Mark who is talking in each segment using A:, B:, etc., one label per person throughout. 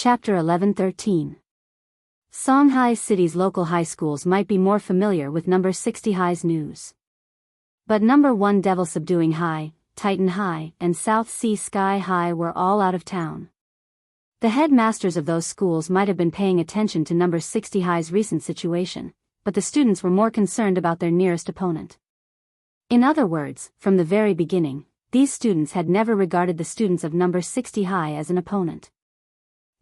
A: Chapter 11-13. Songhai City's local high schools might be more familiar with number 60 High's news. But number 1 Devil Subduing High, Titan High, and South Sea Sky High were all out of town. The headmasters of those schools might have been paying attention to number 60 High's recent situation, but the students were more concerned about their nearest opponent. In other words, from the very beginning, these students had never regarded the students of number 60 High as an opponent.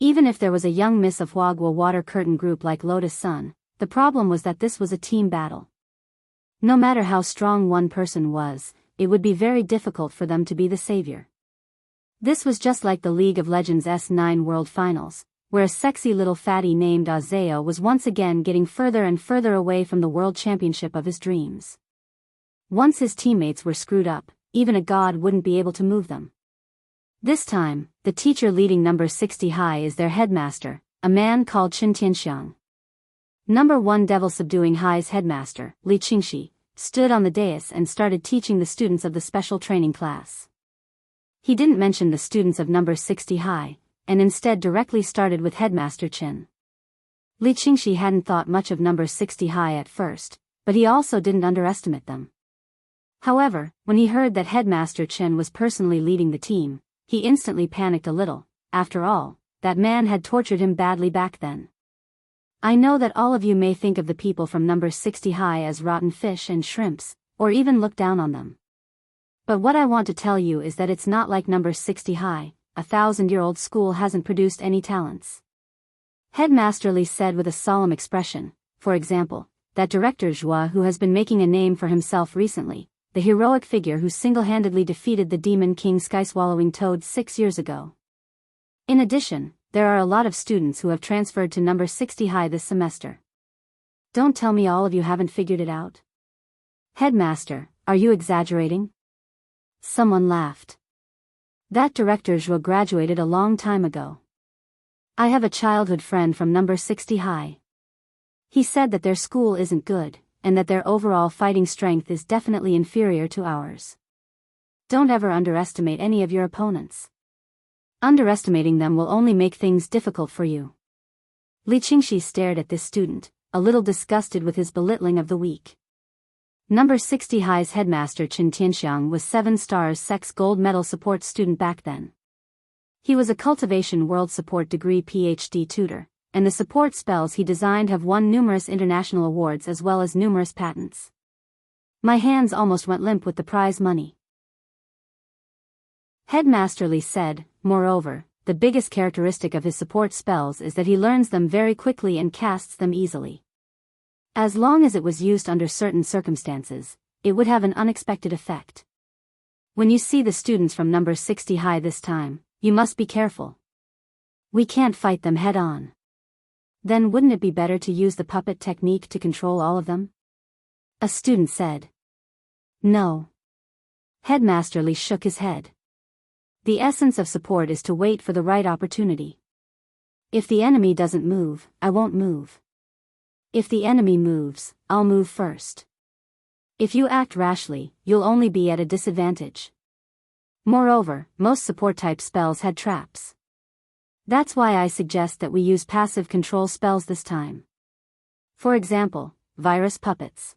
A: Even if there was a young Miss of Huagua water curtain group like Lotus Sun, the problem was that this was a team battle. No matter how strong one person was, it would be very difficult for them to be the savior. This was just like the League of Legends S9 World Finals, where a sexy little fatty named Azeo was once again getting further and further away from the world championship of his dreams. Once his teammates were screwed up, even a god wouldn't be able to move them. This time, the teacher leading number 60 High is their headmaster, a man called Chen Tianxiang. Number 1 Devil Subduing High's headmaster, Li Qingxi, stood on the dais and started teaching the students of the special training class. He didn't mention the students of number 60 High, and instead directly started with headmaster Chen. Li Qingxi hadn't thought much of number 60 High at first, but he also didn't underestimate them. However, when he heard that headmaster Chen was personally leading the team, he instantly panicked a little. After all, that man had tortured him badly back then. I know that all of you may think of the people from number 60 High as rotten fish and shrimps, or even look down on them. But what I want to tell you is that it's not like number 60 High, a 1,000-year-old school hasn't produced any talents. Headmaster Li said with a solemn expression, for example, that Director Zhua, who has been making a name for himself recently, the heroic figure who single-handedly defeated the Demon King Sky-Swallowing Toad 6 years ago. In addition, there are a lot of students who have transferred to number 60 High this semester. Don't tell me all of you haven't figured it out. Headmaster, are you exaggerating? Someone laughed. That Director Zhua graduated a long time ago. I have a childhood friend from number 60 High. He said that their school isn't good, and that their overall fighting strength is definitely inferior to ours. Don't ever underestimate any of your opponents. Underestimating them will only make things difficult for you. Li Qingxi stared at this student, a little disgusted with his belittling of the weak. Number 60 High's headmaster Chen Tianxiang was 7 stars sex gold medal support student back then. He was a Cultivation World Support Degree PhD tutor, and the support spells he designed have won numerous international awards as well as numerous patents. My hands almost went limp with the prize money. Headmaster Li said, moreover, the biggest characteristic of his support spells is that he learns them very quickly and casts them easily. As long as it was used under certain circumstances, it would have an unexpected effect. When you see the students from number 60 High this time, you must be careful. We can't fight them head-on. Then wouldn't it be better to use the puppet technique to control all of them? A student said. No. Headmaster Li shook his head. The essence of support is to wait for the right opportunity. If the enemy doesn't move, I won't move. If the enemy moves, I'll move first. If you act rashly, you'll only be at a disadvantage. Moreover, most support-type spells had traps. That's why I suggest that we use passive control spells this time. For example, Virus Puppets.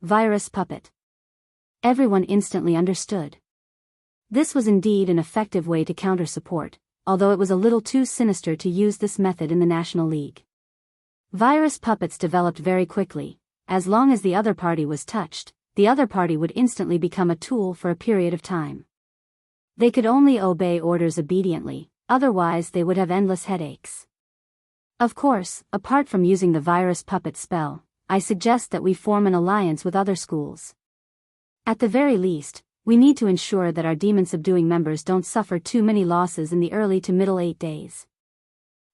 A: Virus Puppet. Everyone instantly understood. This was indeed an effective way to counter support, although it was a little too sinister to use this method in the National League. Virus Puppets developed very quickly. As long as the other party was touched, the other party would instantly become a tool for a period of time. They could only obey orders obediently, otherwise they would have endless headaches. Of course, apart from using the Virus Puppet spell, I suggest that we form an alliance with other schools. At the very least, we need to ensure that our demon-subduing members don't suffer too many losses in the early to middle 8 days.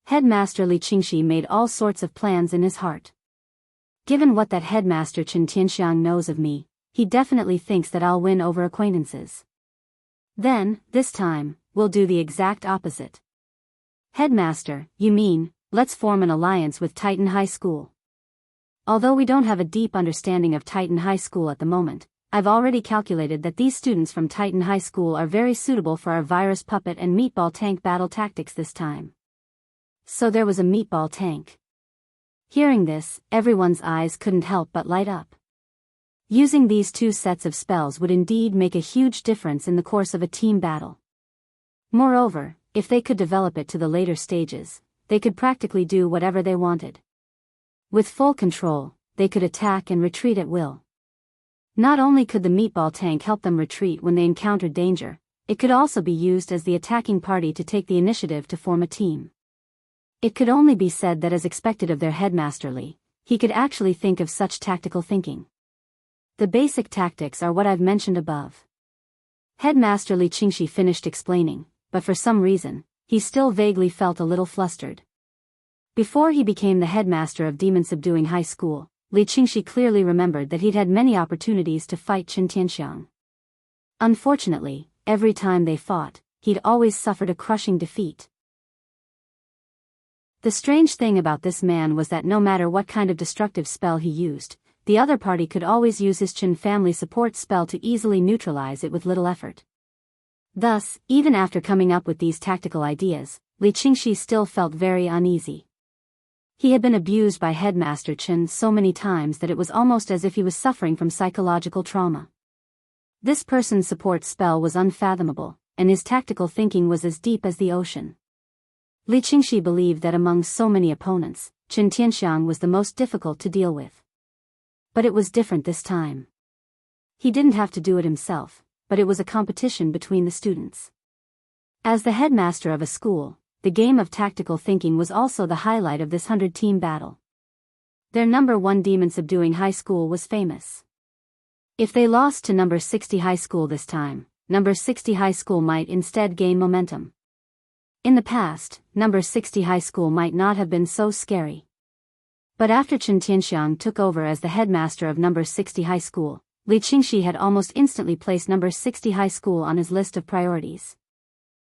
A: Headmaster Li Qingxi made all sorts of plans in his heart. Given what that headmaster Chen Tianxiang knows of me, he definitely thinks that I'll win over acquaintances. Then, this time, we'll do the exact opposite. Headmaster, you mean, let's form an alliance with Titan High School. Although we don't have a deep understanding of Titan High School at the moment, I've already calculated that these students from Titan High School are very suitable for our Virus Puppet and Meatball Tank battle tactics this time. So there was a meatball tank. Hearing this, everyone's eyes couldn't help but light up. Using these two sets of spells would indeed make a huge difference in the course of a team battle. Moreover, if they could develop it to the later stages, they could practically do whatever they wanted. With full control, they could attack and retreat at will. Not only could the meatball tank help them retreat when they encountered danger, it could also be used as the attacking party to take the initiative to form a team. It could only be said that as expected of their headmaster Li, he could actually think of such tactical thinking. The basic tactics are what I've mentioned above. Headmaster Li Qingxi finished explaining, but for some reason, he still vaguely felt a little flustered. Before he became the headmaster of Demon Subduing High School, Li Qingxi clearly remembered that he'd had many opportunities to fight Chen Tianxiang. Unfortunately, every time they fought, he'd always suffered a crushing defeat. The strange thing about this man was that no matter what kind of destructive spell he used, the other party could always use his Chen family support spell to easily neutralize it with little effort. Thus, even after coming up with these tactical ideas, Li Qingxi still felt very uneasy. He had been abused by Headmaster Chen so many times that it was almost as if he was suffering from psychological trauma. This person's support spell was unfathomable, and his tactical thinking was as deep as the ocean. Li Qingxi believed that among so many opponents, Chen Tianxiang was the most difficult to deal with. But it was different this time. He didn't have to do it himself, but it was a competition between the students. As the headmaster of a school, the game of tactical thinking was also the highlight of this 100-team battle. Their number 1 Demon Subduing High School was famous. If they lost to number 60 High School this time, number 60 High School might instead gain momentum. In the past, number 60 High School might not have been so scary. But after Chen Tianxiang took over as the headmaster of number 60 High School, Li Qingxi had almost instantly placed number 60 High School on his list of priorities.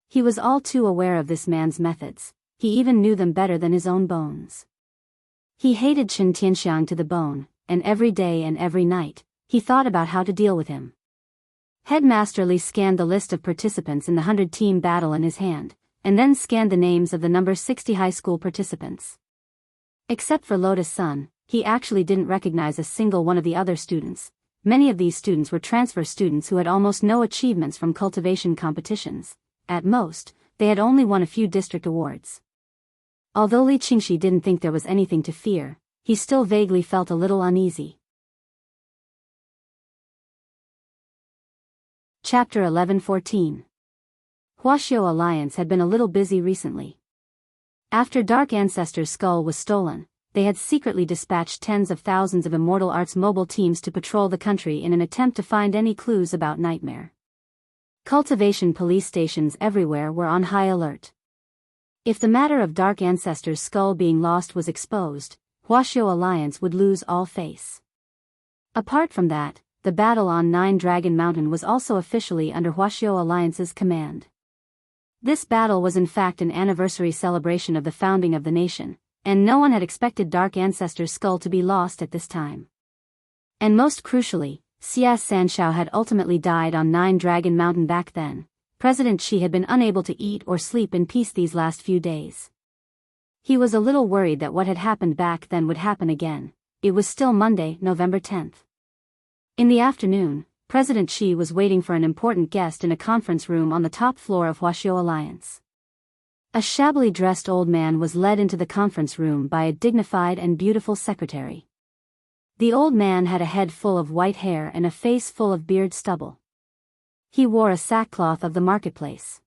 A: He was all too aware of this man's methods, he even knew them better than his own bones. He hated Chen Tianxiang to the bone, and every day and every night, he thought about how to deal with him. Headmaster Li scanned the list of participants in the 100-team battle in his hand, and then scanned the names of the number 60 high school participants. Except for Lotus Sun, he actually didn't recognize a single one of the other students. Many of these students were transfer students who had almost no achievements from cultivation competitions. At most, they had only won a few district awards. Although Li Qingxi didn't think there was anything to fear, he still vaguely felt a little uneasy. Chapter 11-14. Huaxiao Alliance had been a little busy recently. After Dark Ancestor's skull was stolen, they had secretly dispatched tens of thousands of Immortal Arts mobile teams to patrol the country in an attempt to find any clues about Nightmare. Cultivation police stations everywhere were on high alert. If the matter of Dark Ancestor's skull being lost was exposed, Huaxiao Alliance would lose all face. Apart from that, the battle on Nine Dragon Mountain was also officially under Huaxiao Alliance's command. This battle was in fact an anniversary celebration of the founding of the nation, and no one had expected Dark Ancestor's skull to be lost at this time. And most crucially, Xia Sanshao had ultimately died on Nine Dragon Mountain back then. President Qi had been unable to eat or sleep in peace these last few days. He was a little worried that what had happened back then would happen again. It was still Monday, November 10th. In the afternoon, President Qi was waiting for an important guest in a conference room on the top floor of Huaxiao Alliance. A shabbily dressed old man was led into the conference room by a dignified and beautiful secretary. The old man had a head full of white hair and a face full of beard stubble. He wore a sackcloth of the marketplace.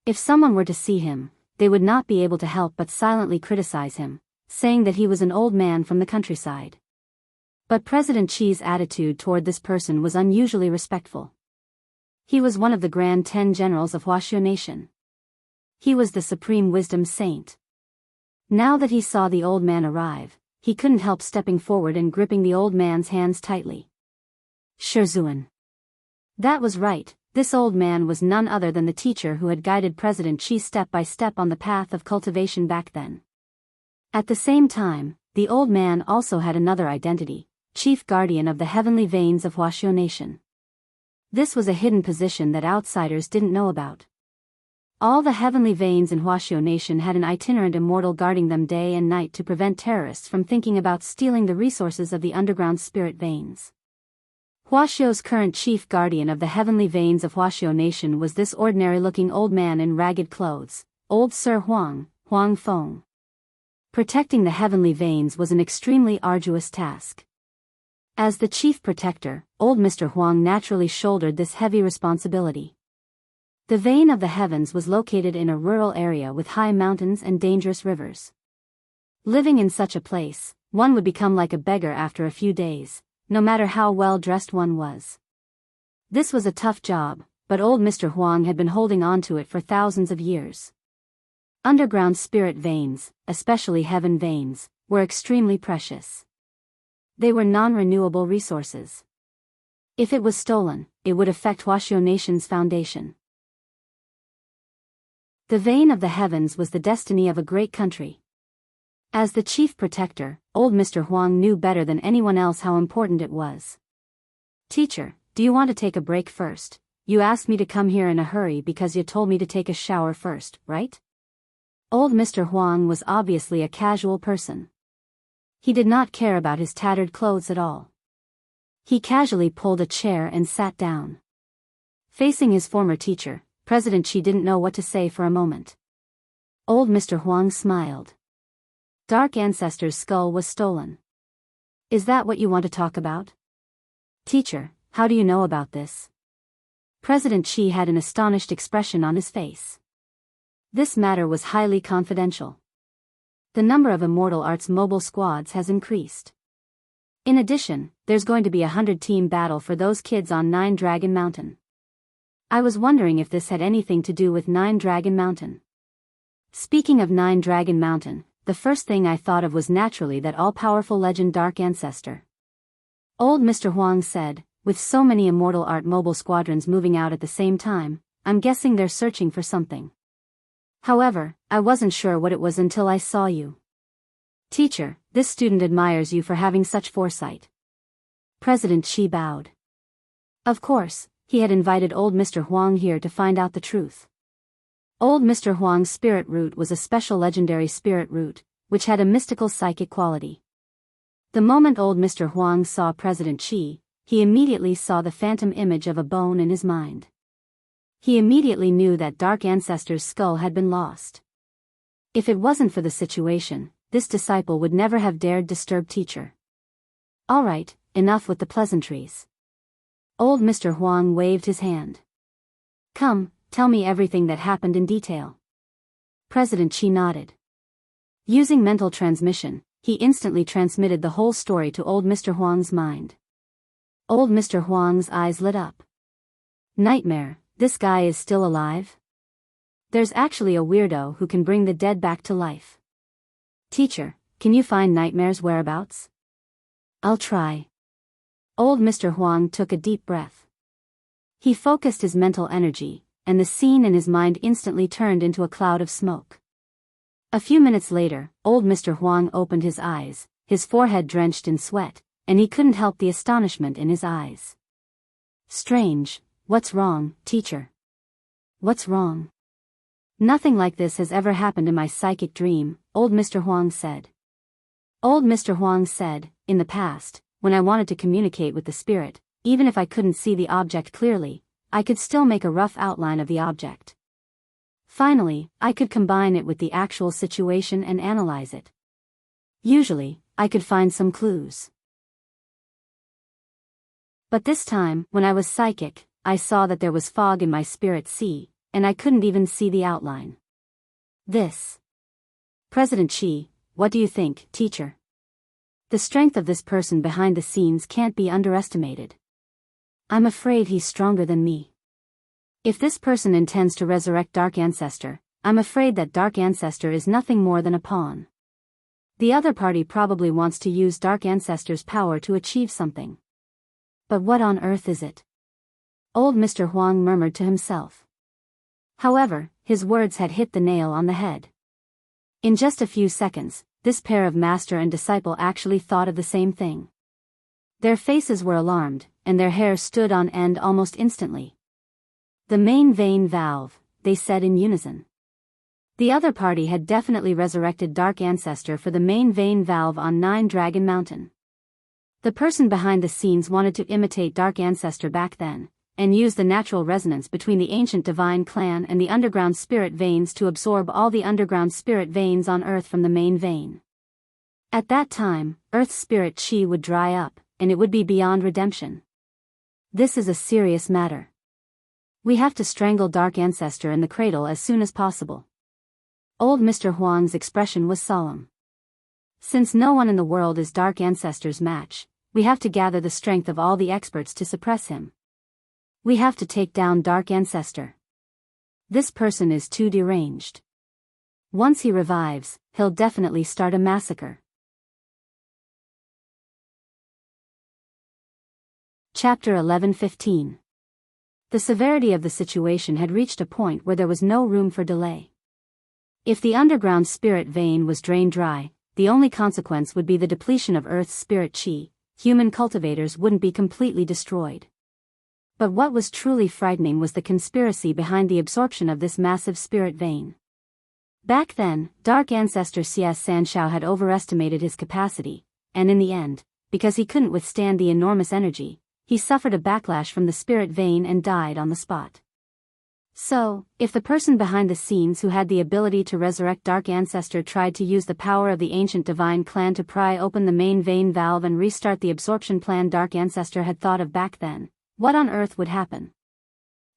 A: If someone were to see him, they would not be able to help but silently criticize him, saying that he was an old man from the countryside. But President Qi's attitude toward this person was unusually respectful. He was one of the Grand 10 Generals of Huaxiao Nation. He was the supreme wisdom saint. Now that he saw the old man arrive, he couldn't help stepping forward and gripping the old man's hands tightly. Shizuan. That was right, this old man was none other than the teacher who had guided President Qi step by step on the path of cultivation back then. At the same time, the old man also had another identity, chief guardian of the heavenly veins of Huaxiao Nation. This was a hidden position that outsiders didn't know about. All the heavenly veins in Huaxiao Nation had an itinerant immortal guarding them day and night to prevent terrorists from thinking about stealing the resources of the underground spirit veins. Huaxiao's current chief guardian of the heavenly veins of Huaxiao Nation was this ordinary-looking old man in ragged clothes, old Sir Huang Feng. Protecting the heavenly veins was an extremely arduous task. As the chief protector, old Mr. Huang naturally shouldered this heavy responsibility. The vein of the heavens was located in a rural area with high mountains and dangerous rivers. Living in such a place, one would become like a beggar after a few days, no matter how well dressed one was. This was a tough job, but old Mr. Huang had been holding on to it for thousands of years. Underground spirit veins, especially heaven veins, were extremely precious. They were non-renewable resources. If it was stolen, it would affect Huaxiao Nation's foundation. The vein of the heavens was the destiny of a great country. As the chief protector, old Mr. Huang knew better than anyone else how important it was. "Teacher, do you want to take a break first? You asked me to come here in a hurry because you told me to take a shower first, right?" Old Mr. Huang was obviously a casual person. He did not care about his tattered clothes at all. He casually pulled a chair and sat down. Facing his former teacher, President Xi didn't know what to say for a moment. Old Mr. Huang smiled. Dark Ancestor's skull was stolen. "Is that what you want to talk about?" "Teacher, how do you know about this?" President Xi had an astonished expression on his face. This matter was highly confidential. The number of Immortal Arts mobile squads has increased. In addition, there's going to be a 100-team battle for those kids on Nine Dragon Mountain. I was wondering if this had anything to do with Nine Dragon Mountain. Speaking of Nine Dragon Mountain, the first thing I thought of was naturally that all-powerful legend Dark Ancestor. Old Mr. Huang said, "With so many Immortal Art mobile squadrons moving out at the same time, I'm guessing they're searching for something. However, I wasn't sure what it was until I saw you. Teacher, this student admires you for having such foresight." President Xi bowed. Of course, he had invited old Mr. Huang here to find out the truth. Old Mr. Huang's spirit root was a special legendary spirit root, which had a mystical psychic quality. The moment old Mr. Huang saw President Xi, he immediately saw the phantom image of a bone in his mind. He immediately knew that Dark Ancestor's skull had been lost. If it wasn't for the situation, this disciple would never have dared disturb teacher. "All right, enough with the pleasantries." Old Mr. Huang waved his hand. "Come, tell me everything that happened in detail." President Xi nodded. Using mental transmission, he instantly transmitted the whole story to old Mr. Huang's mind. Old Mr. Huang's eyes lit up. "Nightmare, this guy is still alive? There's actually a weirdo who can bring the dead back to life. Teacher, can you find Nightmare's whereabouts?" "I'll try." Old Mr. Huang took a deep breath. He focused his mental energy, and the scene in his mind instantly turned into a cloud of smoke. A few minutes later, old Mr. Huang opened his eyes, his forehead drenched in sweat, and he couldn't help the astonishment in his eyes. "Strange, what's wrong, teacher?" "What's wrong?" "Nothing like this has ever happened in my psychic dream," old Mr. Huang said. Old Mr. Huang said, "In the past, when I wanted to communicate with the spirit, even if I couldn't see the object clearly, I could still make a rough outline of the object. Finally, I could combine it with the actual situation and analyze it. Usually, I could find some clues. But this time, when I was psychic, I saw that there was fog in my spirit sea, and I couldn't even see the outline. This." President Xi, what do you think, teacher? The strength of this person behind the scenes can't be underestimated. I'm afraid he's stronger than me. If this person intends to resurrect Dark Ancestor, I'm afraid that Dark Ancestor is nothing more than a pawn. The other party probably wants to use Dark Ancestor's power to achieve something. But what on earth is it? Old Mr. Huang murmured to himself. However, his words had hit the nail on the head. In just a few seconds, this pair of master and disciple actually thought of the same thing. Their faces were alarmed, and their hair stood on end almost instantly. The main vein valve, they said in unison. The other party had definitely resurrected Dark Ancestor for the main vein valve on 9 Dragon Mountain. The person behind the scenes wanted to imitate Dark Ancestor back then, and use the natural resonance between the ancient divine clan and the underground spirit veins to absorb all the underground spirit veins on Earth from the main vein. At that time, Earth's spirit chi would dry up, and it would be beyond redemption. This is a serious matter. We have to strangle Dark Ancestor in the cradle as soon as possible. Old Mr. Huang's expression was solemn. Since no one in the world is Dark Ancestor's match, we have to gather the strength of all the experts to suppress him. We have to take down Dark Ancestor. This person is too deranged. Once he revives, he'll definitely start a massacre. Chapter 11:15. The severity of the situation had reached a point where there was no room for delay. If the underground spirit vein was drained dry, the only consequence would be the depletion of Earth's spirit chi. Human cultivators wouldn't be completely destroyed. But what was truly frightening was the conspiracy behind the absorption of this massive spirit vein. Back then, Dark Ancestor C.S. Sanshao had overestimated his capacity, and in the end, because he couldn't withstand the enormous energy, he suffered a backlash from the spirit vein and died on the spot. So, if the person behind the scenes who had the ability to resurrect Dark Ancestor tried to use the power of the ancient divine clan to pry open the main vein valve and restart the absorption plan Dark Ancestor had thought of back then, what on earth would happen?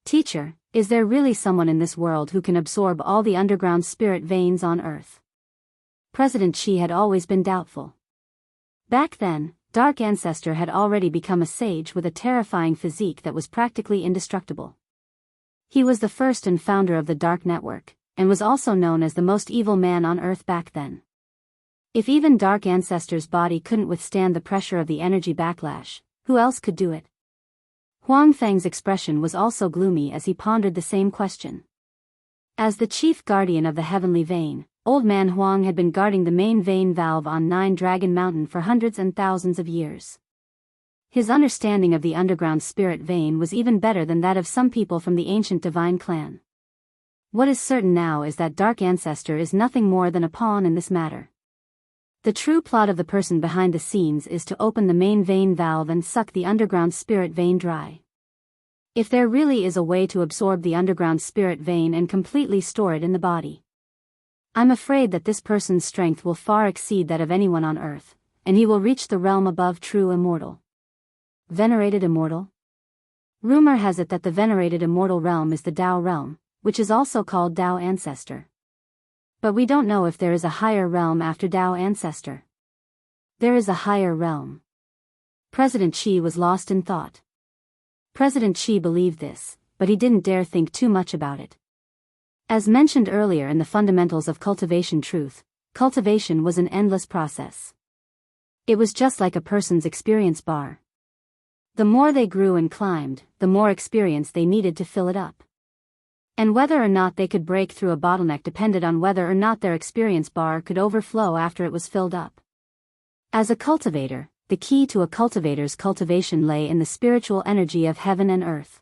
A: Teacher, is there really someone in this world who can absorb all the underground spirit veins on Earth? President Xi had always been doubtful. Back then, Dark Ancestor had already become a sage with a terrifying physique that was practically indestructible. He was the first and founder of the Dark Network, and was also known as the most evil man on Earth back then. If even Dark Ancestor's body couldn't withstand the pressure of the energy backlash, who else could do it? Huang Feng's expression was also gloomy as he pondered the same question. As the chief guardian of the heavenly vein, Old Man Huang had been guarding the main vein valve on 9 Dragon Mountain for hundreds and thousands of years. His understanding of the underground spirit vein was even better than that of some people from the ancient divine clan. What is certain now is that Dark Ancestor is nothing more than a pawn in this matter. The true plot of the person behind the scenes is to open the main vein valve and suck the underground spirit vein dry. If there really is a way to absorb the underground spirit vein and completely store it in the body, I'm afraid that this person's strength will far exceed that of anyone on Earth, and he will reach the realm above true immortal. Venerated Immortal? Rumor has it that the venerated immortal realm is the Tao realm, which is also called Tao Ancestor. But we don't know if there is a higher realm after Tao Ancestor. There is a higher realm. President Xi was lost in thought. President Xi believed this, but he didn't dare think too much about it. As mentioned earlier in the Fundamentals of Cultivation Truth, cultivation was an endless process. It was just like a person's experience bar. The more they grew and climbed, the more experience they needed to fill it up. And whether or not they could break through a bottleneck depended on whether or not their experience bar could overflow after it was filled up. As a cultivator, the key to a cultivator's cultivation lay in the spiritual energy of heaven and earth.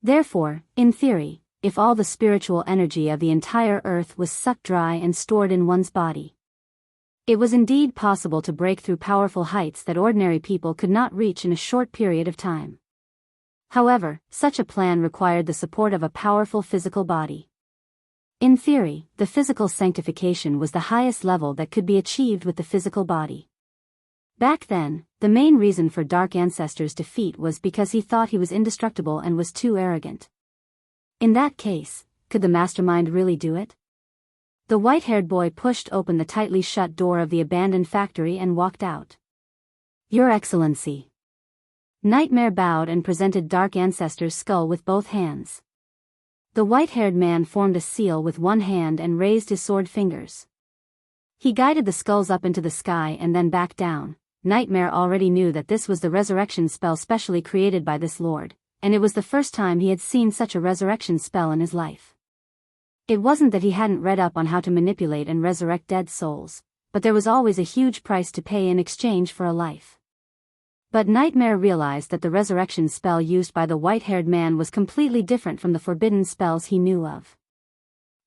A: Therefore, in theory, if all the spiritual energy of the entire earth was sucked dry and stored in one's body, it was indeed possible to break through powerful heights that ordinary people could not reach in a short period of time. However, such a plan required the support of a powerful physical body. In theory, the physical sanctification was the highest level that could be achieved with the physical body. Back then, the main reason for Dark Ancestor's defeat was because he thought he was indestructible and was too arrogant. In that case, could the mastermind really do it? The white-haired boy pushed open the tightly shut door of the abandoned factory and walked out. Your Excellency. Nightmare bowed and presented Dark Ancestor's skull with both hands. The white-haired man formed a seal with one hand and raised his sword fingers. He guided the skulls up into the sky and then back down. Nightmare already knew that this was the resurrection spell specially created by this lord, and it was the first time he had seen such a resurrection spell in his life. It wasn't that he hadn't read up on how to manipulate and resurrect dead souls, but there was always a huge price to pay in exchange for a life. But Nightmare realized that the resurrection spell used by the white-haired man was completely different from the forbidden spells he knew of.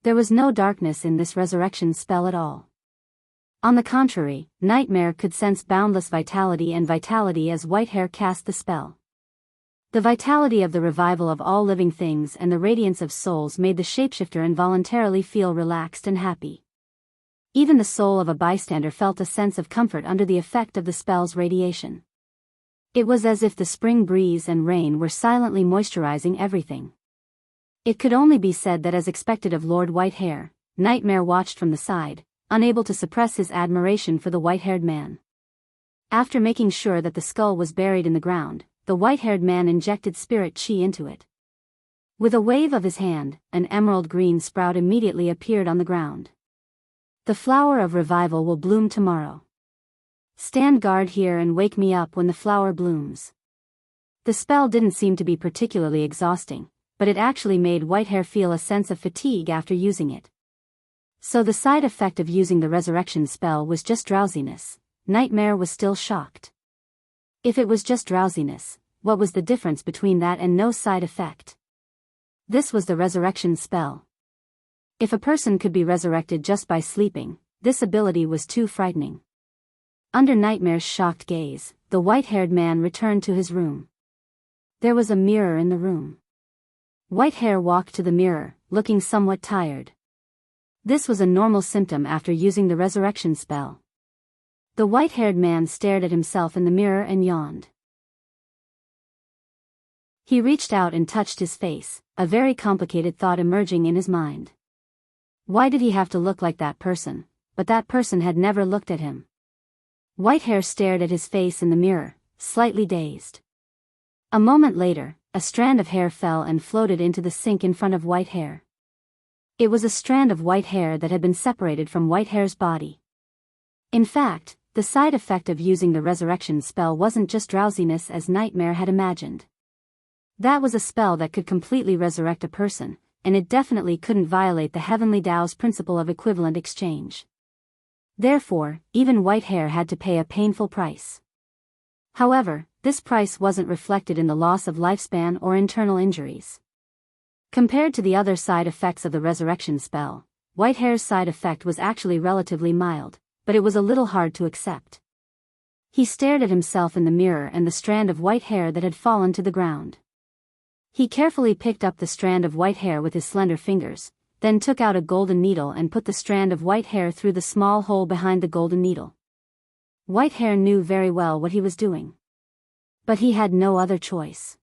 A: There was no darkness in this resurrection spell at all. On the contrary, Nightmare could sense boundless vitality as Whitehair cast the spell. The vitality of the revival of all living things and the radiance of souls made the shapeshifter involuntarily feel relaxed and happy. Even the soul of a bystander felt a sense of comfort under the effect of the spell's radiation. It was as if the spring breeze and rain were silently moisturizing everything. It could only be said that, as expected of Lord Whitehair, Nightmare watched from the side, unable to suppress his admiration for the white-haired man. After making sure that the skull was buried in the ground, the white-haired man injected spirit chi into it. With a wave of his hand, an emerald green sprout immediately appeared on the ground. The flower of revival will bloom tomorrow. Stand guard here and wake me up when the flower blooms. The spell didn't seem to be particularly exhausting, but it actually made Whitehair feel a sense of fatigue after using it. So the side effect of using the resurrection spell was just drowsiness. Nightmare was still shocked. If it was just drowsiness, what was the difference between that and no side effect? This was the resurrection spell. If a person could be resurrected just by sleeping, this ability was too frightening. Under Nightmare's shocked gaze, the white-haired man returned to his room. There was a mirror in the room. Whitehair walked to the mirror, looking somewhat tired. This was a normal symptom after using the resurrection spell. The white-haired man stared at himself in the mirror and yawned. He reached out and touched his face, a very complicated thought emerging in his mind. Why did he have to look like that person? But that person had never looked at him. Whitehair stared at his face in the mirror, slightly dazed. A moment later, a strand of hair fell and floated into the sink in front of Whitehair. It was a strand of white hair that had been separated from Whitehair's body. In fact, the side effect of using the resurrection spell wasn't just drowsiness as Nightmare had imagined. That was a spell that could completely resurrect a person, and it definitely couldn't violate the Heavenly Tao's principle of equivalent exchange. Therefore, even Whitehair had to pay a painful price. However, this price wasn't reflected in the loss of lifespan or internal injuries. Compared to the other side effects of the resurrection spell, Whitehair's side effect was actually relatively mild, but it was a little hard to accept. He stared at himself in the mirror and the strand of white hair that had fallen to the ground. He carefully picked up the strand of white hair with his slender fingers, then took out a golden needle and put the strand of white hair through the small hole behind the golden needle. Whitehair knew very well what he was doing. But he had no other choice.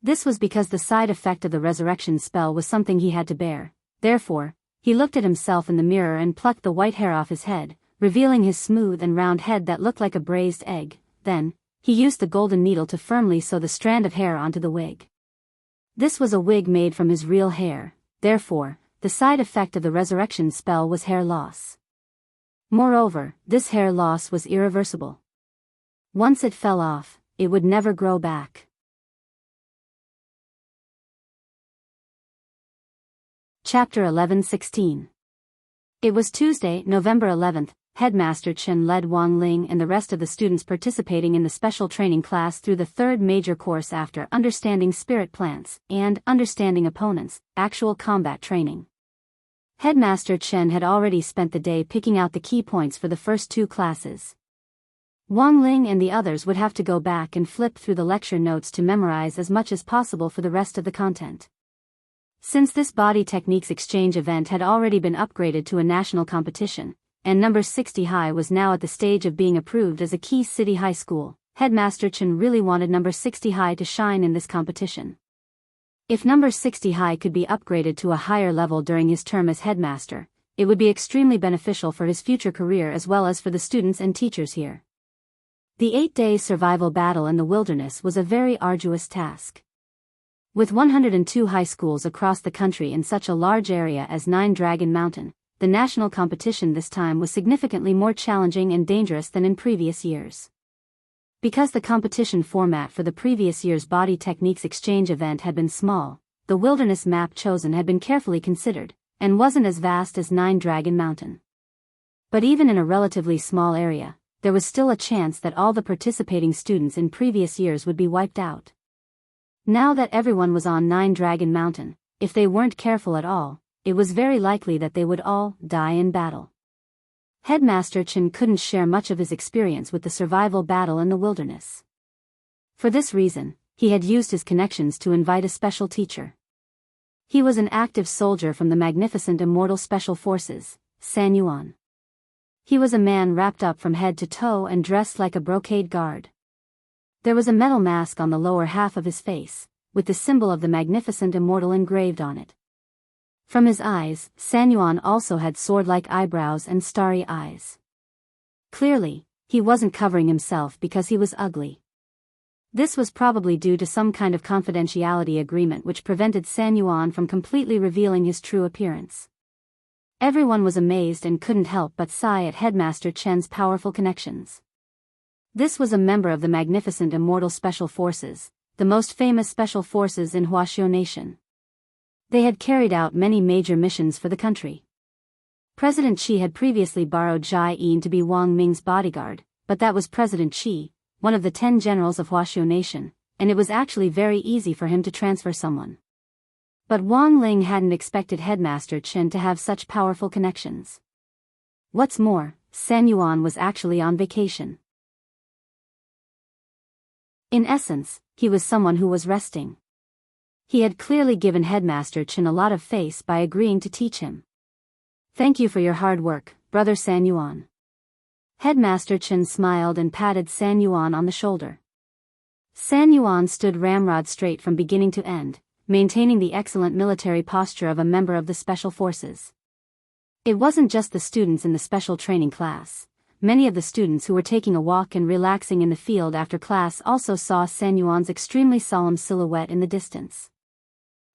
A: This was because the side effect of the resurrection spell was something he had to bear. Therefore, he looked at himself in the mirror and plucked the white hair off his head, revealing his smooth and round head that looked like a braised egg. Then, he used the golden needle to firmly sew the strand of hair onto the wig. This was a wig made from his real hair, therefore, the side effect of the resurrection spell was hair loss. Moreover, this hair loss was irreversible. Once it fell off, it would never grow back. Chapter 11:16. It was Tuesday, November 11th. Headmaster Chen led Wang Ling and the rest of the students participating in the special training class through the third major course after Understanding Spirit Plants and Understanding Opponents, actual combat training. Headmaster Chen had already spent the day picking out the key points for the first two classes. Wang Ling and the others would have to go back and flip through the lecture notes to memorize as much as possible for the rest of the content. Since this body techniques exchange event had already been upgraded to a national competition, and number 60 High was now at the stage of being approved as a key city high school, Headmaster Chen really wanted number 60 High to shine in this competition. If number 60 High could be upgraded to a higher level during his term as headmaster, it would be extremely beneficial for his future career as well as for the students and teachers here. The 8-day survival battle in the wilderness was a very arduous task. With 102 high schools across the country in such a large area as Nine Dragon Mountain, the national competition this time was significantly more challenging and dangerous than in previous years. Because the competition format for the previous year's body techniques exchange event had been small, the wilderness map chosen had been carefully considered, and wasn't as vast as Nine Dragon Mountain. But even in a relatively small area, there was still a chance that all the participating students in previous years would be wiped out. Now that everyone was on Nine Dragon Mountain, if they weren't careful at all, it was very likely that they would all die in battle. Headmaster Chen couldn't share much of his experience with the survival battle in the wilderness. For this reason, he had used his connections to invite a special teacher. He was an active soldier from the magnificent Immortal Special Forces, San Yuan. He was a man wrapped up from head to toe and dressed like a brocade guard. There was a metal mask on the lower half of his face, with the symbol of the magnificent Immortal engraved on it. From his eyes, San Yuan also had sword-like eyebrows and starry eyes. Clearly, he wasn't covering himself because he was ugly. This was probably due to some kind of confidentiality agreement which prevented San Yuan from completely revealing his true appearance. Everyone was amazed and couldn't help but sigh at Headmaster Chen's powerful connections. This was a member of the magnificent Immortal Special Forces, the most famous special forces in Huaxiao Nation. They had carried out many major missions for the country. President Qi had previously borrowed Zhai Yin to be Wang Ming's bodyguard, but that was President Qi, one of the 10 generals of Huaxiao Nation, and it was actually very easy for him to transfer someone. But Wang Ling hadn't expected Headmaster Chen to have such powerful connections. What's more, San Yuan was actually on vacation. In essence, he was someone who was resting. He had clearly given Headmaster Chen a lot of face by agreeing to teach him. "Thank you for your hard work, Brother San Yuan." Headmaster Chen smiled and patted San Yuan on the shoulder. San Yuan stood ramrod straight from beginning to end, maintaining the excellent military posture of a member of the Special Forces. It wasn't just the students in the special training class. Many of the students who were taking a walk and relaxing in the field after class also saw San Yuan's extremely solemn silhouette in the distance.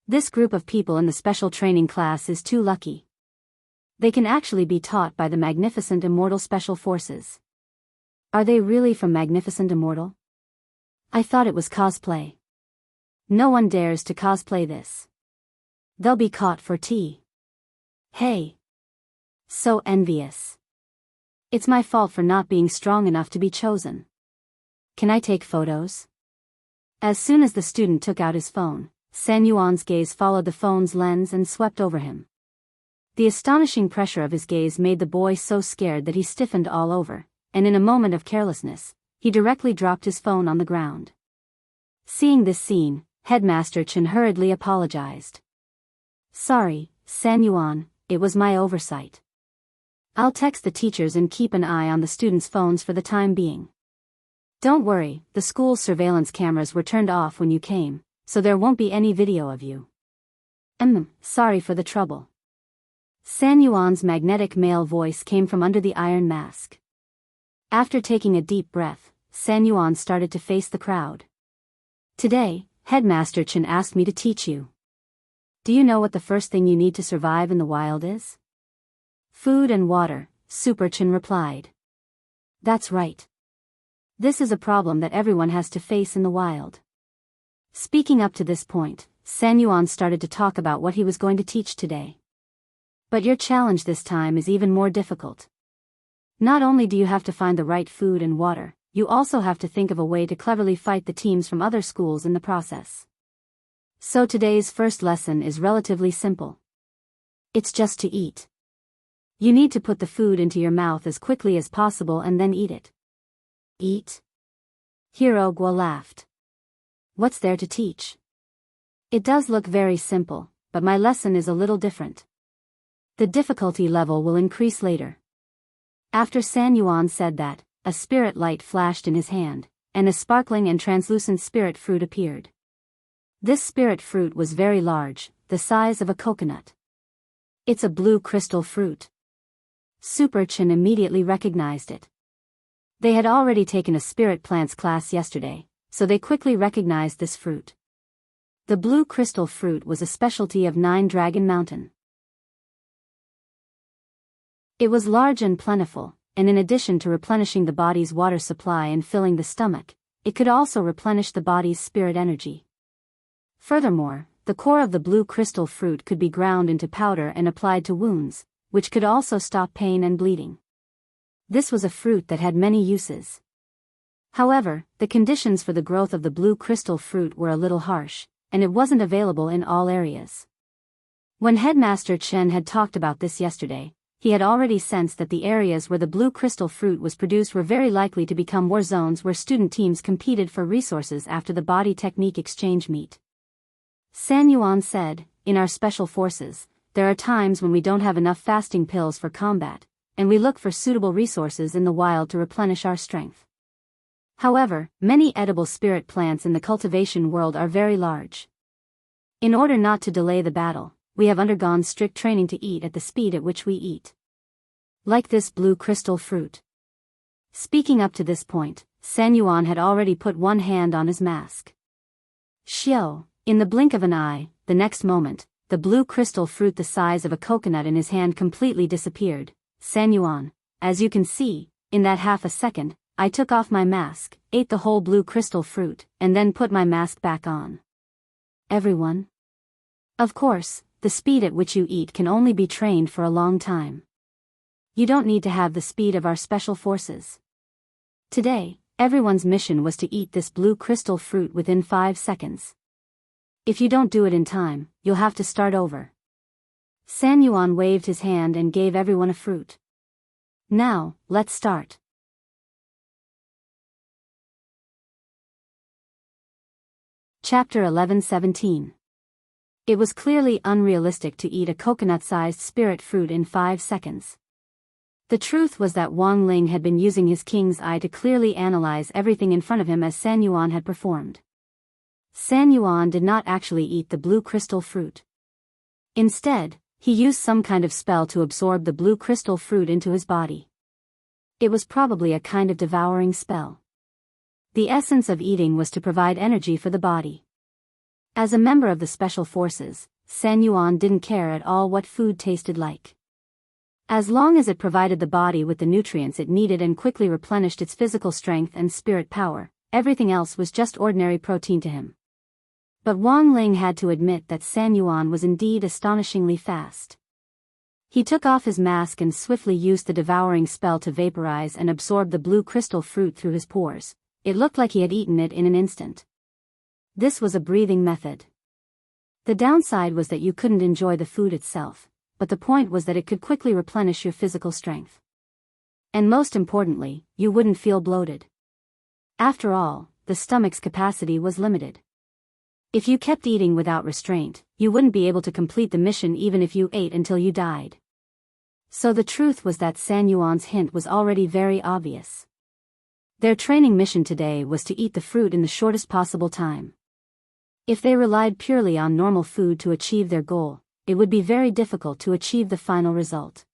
A: This group of people in the special training class is too lucky. They can actually be taught by the magnificent Immortal Special Forces. Are they really from Magnificent Immortal? I thought it was cosplay. No one dares to cosplay this. They'll be caught for tea. Hey. So envious. It's my fault for not being strong enough to be chosen. Can I take photos? As soon as the student took out his phone, San Yuan's gaze followed the phone's lens and swept over him. The astonishing pressure of his gaze made the boy so scared that he stiffened all over, and in a moment of carelessness, he directly dropped his phone on the ground. Seeing this scene, Headmaster Chen hurriedly apologized. "Sorry, San Yuan, it was my oversight. I'll text the teachers and keep an eye on the students' phones for the time being. Don't worry, the school's surveillance cameras were turned off when you came, so there won't be any video of you. Sorry for the trouble." San Yuan's magnetic male voice came from under the iron mask. After taking a deep breath, San Yuan started to face the crowd. "Today, Headmaster Chen asked me to teach you. Do you know what the first thing you need to survive in the wild is?" "Food and water," Super Chen replied. "That's right. This is a problem that everyone has to face in the wild." Speaking up to this point, San Yuan started to talk about what he was going to teach today. "But your challenge this time is even more difficult. Not only do you have to find the right food and water, you also have to think of a way to cleverly fight the teams from other schools in the process. So today's first lesson is relatively simple. It's just to eat. You need to put the food into your mouth as quickly as possible and then eat it." "Eat?" Hero Guo laughed. "What's there to teach? It does look very simple, but my lesson is a little different. The difficulty level will increase later." After San Yuan said that, a spirit light flashed in his hand, and a sparkling and translucent spirit fruit appeared. This spirit fruit was very large, the size of a coconut. "It's a blue crystal fruit." Super Chen immediately recognized it. They had already taken a spirit plants class yesterday, so they quickly recognized this fruit. The blue crystal fruit was a specialty of Nine Dragon Mountain. It was large and plentiful, and in addition to replenishing the body's water supply and filling the stomach, it could also replenish the body's spirit energy. Furthermore, the core of the blue crystal fruit could be ground into powder and applied to wounds, which could also stop pain and bleeding. This was a fruit that had many uses. However, the conditions for the growth of the blue crystal fruit were a little harsh, and it wasn't available in all areas. When Headmaster Chen had talked about this yesterday, he had already sensed that the areas where the blue crystal fruit was produced were very likely to become war zones where student teams competed for resources after the body technique exchange meet. San Yuan said, "In our special forces, there are times when we don't have enough fasting pills for combat, and we look for suitable resources in the wild to replenish our strength. However, many edible spirit plants in the cultivation world are very large. In order not to delay the battle, we have undergone strict training to eat at the speed at which we eat. Like this blue crystal fruit." Speaking up to this point, San Yuan had already put one hand on his mask. Xiao, in the blink of an eye, the next moment, the blue crystal fruit the size of a coconut in his hand completely disappeared. "San Yuan, as you can see, in that half a second, I took off my mask, ate the whole blue crystal fruit, and then put my mask back on." Everyone? Of course, the speed at which you eat can only be trained for a long time. You don't need to have the speed of our special forces. Today, everyone's mission was to eat this blue crystal fruit within 5 seconds. If you don't do it in time, you'll have to start over. San Yuan waved his hand and gave everyone a fruit. "Now, let's start." Chapter 11-17. It was clearly unrealistic to eat a coconut-sized spirit fruit in 5 seconds. The truth was that Wang Ling had been using his king's eye to clearly analyze everything in front of him as San Yuan had performed. San Yuan did not actually eat the blue crystal fruit. Instead, he used some kind of spell to absorb the blue crystal fruit into his body. It was probably a kind of devouring spell. The essence of eating was to provide energy for the body. As a member of the Special Forces, San Yuan didn't care at all what food tasted like. As long as it provided the body with the nutrients it needed and quickly replenished its physical strength and spirit power, everything else was just ordinary protein to him. But Wang Ling had to admit that San Yuan was indeed astonishingly fast. He took off his mask and swiftly used the devouring spell to vaporize and absorb the blue crystal fruit through his pores. It looked like he had eaten it in an instant. This was a breathing method. The downside was that you couldn't enjoy the food itself, but the point was that it could quickly replenish your physical strength. And most importantly, you wouldn't feel bloated. After all, the stomach's capacity was limited. If you kept eating without restraint, you wouldn't be able to complete the mission even if you ate until you died. So the truth was that San Yuan's hint was already very obvious. Their training mission today was to eat the fruit in the shortest possible time. If they relied purely on normal food to achieve their goal, it would be very difficult to achieve the final result.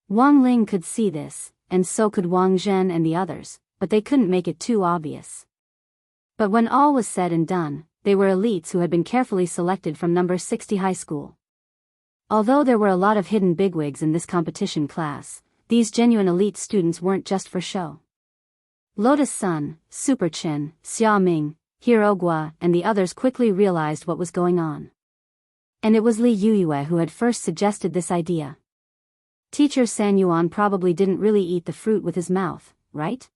A: Wang Ling could see this, and so could Wang Zhen and the others, but they couldn't make it too obvious. But when all was said and done, they were elites who had been carefully selected from number 60 high school. Although there were a lot of hidden bigwigs in this competition class, these genuine elite students weren't just for show. Lotus Sun, Super Chin, Xia Ming, Hirogua, and the others quickly realized what was going on. And it was Li Yuyue who had first suggested this idea. Teacher San Yuan probably didn't really eat the fruit with his mouth, right?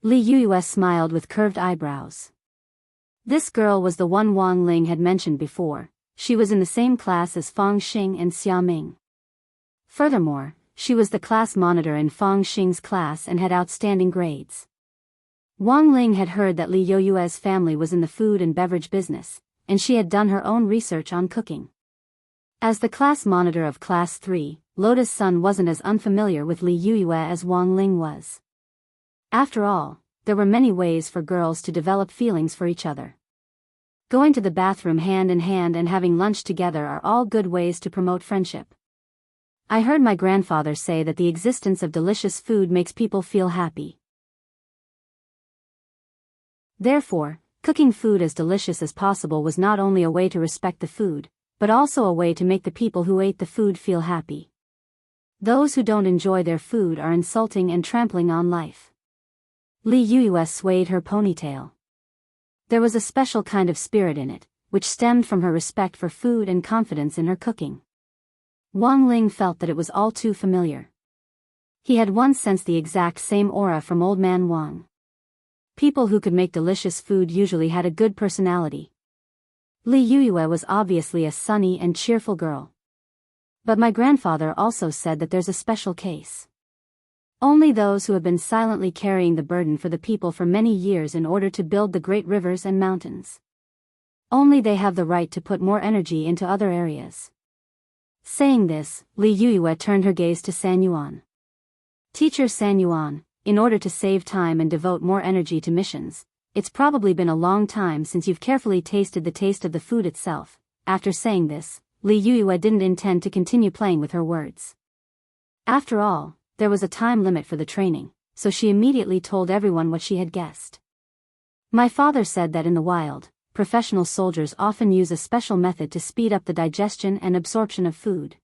A: Li Yuyue smiled with curved eyebrows. This girl was the one Wang Ling had mentioned before. She was in the same class as Fang Xing and Xia Ming. Furthermore, she was the class monitor in Fang Xing's class and had outstanding grades. Wang Ling had heard that Li Yuyue's family was in the food and beverage business, and she had done her own research on cooking. As the class monitor of Class 3, Lotus Sun wasn't as unfamiliar with Li Yuyue as Wang Ling was. After all, there were many ways for girls to develop feelings for each other. Going to the bathroom hand in hand and having lunch together are all good ways to promote friendship. I heard my grandfather say that the existence of delicious food makes people feel happy. Therefore, cooking food as delicious as possible was not only a way to respect the food, but also a way to make the people who ate the food feel happy. Those who don't enjoy their food are insulting and trampling on life. Li Yuyue swayed her ponytail. There was a special kind of spirit in it, which stemmed from her respect for food and confidence in her cooking. Wang Ling felt that it was all too familiar. He had once sensed the exact same aura from Old Man Wang. People who could make delicious food usually had a good personality. Li Yuyue was obviously a sunny and cheerful girl. But my grandfather also said that there's a special case. Only those who have been silently carrying the burden for the people for many years in order to build the great rivers and mountains. Only they have the right to put more energy into other areas. Saying this, Li Yuyue turned her gaze to San Yuan. Teacher San Yuan, in order to save time and devote more energy to missions, it's probably been a long time since you've carefully tasted the taste of the food itself. After saying this, Li Yuyue didn't intend to continue playing with her words. After all, there was a time limit for the training, so she immediately told everyone what she had guessed. My father said that in the wild, professional soldiers often use a special method to speed up the digestion and absorption of food.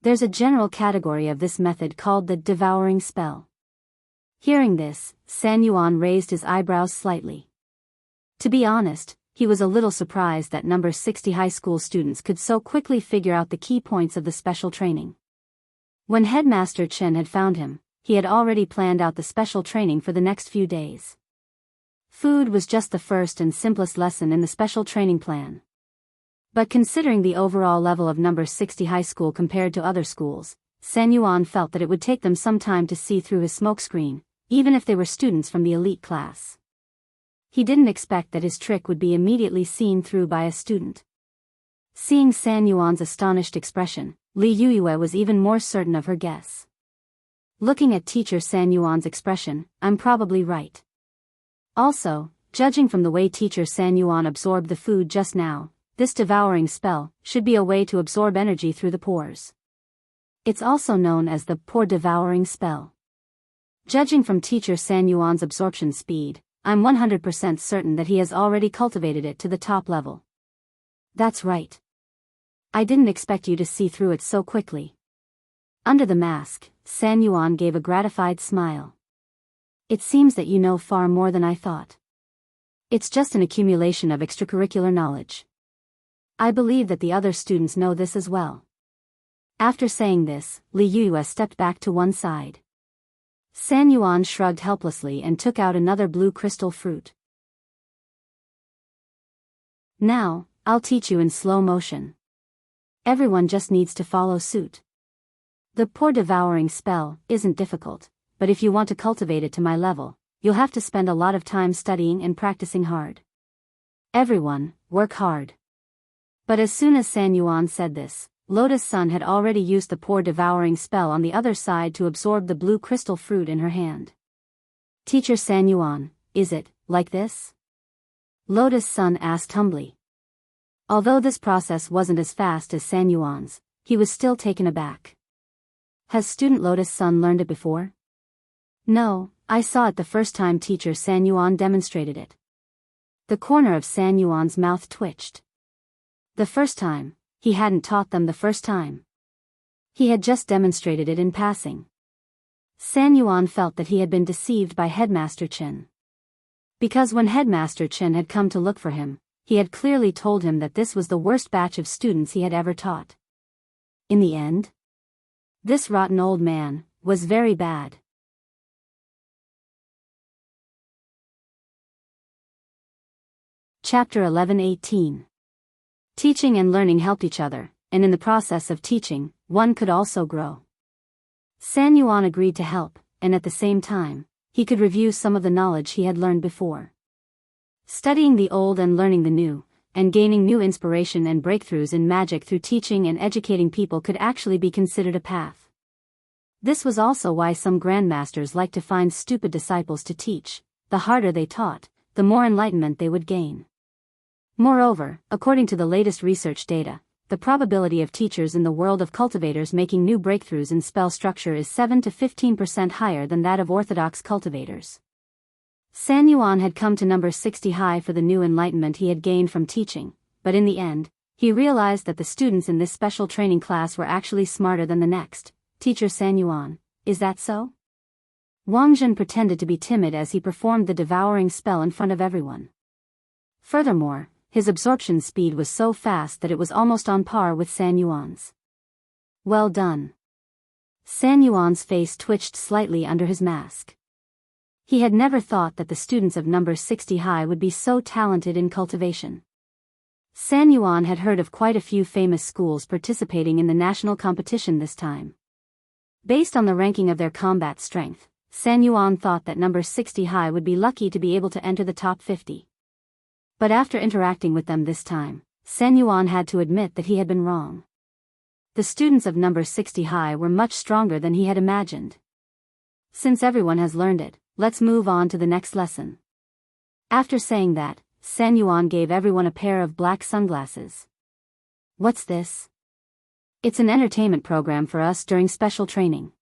A: There's a general category of this method called the devouring spell. Hearing this, San Yuan raised his eyebrows slightly. To be honest, he was a little surprised that number 60 high school students could so quickly figure out the key points of the special training. When Headmaster Chen had found him, he had already planned out the special training for the next few days. Food was just the first and simplest lesson in the special training plan. But considering the overall level of number 60 high school compared to other schools, San Yuan felt that it would take them some time to see through his smokescreen, even if they were students from the elite class. He didn't expect that his trick would be immediately seen through by a student. Seeing San Yuan's astonished expression, Li Yuyue was even more certain of her guess. Looking at teacher San Yuan's expression, I'm probably right. Also, judging from the way teacher San Yuan absorbed the food just now, this devouring spell should be a way to absorb energy through the pores. It's also known as the pore devouring spell. Judging from teacher San Yuan's absorption speed, I'm 100% certain that he has already cultivated it to the top level. That's right. I didn't expect you to see through it so quickly. Under the mask, San Yuan gave a gratified smile. It seems that you know far more than I thought. It's just an accumulation of extracurricular knowledge. I believe that the other students know this as well. After saying this, Li Yuyue stepped back to one side. San Yuan shrugged helplessly and took out another blue crystal fruit. Now, I'll teach you in slow motion. Everyone just needs to follow suit. The pore devouring spell isn't difficult, but if you want to cultivate it to my level, you'll have to spend a lot of time studying and practicing hard. Everyone, work hard. But as soon as San Yuan said this, Lotus Sun had already used the pore devouring spell on the other side to absorb the blue crystal fruit in her hand. Teacher San Yuan, is it like this? Lotus Sun asked humbly. Although this process wasn't as fast as San Yuan's, he was still taken aback. Has student Lotus Sun learned it before? No, I saw it the first time teacher San Yuan demonstrated it. The corner of San Yuan's mouth twitched. The first time, he hadn't taught them the first time. He had just demonstrated it in passing. San Yuan felt that he had been deceived by Headmaster Chen. Because when Headmaster Chen had come to look for him, he had clearly told him that this was the worst batch of students he had ever taught. In the end, this rotten old man was very bad. Chapter 11:18. Teaching and learning helped each other, and in the process of teaching, one could also grow. San Yuan agreed to help, and at the same time, he could review some of the knowledge he had learned before. Studying the old and learning the new, and gaining new inspiration and breakthroughs in magic through teaching and educating people could actually be considered a path. This was also why some grandmasters liked to find stupid disciples to teach. The harder they taught, the more enlightenment they would gain. Moreover, according to the latest research data, the probability of teachers in the world of cultivators making new breakthroughs in spell structure is 7 to 15% higher than that of orthodox cultivators. San Yuan had come to number 60 high for the new enlightenment he had gained from teaching, but in the end, he realized that the students in this special training class were actually smarter than the next. Teacher San Yuan, is that so? Wang Zhen pretended to be timid as he performed the devouring spell in front of everyone. Furthermore, his absorption speed was so fast that it was almost on par with San Yuan's. Well done. San Yuan's face twitched slightly under his mask. He had never thought that the students of number 60 high would be so talented in cultivation. San Yuan had heard of quite a few famous schools participating in the national competition this time. Based on the ranking of their combat strength, San Yuan thought that number 60 high would be lucky to be able to enter the top 50. But after interacting with them this time, San Yuan had to admit that he had been wrong. The students of number 60 high were much stronger than he had imagined. Since everyone has learned it, let's move on to the next lesson. After saying that, San Yuan gave everyone a pair of black sunglasses. What's this? It's an entertainment program for us during special training.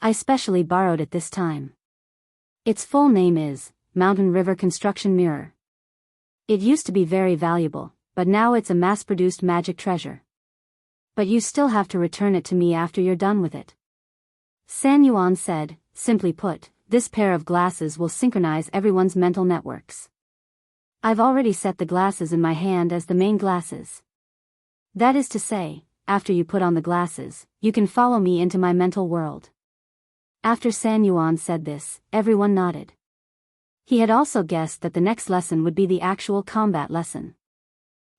A: I specially borrowed it this time. Its full name is Mountain River Construction Mirror. It used to be very valuable, but now it's a mass-produced magic treasure. But you still have to return it to me after you're done with it. San Yuan said, simply put, this pair of glasses will synchronize everyone's mental networks. I've already set the glasses in my hand as the main glasses. That is to say, after you put on the glasses, you can follow me into my mental world. After San Yuan said this, everyone nodded. He had also guessed that the next lesson would be the actual combat lesson.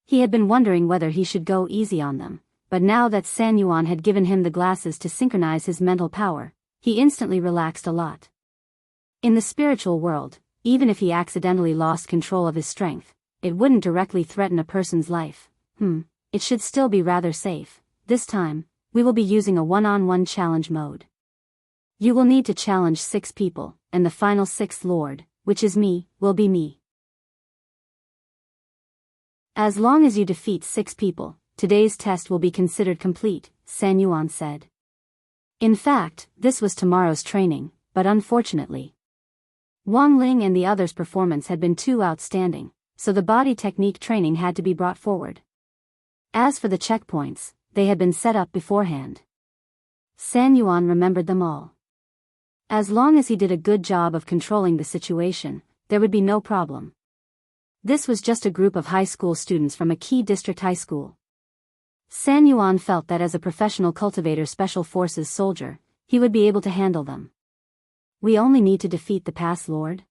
A: He had been wondering whether he should go easy on them, but now that San Yuan had given him the glasses to synchronize his mental power, he instantly relaxed a lot. In the spiritual world, even if he accidentally lost control of his strength, it wouldn't directly threaten a person's life. It should still be rather safe. This time, we will be using a one-on-one challenge mode. You will need to challenge 6 people, and the final 6th lord, which is me, will be me. As long as you defeat 6 people, today's test will be considered complete, San Yuan said. In fact, this was tomorrow's training, but unfortunately, Wang Ling and the others' performance had been too outstanding, so the body technique training had to be brought forward. As for the checkpoints, they had been set up beforehand. San Yuan remembered them all. As long as he did a good job of controlling the situation, there would be no problem. This was just a group of high school students from a key district high school. San Yuan felt that as a professional cultivator special forces soldier, he would be able to handle them. We only need to defeat the past lord.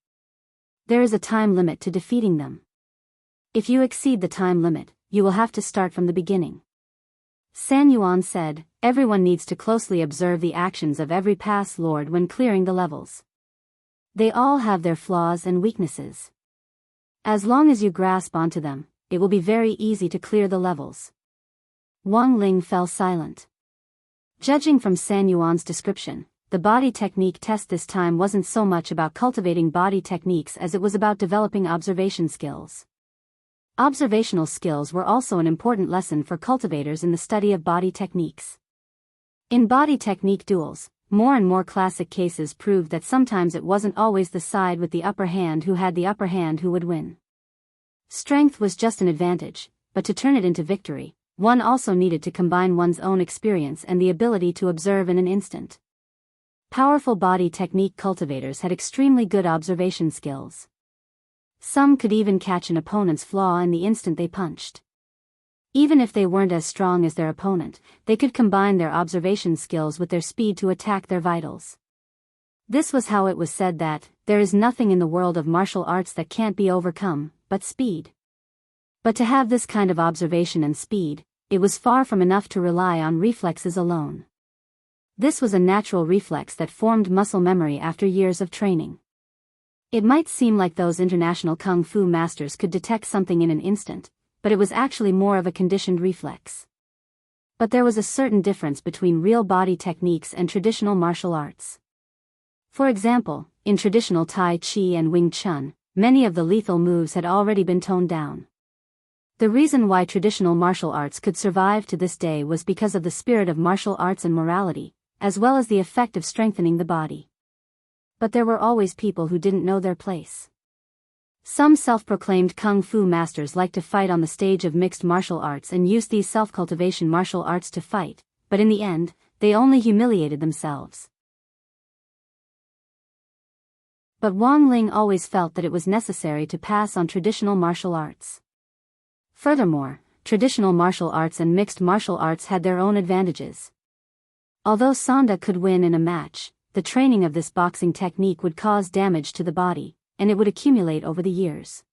A: There is a time limit to defeating them. If you exceed the time limit, you will have to start from the beginning. San Yuan said, everyone needs to closely observe the actions of every past lord when clearing the levels. They all have their flaws and weaknesses. As long as you grasp onto them, it will be very easy to clear the levels. Wang Ling fell silent. Judging from San Yuan's description, the body technique test this time wasn't so much about cultivating body techniques as it was about developing observation skills. Observational skills were also an important lesson for cultivators in the study of body techniques. In body technique duels, more and more classic cases proved that sometimes it wasn't always the side with the upper hand who had the upper hand who would win. Strength was just an advantage, but to turn it into victory, one also needed to combine one's own experience and the ability to observe in an instant. Powerful body technique cultivators had extremely good observation skills. Some could even catch an opponent's flaw in the instant they punched. Even if they weren't as strong as their opponent, they could combine their observation skills with their speed to attack their vitals. This was how it was said that, there is nothing in the world of martial arts that can't be overcome, but speed. But to have this kind of observation and speed, it was far from enough to rely on reflexes alone. This was a natural reflex that formed muscle memory after years of training. It might seem like those international kung fu masters could detect something in an instant, but it was actually more of a conditioned reflex. But there was a certain difference between real body techniques and traditional martial arts. For example, in traditional Tai Chi and Wing Chun, many of the lethal moves had already been toned down. The reason why traditional martial arts could survive to this day was because of the spirit of martial arts and morality, as well as the effect of strengthening the body. But there were always people who didn't know their place. Some self-proclaimed kung fu masters liked to fight on the stage of mixed martial arts and used these self-cultivation martial arts to fight, but in the end, they only humiliated themselves. But Wang Ling always felt that it was necessary to pass on traditional martial arts. Furthermore, traditional martial arts and mixed martial arts had their own advantages. Although Sonda could win in a match, the training of this boxing technique would cause damage to the body, and it would accumulate over the years.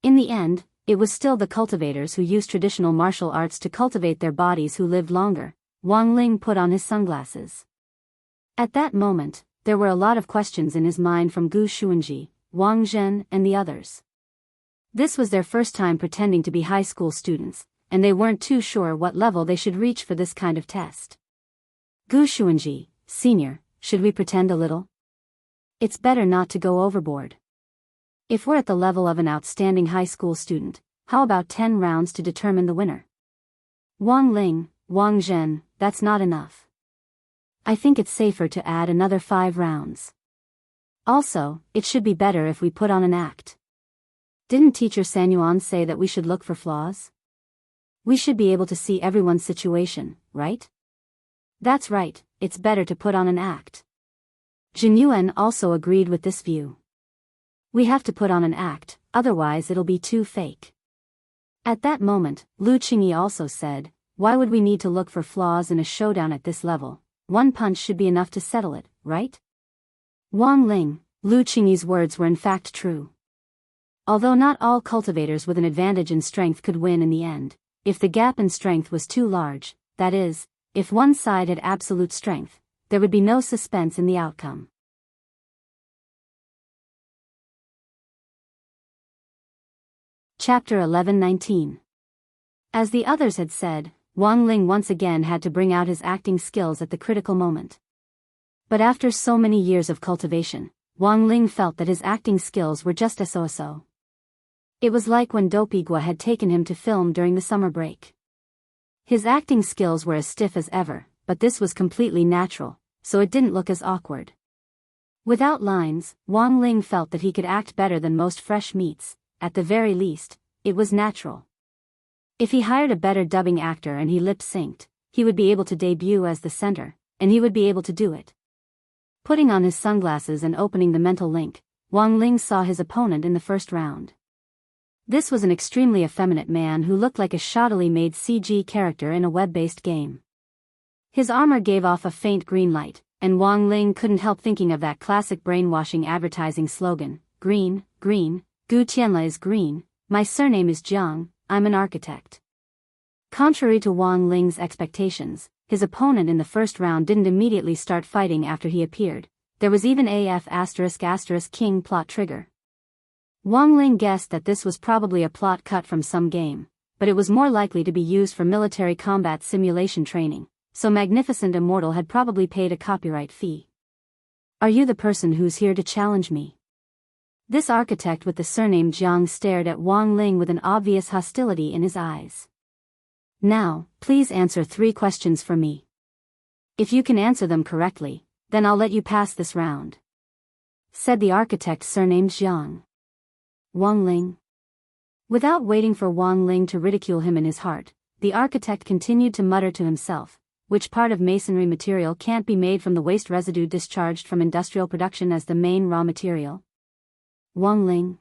A: In the end, it was still the cultivators who used traditional martial arts to cultivate their bodies who lived longer. Wang Ling put on his sunglasses. At that moment, there were a lot of questions in his mind from Gu Xuanji, Wang Zhen, and the others. This was their first time pretending to be high school students, and they weren't too sure what level they should reach for this kind of test. Gu Xuanji, Senior, should we pretend a little? It's better not to go overboard. If we're at the level of an outstanding high school student, how about 10 rounds to determine the winner? Wang Ling, Wang Zhen, that's not enough. I think it's safer to add another 5 rounds. Also, it should be better if we put on an act. Didn't Teacher Sanyuan say that we should look for flaws? We should be able to see everyone's situation, right? That's right, it's better to put on an act. Jin Yuan also agreed with this view. We have to put on an act, otherwise it'll be too fake. At that moment, Lu Qingyi also said, why would we need to look for flaws in a showdown at this level? One punch should be enough to settle it, right? Wang Ling, Lu Qingyi's words were in fact true. Although not all cultivators with an advantage in strength could win in the end, if the gap in strength was too large, that is, if one side had absolute strength, there would be no suspense in the outcome. Chapter 11:19. As the others had said, Wang Ling once again had to bring out his acting skills at the critical moment. But after so many years of cultivation, Wang Ling felt that his acting skills were just so-so. It was like when Dopigua had taken him to film during the summer break. His acting skills were as stiff as ever, but this was completely natural, so it didn't look as awkward. Without lines, Wang Ling felt that he could act better than most fresh meats. At the very least, it was natural. If he hired a better dubbing actor and he lip-synced, he would be able to debut as the center, and he would be able to do it. Putting on his sunglasses and opening the mental link, Wang Ling saw his opponent in the first round. This was an extremely effeminate man who looked like a shoddily made CG character in a web-based game. His armor gave off a faint green light, and Wang Ling couldn't help thinking of that classic brainwashing advertising slogan, green, green, Gu Tianla is green, my surname is Jiang, I'm an architect. Contrary to Wang Ling's expectations, his opponent in the first round didn't immediately start fighting after he appeared. There was even a King plot trigger. Wang Ling guessed that this was probably a plot cut from some game, but it was more likely to be used for military combat simulation training, so Magnificent Immortal had probably paid a copyright fee. Are you the person who's here to challenge me? This architect with the surname Jiang stared at Wang Ling with an obvious hostility in his eyes. Now, please answer 3 questions for me. If you can answer them correctly, then I'll let you pass this round, said the architect surnamed Jiang. Wang Ling. Without waiting for Wang Ling to ridicule him in his heart, the architect continued to mutter to himself, which part of masonry material can't be made from the waste residue discharged from industrial production as the main raw material? Wang Ling.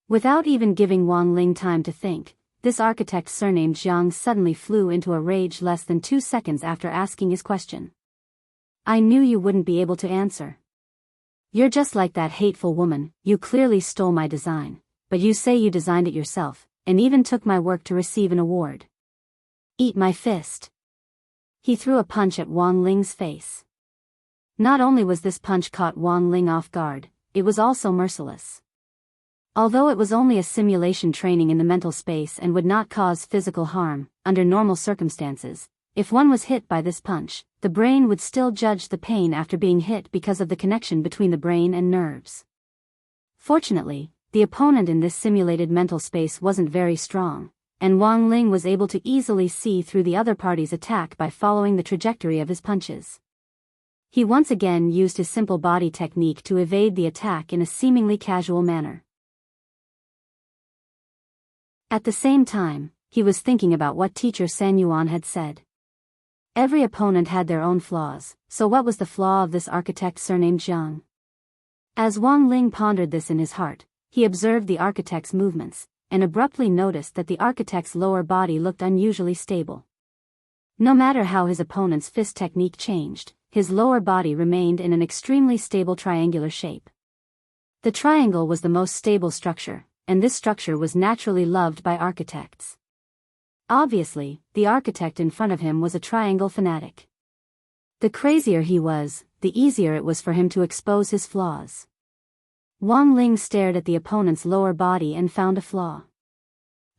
A: Without even giving Wang Ling time to think, this architect surnamed Jiang suddenly flew into a rage less than 2 seconds after asking his question. I knew you wouldn't be able to answer. You're just like that hateful woman, you clearly stole my design, but you say you designed it yourself, and even took my work to receive an award. Eat my fist. He threw a punch at Wang Ling's face. Not only was this punch caught Wang Ling off guard, it was also merciless. Although it was only a simulation training in the mental space and would not cause physical harm, under normal circumstances, if one was hit by this punch, the brain would still judge the pain after being hit because of the connection between the brain and nerves. Fortunately, the opponent in this simulated mental space wasn't very strong, and Wang Ling was able to easily see through the other party's attack by following the trajectory of his punches. He once again used his simple body technique to evade the attack in a seemingly casual manner. At the same time, he was thinking about what teacher Sanyuan had said. Every opponent had their own flaws, so what was the flaw of this architect surnamed Jiang? As Wang Ling pondered this in his heart, he observed the architect's movements, and abruptly noticed that the architect's lower body looked unusually stable. No matter how his opponent's fist technique changed, his lower body remained in an extremely stable triangular shape. The triangle was the most stable structure, and this structure was naturally loved by architects. Obviously, the architect in front of him was a triangle fanatic. The crazier he was, the easier it was for him to expose his flaws. Wang Ling stared at the opponent's lower body and found a flaw.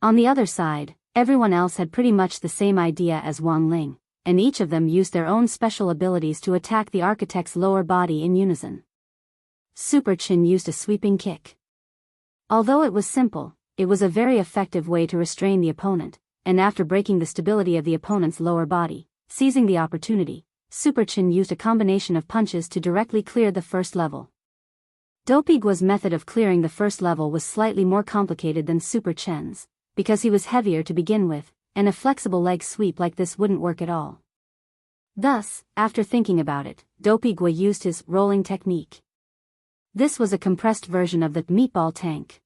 A: On the other side, everyone else had pretty much the same idea as Wang Ling, and each of them used their own special abilities to attack the architect's lower body in unison. Super Chin used a sweeping kick. Although it was simple, it was a very effective way to restrain the opponent, and after breaking the stability of the opponent's lower body, seizing the opportunity, Super Chin used a combination of punches to directly clear the first level. Dopigua's method of clearing the first level was slightly more complicated than Super Chen's, because he was heavier to begin with, and a flexible leg sweep like this wouldn't work at all. Thus, after thinking about it, Dopigua used his rolling technique. This was a compressed version of the meatball tank.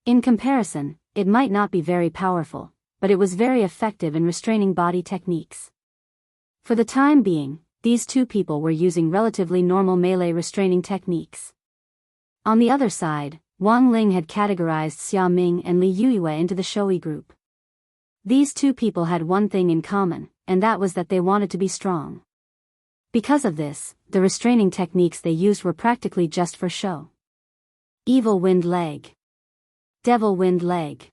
A: In comparison, it might not be very powerful, but it was very effective in restraining body techniques. For the time being, these two people were using relatively normal melee restraining techniques. On the other side, Wang Ling had categorized Xia Ming and Li Yuyue into the showy group. These two people had one thing in common, and that was that they wanted to be strong. Because of this, the restraining techniques they used were practically just for show. Evil Wind Leg. Devil Wind Leg.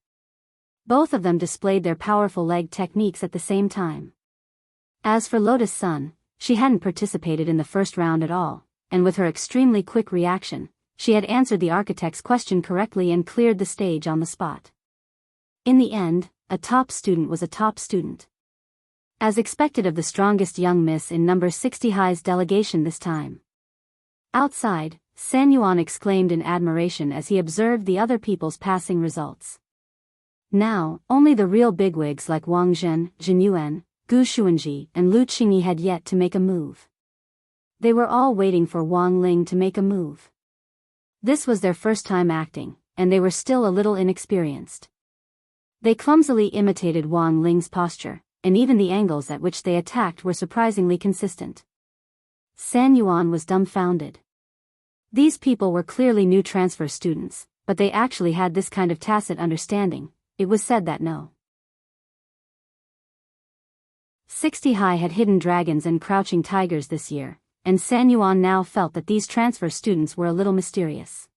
A: Both of them displayed their powerful leg techniques at the same time. As for Lotus Sun, she hadn't participated in the first round at all, and with her extremely quick reaction, she had answered the architect's question correctly and cleared the stage on the spot. In the end, a top student was a top student. As expected of the strongest young miss in number 60 High's delegation this time. Outside, San Yuan exclaimed in admiration as he observed the other people's passing results. Now, only the real bigwigs like Wang Zhen, Jin Yuan, Gu Xuanji, and Lu Qingyi had yet to make a move. They were all waiting for Wang Ling to make a move. This was their first time acting, and they were still a little inexperienced. They clumsily imitated Wang Ling's posture, and even the angles at which they attacked were surprisingly consistent. San Yuan was dumbfounded. These people were clearly new transfer students, but they actually had this kind of tacit understanding. It was said that no 60 High had hidden dragons and crouching tigers this year, and San Yuan now felt that these transfer students were a little mysterious.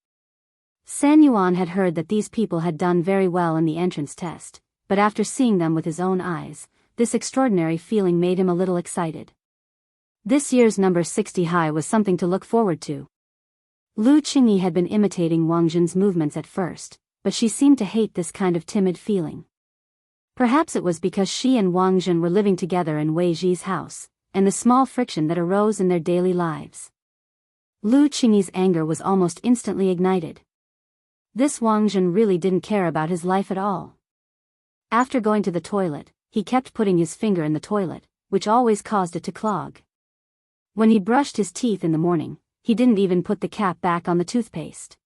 A: San Yuan had heard that these people had done very well in the entrance test, but after seeing them with his own eyes, this extraordinary feeling made him a little excited. This year's number 60 High was something to look forward to. Lu Qingyi had been imitating Wang Zhen's movements at first, but she seemed to hate this kind of timid feeling. Perhaps it was because she and Wang Zhen were living together in Wei Ji's house, and the small friction that arose in their daily lives. Lu Qingyi's anger was almost instantly ignited. This Wang Zhen really didn't care about his life at all. After going to the toilet, he kept putting his finger in the toilet, which always caused it to clog. When he brushed his teeth in the morning, he didn't even put the cap back on the toothpaste.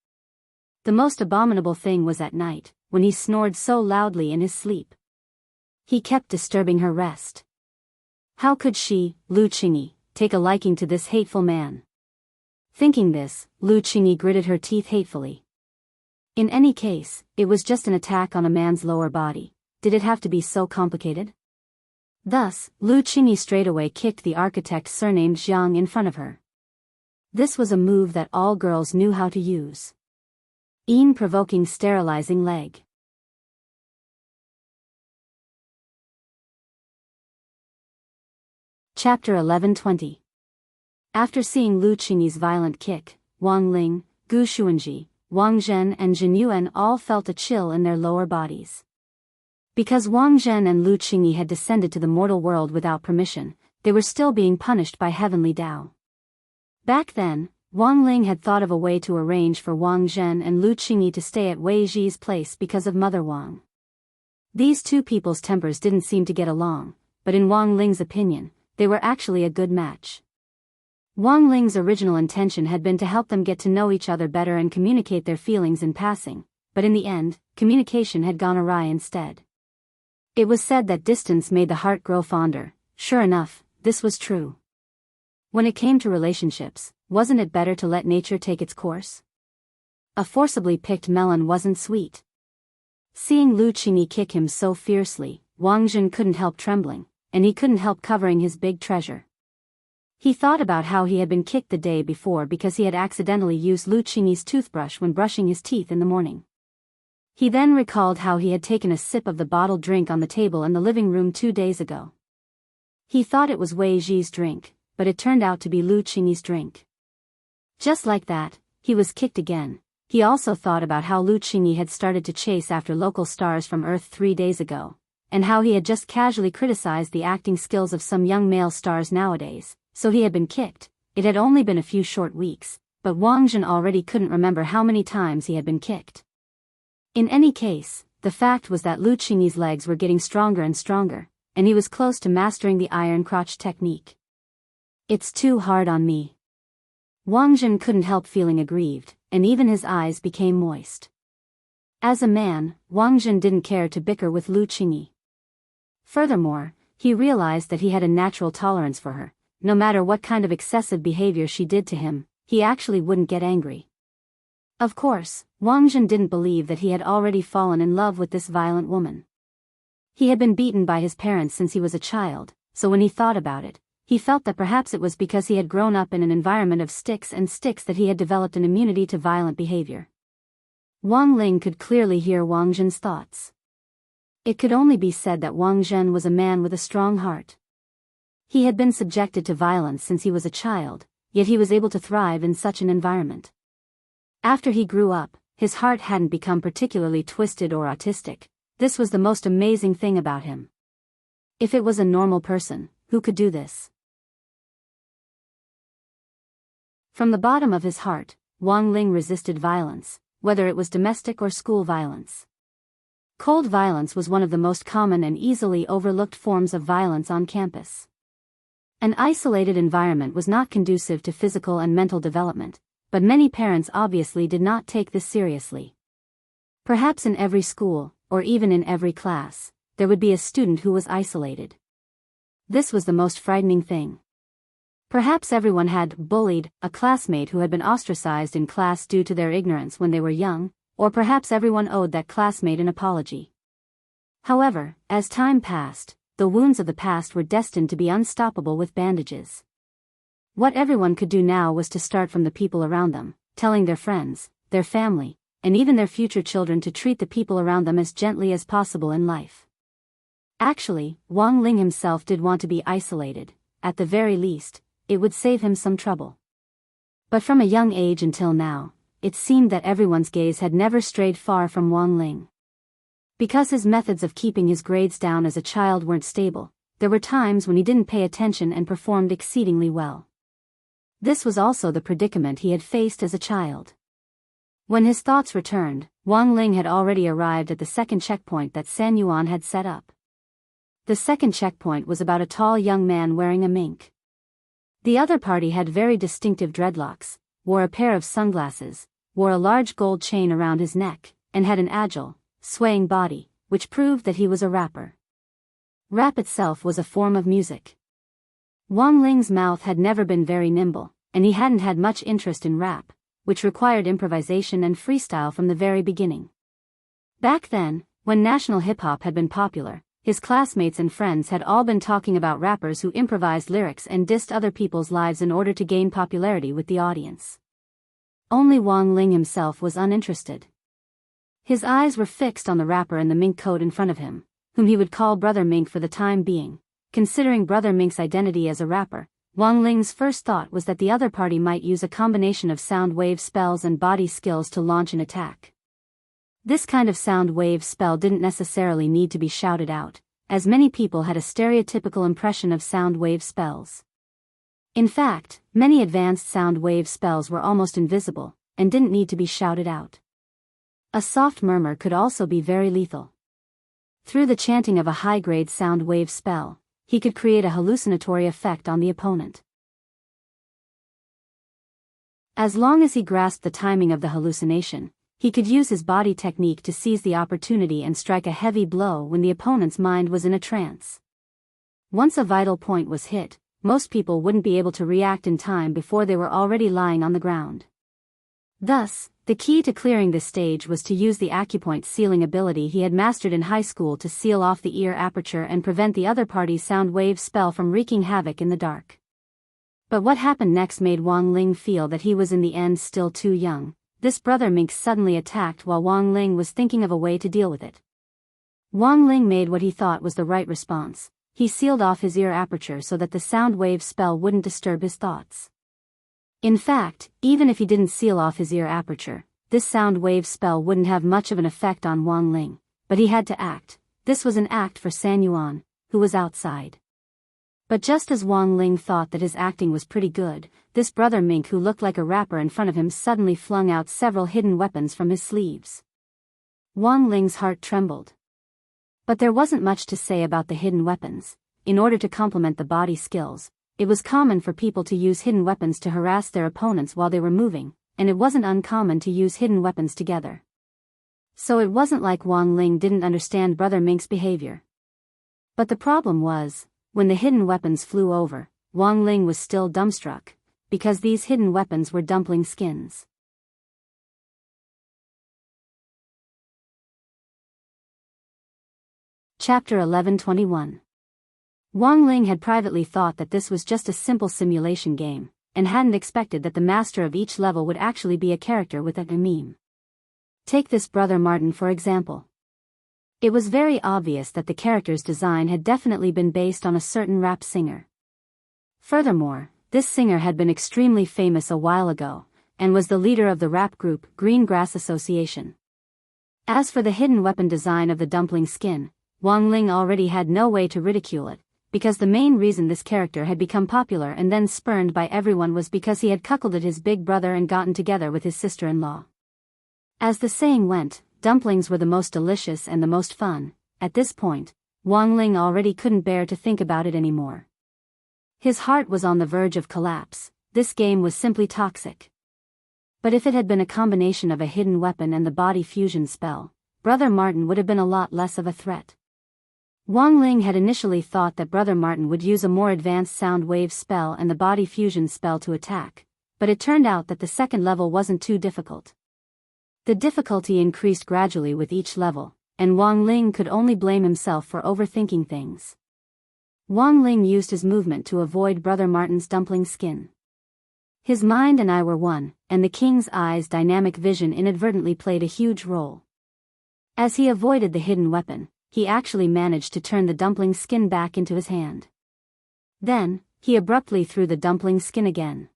A: The most abominable thing was at night, when he snored so loudly in his sleep. He kept disturbing her rest. How could she, Lu Qingyi, take a liking to this hateful man? Thinking this, Lu Qingyi gritted her teeth hatefully. In any case, it was just an attack on a man's lower body. Did it have to be so complicated? Thus, Lu Qingyi straightaway kicked the architect surnamed Jiang in front of her. This was a move that all girls knew how to use. Provoking sterilizing leg. Chapter 11:20. After seeing Lu Qingyi's violent kick, Wang Ling, Gu Xuanji, Wang Zhen and Jin Yuan all felt a chill in their lower bodies. Because Wang Zhen and Lu Qingyi had descended to the mortal world without permission, they were still being punished by heavenly Tao. Back then, Wang Ling had thought of a way to arrange for Wang Zhen and Lu Qingyi to stay at Wei Ji's place because of Mother Wang. These two people's tempers didn't seem to get along, but in Wang Ling's opinion, they were actually a good match. Wang Ling's original intention had been to help them get to know each other better and communicate their feelings in passing, but in the end, communication had gone awry instead. It was said that distance made the heart grow fonder, sure enough, this was true. When it came to relationships, wasn't it better to let nature take its course? A forcibly picked melon wasn't sweet. Seeing Lu Qingyi kick him so fiercely, Wang Zhen couldn't help trembling, and he couldn't help covering his big treasure. He thought about how he had been kicked the day before because he had accidentally used Lu Qingyi's toothbrush when brushing his teeth in the morning. He then recalled how he had taken a sip of the bottled drink on the table in the living room 2 days ago. He thought it was Wei Ji's drink, but it turned out to be Lu Qingyi's drink. Just like that, he was kicked again. He also thought about how Lu Qingyi had started to chase after local stars from Earth 3 days ago, and how he had just casually criticized the acting skills of some young male stars nowadays. So he had been kicked. It had only been a few short weeks, but Wang Zhen already couldn't remember how many times he had been kicked. In any case, the fact was that Lu Qingyi's legs were getting stronger and stronger, and he was close to mastering the iron crotch technique. It's too hard on me. Wang Zhen couldn't help feeling aggrieved, and even his eyes became moist. As a man, Wang Zhen didn't care to bicker with Lu Qingyi. Furthermore, he realized that he had a natural tolerance for her. No matter what kind of excessive behavior she did to him, he actually wouldn't get angry. Of course, Wang Zhen didn't believe that he had already fallen in love with this violent woman. He had been beaten by his parents since he was a child, so when he thought about it, he felt that perhaps it was because he had grown up in an environment of sticks that he had developed an immunity to violent behavior. Wang Ling could clearly hear Wang Zhen's thoughts. It could only be said that Wang Zhen was a man with a strong heart. He had been subjected to violence since he was a child, yet he was able to thrive in such an environment. After he grew up, his heart hadn't become particularly twisted or autistic. This was the most amazing thing about him. If it was a normal person, who could do this? From the bottom of his heart, Wang Ling resisted violence, whether it was domestic or school violence. Cold violence was one of the most common and easily overlooked forms of violence on campus. An isolated environment was not conducive to physical and mental development, but many parents obviously did not take this seriously. Perhaps in every school, or even in every class, there would be a student who was isolated. This was the most frightening thing. Perhaps everyone had bullied a classmate who had been ostracized in class due to their ignorance when they were young, or perhaps everyone owed that classmate an apology. However, as time passed, the wounds of the past were destined to be unstoppable with bandages. What everyone could do now was to start from the people around them, telling their friends, their family, and even their future children to treat the people around them as gently as possible in life. Actually, Wang Ling himself did want to be isolated. At the very least, it would save him some trouble. But from a young age until now, it seemed that everyone's gaze had never strayed far from Wang Ling. Because his methods of keeping his grades down as a child weren't stable, there were times when he didn't pay attention and performed exceedingly well. This was also the predicament he had faced as a child. When his thoughts returned, Wang Ling had already arrived at the second checkpoint that San Yuan had set up. The second checkpoint was about a tall young man wearing a mink. The other party had very distinctive dreadlocks, wore a pair of sunglasses, wore a large gold chain around his neck, and had an agile, swaying body, which proved that he was a rapper. Rap itself was a form of music. Wang Ling's mouth had never been very nimble, and he hadn't had much interest in rap, which required improvisation and freestyle from the very beginning. Back then, when national hip-hop had been popular, his classmates and friends had all been talking about rappers who improvised lyrics and dissed other people's lives in order to gain popularity with the audience. Only Wang Ling himself was uninterested. His eyes were fixed on the rapper in the mink coat in front of him, whom he would call Brother Mink for the time being. Considering Brother Mink's identity as a rapper, Wang Ling's first thought was that the other party might use a combination of sound wave spells and body skills to launch an attack. This kind of sound wave spell didn't necessarily need to be shouted out, as many people had a stereotypical impression of sound wave spells. In fact, many advanced sound wave spells were almost invisible, and didn't need to be shouted out. A soft murmur could also be very lethal. Through the chanting of a high-grade sound wave spell, he could create a hallucinatory effect on the opponent. As long as he grasped the timing of the hallucination, he could use his body technique to seize the opportunity and strike a heavy blow when the opponent's mind was in a trance. Once a vital point was hit, most people wouldn't be able to react in time before they were already lying on the ground. Thus, the key to clearing this stage was to use the acupoint sealing ability he had mastered in high school to seal off the ear aperture and prevent the other party's sound wave spell from wreaking havoc in the dark. But what happened next made Wang Ling feel that he was in the end still too young. This brother minx suddenly attacked while Wang Ling was thinking of a way to deal with it. Wang Ling made what he thought was the right response. He sealed off his ear aperture so that the sound wave spell wouldn't disturb his thoughts. In fact, even if he didn't seal off his ear aperture, this sound wave spell wouldn't have much of an effect on Wang Ling, but he had to act. This was an act for San Yuan, who was outside. But just as Wang Ling thought that his acting was pretty good, this brother mink who looked like a rapper in front of him suddenly flung out several hidden weapons from his sleeves. Wang Ling's heart trembled. But there wasn't much to say about the hidden weapons. In order to complement the body skills, it was common for people to use hidden weapons to harass their opponents while they were moving, and it wasn't uncommon to use hidden weapons together. So it wasn't like Wang Ling didn't understand Brother Mink's behavior. But the problem was, when the hidden weapons flew over, Wang Ling was still dumbstruck, because these hidden weapons were dumpling skins. Chapter 11:21. Wang Ling had privately thought that this was just a simple simulation game, and hadn't expected that the master of each level would actually be a character with a meme. Take this Brother Martin for example. It was very obvious that the character's design had definitely been based on a certain rap singer. Furthermore, this singer had been extremely famous a while ago, and was the leader of the rap group Green Grass Association. As for the hidden weapon design of the dumpling skin, Wang Ling already had no way to ridicule it, because the main reason this character had become popular and then spurned by everyone was because he had cuckolded his big brother and gotten together with his sister-in-law. As the saying went, dumplings were the most delicious and the most fun. At this point, Wang Ling already couldn't bear to think about it anymore. His heart was on the verge of collapse. This game was simply toxic. But if it had been a combination of a hidden weapon and the body fusion spell, Brother Martin would have been a lot less of a threat. Wang Ling had initially thought that Brother Martin would use a more advanced sound wave spell and the body fusion spell to attack, but it turned out that the second level wasn't too difficult. The difficulty increased gradually with each level, and Wang Ling could only blame himself for overthinking things. Wang Ling used his movement to avoid Brother Martin's dumpling skin. His mind and eye were one, and the king's eye's dynamic vision inadvertently played a huge role. As he avoided the hidden weapon, he actually managed to turn the dumpling skin back into his hand. Then, he abruptly threw the dumpling skin again.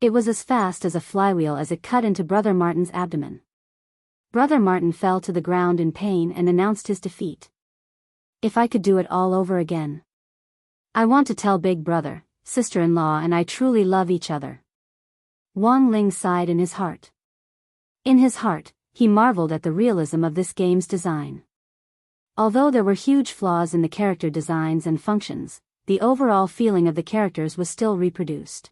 A: It was as fast as a flywheel as it cut into Brother Martin's abdomen. Brother Martin fell to the ground in pain and announced his defeat. If I could do it all over again. I want to tell Big Brother, sister-in-law and I truly love each other. Wang Ling sighed in his heart. In his heart, he marveled at the realism of this game's design. Although there were huge flaws in the character designs and functions, the overall feeling of the characters was still reproduced.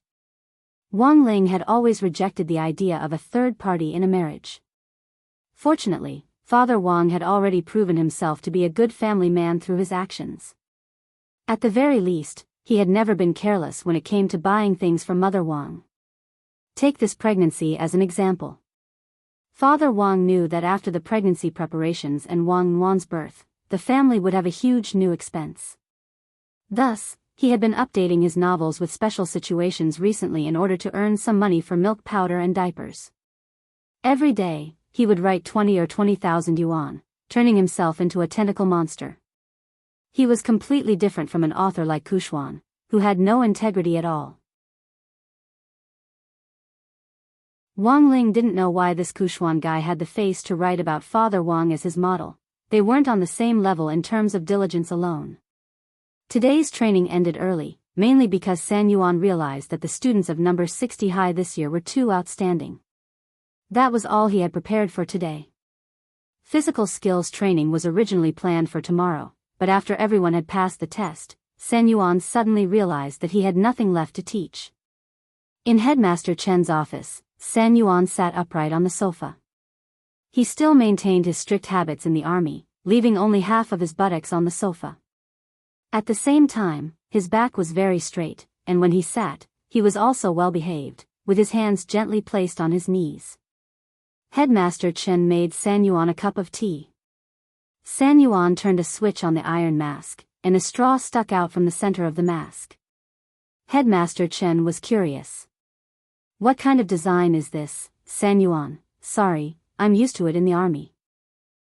A: Wang Ling had always rejected the idea of a third party in a marriage. Fortunately, Father Wang had already proven himself to be a good family man through his actions. At the very least, he had never been careless when it came to buying things for Mother Wang. Take this pregnancy as an example. Father Wang knew that after the pregnancy preparations and Wang Wan's birth, the family would have a huge new expense. Thus, he had been updating his novels with special situations recently in order to earn some money for milk powder and diapers. Every day, he would write 20 or 20,000 yuan, turning himself into a tentacle monster. He was completely different from an author like Kuxuan, who had no integrity at all. Wang Ling didn't know why this Kuxuan guy had the face to write about Father Wang as his model. They weren't on the same level in terms of diligence alone. Today's training ended early, mainly because San Yuan realized that the students of number 60 high this year were too outstanding. That was all he had prepared for today. Physical skills training was originally planned for tomorrow, but after everyone had passed the test, San Yuan suddenly realized that he had nothing left to teach. In Headmaster Chen's office, San Yuan sat upright on the sofa. He still maintained his strict habits in the army, leaving only half of his buttocks on the sofa. At the same time, his back was very straight, and when he sat, he was also well behaved, with his hands gently placed on his knees. Headmaster Chen made San Yuan a cup of tea. San Yuan turned a switch on the iron mask, and a straw stuck out from the center of the mask. Headmaster Chen was curious. "What kind of design is this, San Yuan?" "Sorry, I'm used to it in the army.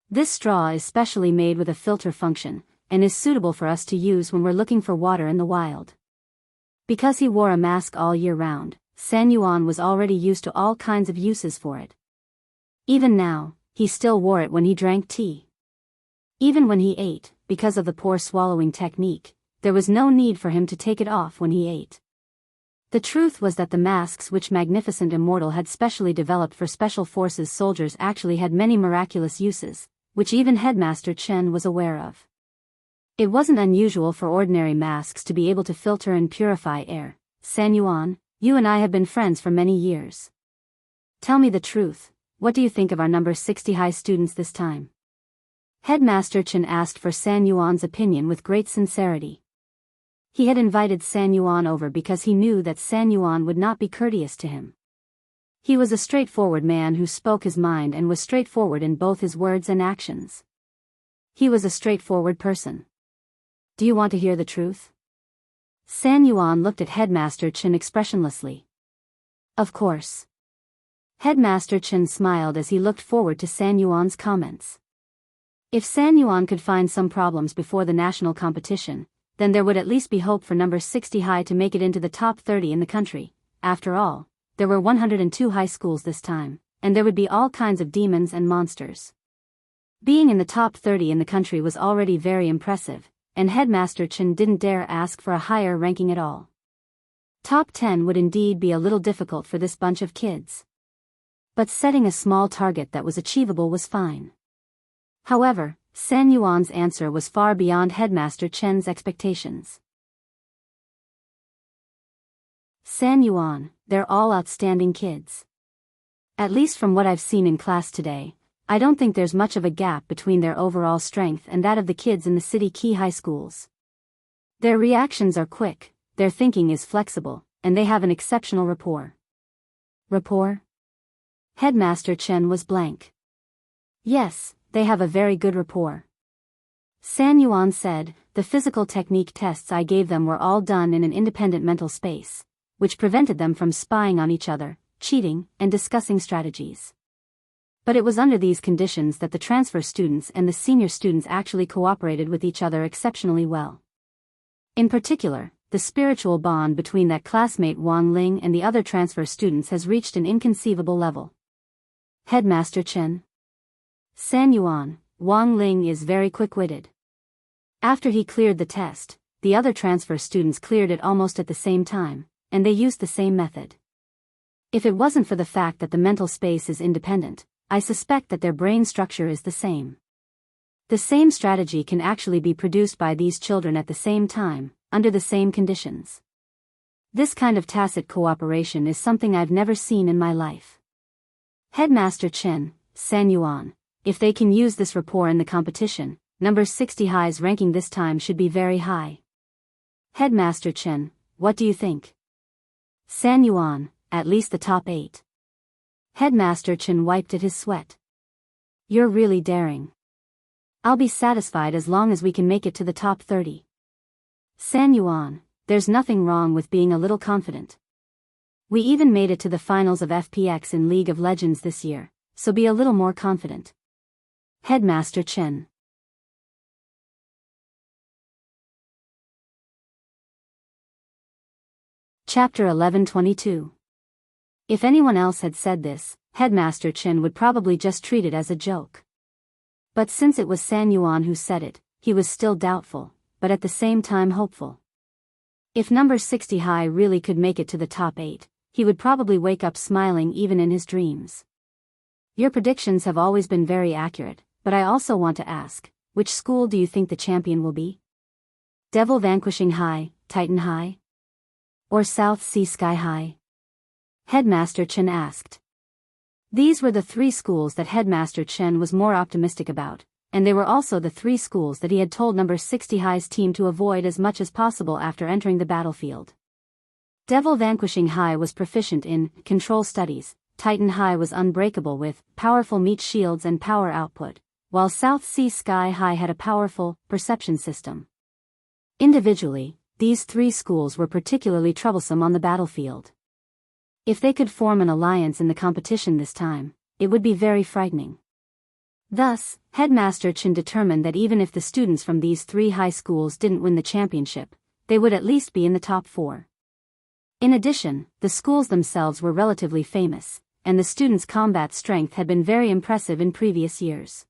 A: This straw is specially made with a filter function, and is suitable for us to use when we're looking for water in the wild." Because he wore a mask all year round, San Yuan was already used to all kinds of uses for it. Even now, he still wore it when he drank tea. Even when he ate, because of the poor swallowing technique, there was no need for him to take it off when he ate. The truth was that the masks which magnificent Immortal had specially developed for Special Forces soldiers actually had many miraculous uses, which even Headmaster Chen was aware of. It wasn't unusual for ordinary masks to be able to filter and purify air. "San Yuan, you and I have been friends for many years. Tell me the truth, what do you think of our number 60 high students this time?" Headmaster Chen asked for San Yuan's opinion with great sincerity. He had invited San Yuan over because he knew that San Yuan would not be courteous to him. He was a straightforward man who spoke his mind and was straightforward in both his words and actions. He was a straightforward person. "Do you want to hear the truth?" San Yuan looked at Headmaster Chen expressionlessly. "Of course." Headmaster Chen smiled as he looked forward to San Yuan's comments. If San Yuan could find some problems before the national competition, then there would at least be hope for number 60 high to make it into the top 30 in the country. After all, there were 102 high schools this time, and there would be all kinds of demons and monsters. Being in the top 30 in the country was already very impressive, and Headmaster Chen didn't dare ask for a higher ranking at all. Top 10 would indeed be a little difficult for this bunch of kids. But setting a small target that was achievable was fine. However, San Yuan's answer was far beyond Headmaster Chen's expectations. "San Yuan, they're all outstanding kids. At least from what I've seen in class today, I don't think there's much of a gap between their overall strength and that of the kids in the city key high schools. Their reactions are quick, their thinking is flexible, and they have an exceptional rapport." "Rapport?" Headmaster Chen was blank. "Yes, they have a very good rapport." San Yuan said, "The physical technique tests I gave them were all done in an independent mental space, which prevented them from spying on each other, cheating, and discussing strategies. But it was under these conditions that the transfer students and the senior students actually cooperated with each other exceptionally well. In particular, the spiritual bond between that classmate Wang Ling and the other transfer students has reached an inconceivable level." Headmaster Chen. "San Yuan, Wang Ling is very quick-witted. After he cleared the test, the other transfer students cleared it almost at the same time, and they used the same method. If it wasn't for the fact that the mental space is independent, I suspect that their brain structure is the same. The same strategy can actually be produced by these children at the same time, under the same conditions. This kind of tacit cooperation is something I've never seen in my life." Headmaster Chen, "San Yuan, if they can use this rapport in the competition, number 60 high's ranking this time should be very high." Headmaster Chen, "What do you think?" San Yuan, "At least the top 8. Headmaster Chen wiped at his sweat. "You're really daring. I'll be satisfied as long as we can make it to the top 30. San Yuan, there's nothing wrong with being a little confident. We even made it to the finals of FPX in League of Legends this year, so be a little more confident." Headmaster Chen. Chapter 11:22. If anyone else had said this, Headmaster Chen would probably just treat it as a joke. But since it was San Yuan who said it, he was still doubtful, but at the same time hopeful. If number 60 high really could make it to the top 8, he would probably wake up smiling even in his dreams. "Your predictions have always been very accurate, but I also want to ask, which school do you think the champion will be? Devil Vanquishing High, Titan High? Or South Sea Sky High?" Headmaster Chen asked. These were the 3 schools that Headmaster Chen was more optimistic about, and they were also the 3 schools that he had told number 60 High's team to avoid as much as possible after entering the battlefield. Devil Vanquishing High was proficient in control studies, Titan High was unbreakable with powerful meat shields and power output, while South Sea Sky High had a powerful perception system. Individually, these 3 schools were particularly troublesome on the battlefield. If they could form an alliance in the competition this time, it would be very frightening. Thus, Headmaster Chen determined that even if the students from these 3 high schools didn't win the championship, they would at least be in the top 4. In addition, the schools themselves were relatively famous, and the students' combat strength had been very impressive in previous years.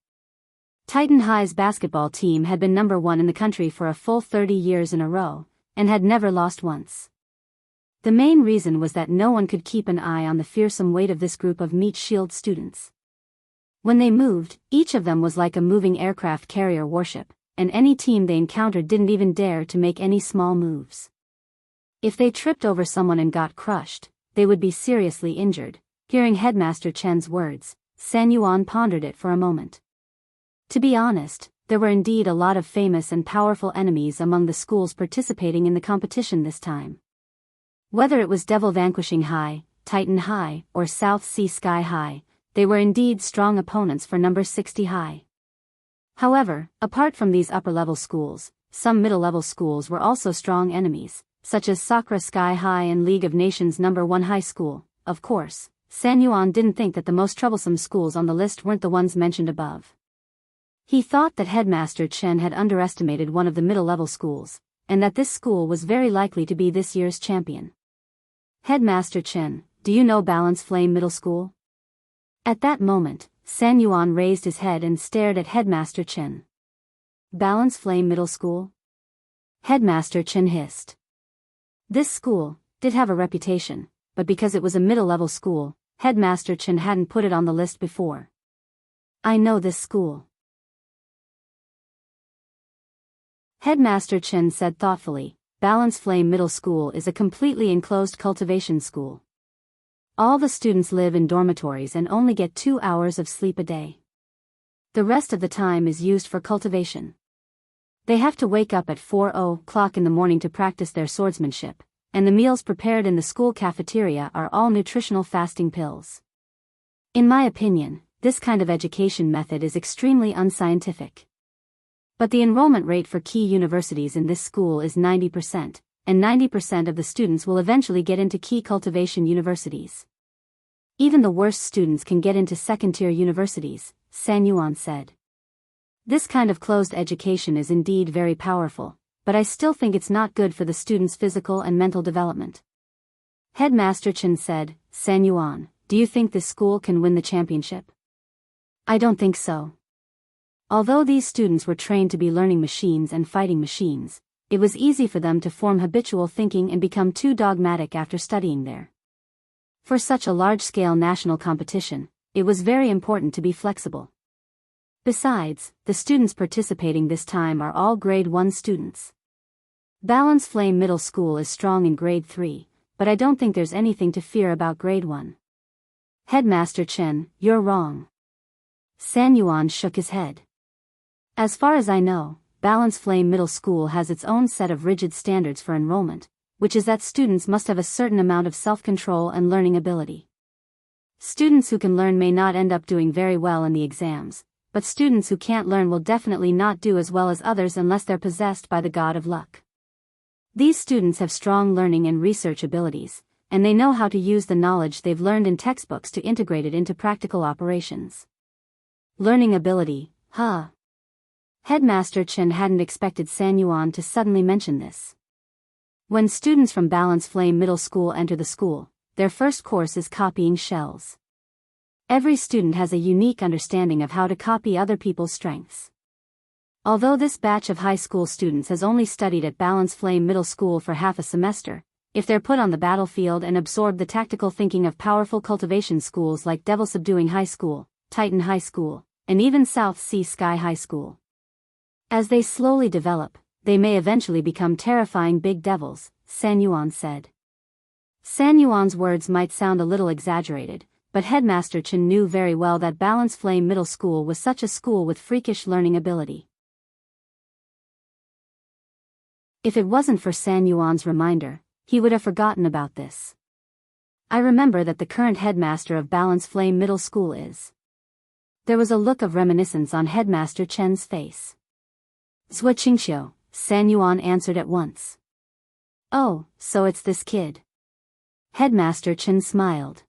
A: Titan High's basketball team had been number 1 in the country for a full 30 years in a row, and had never lost once. The main reason was that no one could keep an eye on the fearsome weight of this group of meat shield students. When they moved, each of them was like a moving aircraft carrier warship, and any team they encountered didn't even dare to make any small moves. If they tripped over someone and got crushed, they would be seriously injured. Hearing Headmaster Chen's words, San Yuan pondered it for a moment. To be honest, there were indeed a lot of famous and powerful enemies among the schools participating in the competition this time. Whether it was Devil Vanquishing High, Titan High, or South Sea Sky High, they were indeed strong opponents for number 60 High. However, apart from these upper-level schools, some middle-level schools were also strong enemies, such as Sakura Sky High and League of Nations number 1 high school. Of course, San Yuan didn't think that the most troublesome schools on the list weren't the ones mentioned above. He thought that Headmaster Chen had underestimated one of the middle-level schools, and that this school was very likely to be this year's champion. Headmaster Chen, do you know Balance Flame Middle School? At that moment, San Yuan raised his head and stared at Headmaster Chen. Balance Flame Middle School? Headmaster Chen hissed. This school did have a reputation, but because it was a middle-level school, Headmaster Chen hadn't put it on the list before. I know this school. Headmaster Chen said thoughtfully, Balance Flame Middle School is a completely enclosed cultivation school. All the students live in dormitories and only get 2 hours of sleep a day. The rest of the time is used for cultivation. They have to wake up at 4:00 in the morning to practice their swordsmanship, and the meals prepared in the school cafeteria are all nutritional fasting pills. In my opinion, this kind of education method is extremely unscientific. But the enrollment rate for key universities in this school is 90%, and 90% of the students will eventually get into key cultivation universities. Even the worst students can get into second-tier universities, San Yuan said. This kind of closed education is indeed very powerful, but I still think it's not good for the students' physical and mental development. Headmaster Chen said, San Yuan, do you think this school can win the championship? I don't think so. Although these students were trained to be learning machines and fighting machines, it was easy for them to form habitual thinking and become too dogmatic after studying there. For such a large-scale national competition, it was very important to be flexible. Besides, the students participating this time are all grade 1 students. Balance Flame Middle School is strong in grade 3, but I don't think there's anything to fear about grade 1. Headmaster Chen, you're wrong. San Yuan shook his head. As far as I know, Balance Flame Middle School has its own set of rigid standards for enrollment, which is that students must have a certain amount of self-control and learning ability. Students who can learn may not end up doing very well in the exams, but students who can't learn will definitely not do as well as others unless they're possessed by the god of luck. These students have strong learning and research abilities, and they know how to use the knowledge they've learned in textbooks to integrate it into practical operations. Learning ability, huh? Headmaster Chen hadn't expected San Yuan to suddenly mention this. When students from Balance Flame Middle School enter the school, their first course is copying shells. Every student has a unique understanding of how to copy other people's strengths. Although this batch of high school students has only studied at Balance Flame Middle School for half a semester, if they're put on the battlefield and absorb the tactical thinking of powerful cultivation schools like Devil Subduing High School, Titan High School, and even South Sea Sky High School. As they slowly develop, they may eventually become terrifying big devils, San Yuan said. San Yuan's words might sound a little exaggerated, but Headmaster Chen knew very well that Balance Flame Middle School was such a school with freakish learning ability. If it wasn't for San Yuan's reminder, he would have forgotten about this. I remember that the current headmaster of Balance Flame Middle School is. There was a look of reminiscence on Headmaster Chen's face. Zhua Qingxiu, San Yuan answered at once. Oh, so it's this kid. Headmaster Chen smiled.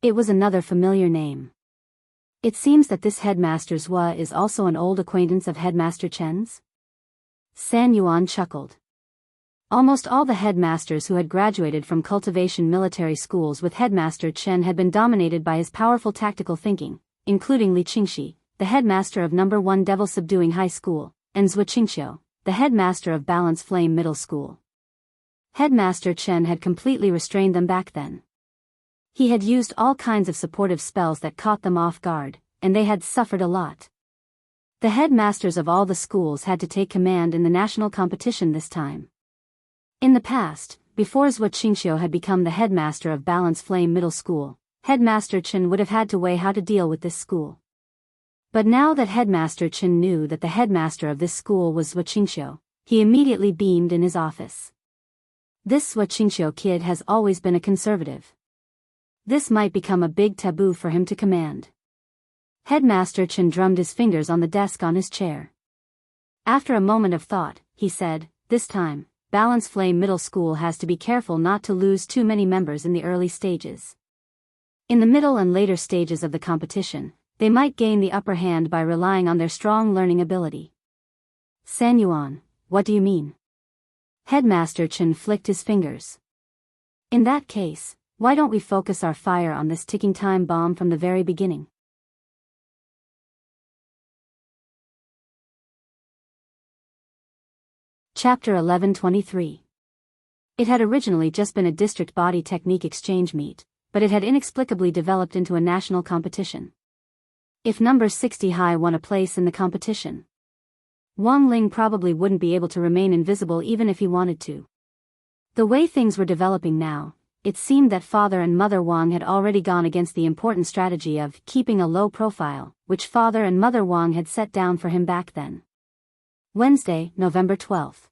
A: It was another familiar name. It seems that this Headmaster Zhua is also an old acquaintance of Headmaster Chen's? San Yuan chuckled. Almost all the headmasters who had graduated from cultivation military schools with Headmaster Chen had been dominated by his powerful tactical thinking, including Li Qingxi, the headmaster of No. 1 Devil Subduing High School, and Zhua Qingxiu, the headmaster of Balance Flame Middle School. Headmaster Chen had completely restrained them back then. He had used all kinds of supportive spells that caught them off guard, and they had suffered a lot. The headmasters of all the schools had to take command in the national competition this time. In the past, before Zhua Qingxiu had become the headmaster of Balance Flame Middle School, Headmaster Chen would have had to weigh how to deal with this school. But now that Headmaster Chen knew that the headmaster of this school was Zhua Qingxiu, he immediately beamed in his office. This Zhua Qingxiu kid has always been a conservative. This might become a big taboo for him to command. Headmaster Chen drummed his fingers on the desk on his chair. After a moment of thought, he said, this time, Balance Flame Middle School has to be careful not to lose too many members in the early stages. In the middle and later stages of the competition, they might gain the upper hand by relying on their strong learning ability. San Yuan, what do you mean? Headmaster Chen flicked his fingers. In that case, why don't we focus our fire on this ticking time bomb from the very beginning? Chapter 1123. It had originally just been a district body technique exchange meet, but it had inexplicably developed into a national competition. If number 60 High won a place in the competition, Wang Ling probably wouldn't be able to remain invisible even if he wanted to. The way things were developing now, it seemed that Father and Mother Wang had already gone against the important strategy of keeping a low profile, which Father and Mother Wang had set down for him back then. Wednesday, November 12th.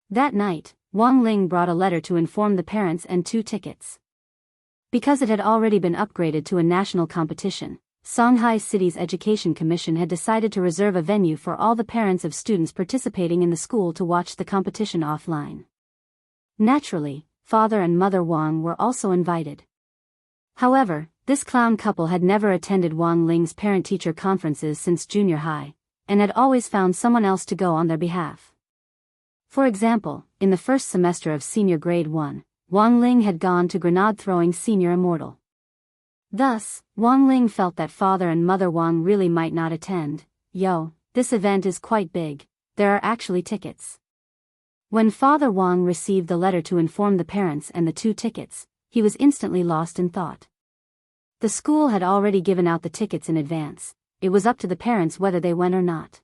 A: That night, Wang Ling brought a letter to inform the parents and 2 tickets. Because it had already been upgraded to a national competition, Shanghai City's Education Commission had decided to reserve a venue for all the parents of students participating in the school to watch the competition offline. Naturally, Father and Mother Wang were also invited. However, this clown couple had never attended Wang Ling's parent-teacher conferences since junior high, and had always found someone else to go on their behalf. For example, in the first semester of senior grade 1, Wang Ling had gone to grenade-throwing senior Immortal. Thus, Wang Ling felt that Father and Mother Wang really might not attend. Yo, this event is quite big, there are actually tickets. When Father Wang received the letter to inform the parents and the 2 tickets, he was instantly lost in thought. The school had already given out the tickets in advance, it was up to the parents whether they went or not.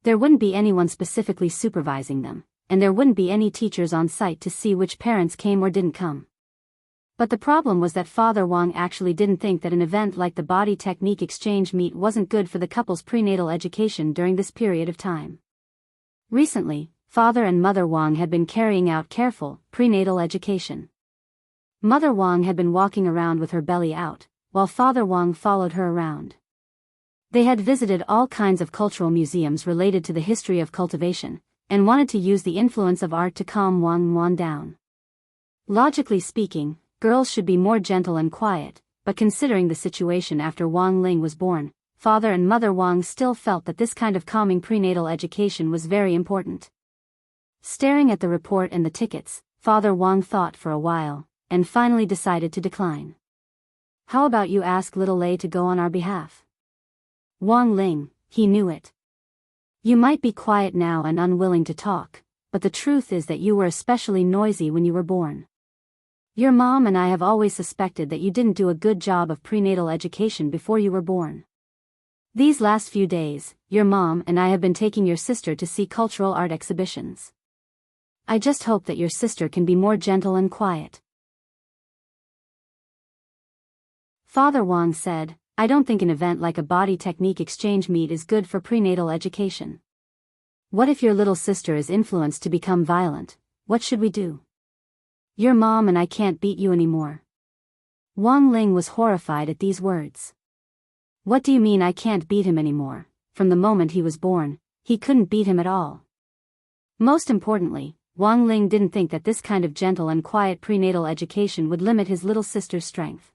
A: There wouldn't be anyone specifically supervising them, and there wouldn't be any teachers on site to see which parents came or didn't come. But the problem was that Father Wang actually didn't think that an event like the Body Technique Exchange Meet wasn't good for the couple's prenatal education during this period of time. Recently, Father and Mother Wang had been carrying out careful, prenatal education. Mother Wang had been walking around with her belly out, while Father Wang followed her around. They had visited all kinds of cultural museums related to the history of cultivation, and wanted to use the influence of art to calm Wang Wan down. Logically speaking, girls should be more gentle and quiet, but considering the situation after Wang Ling was born, Father and Mother Wang still felt that this kind of calming prenatal education was very important. Staring at the report and the tickets, Father Wang thought for a while, and finally decided to decline. How about you ask little Lei to go on our behalf? Wang Ling, he knew it. You might be quiet now and unwilling to talk, but the truth is that you were especially noisy when you were born. Your mom and I have always suspected that you didn't do a good job of prenatal education before you were born. These last few days, your mom and I have been taking your sister to see cultural art exhibitions. I just hope that your sister can be more gentle and quiet. Father Wang said, I don't think an event like a body technique exchange meet is good for prenatal education. What if your little sister is influenced to become violent? What should we do? Your mom and I can't beat you anymore. Wang Ling was horrified at these words. What do you mean I can't beat him anymore? From the moment he was born, he couldn't beat him at all. Most importantly, Wang Ling didn't think that this kind of gentle and quiet prenatal education would limit his little sister's strength.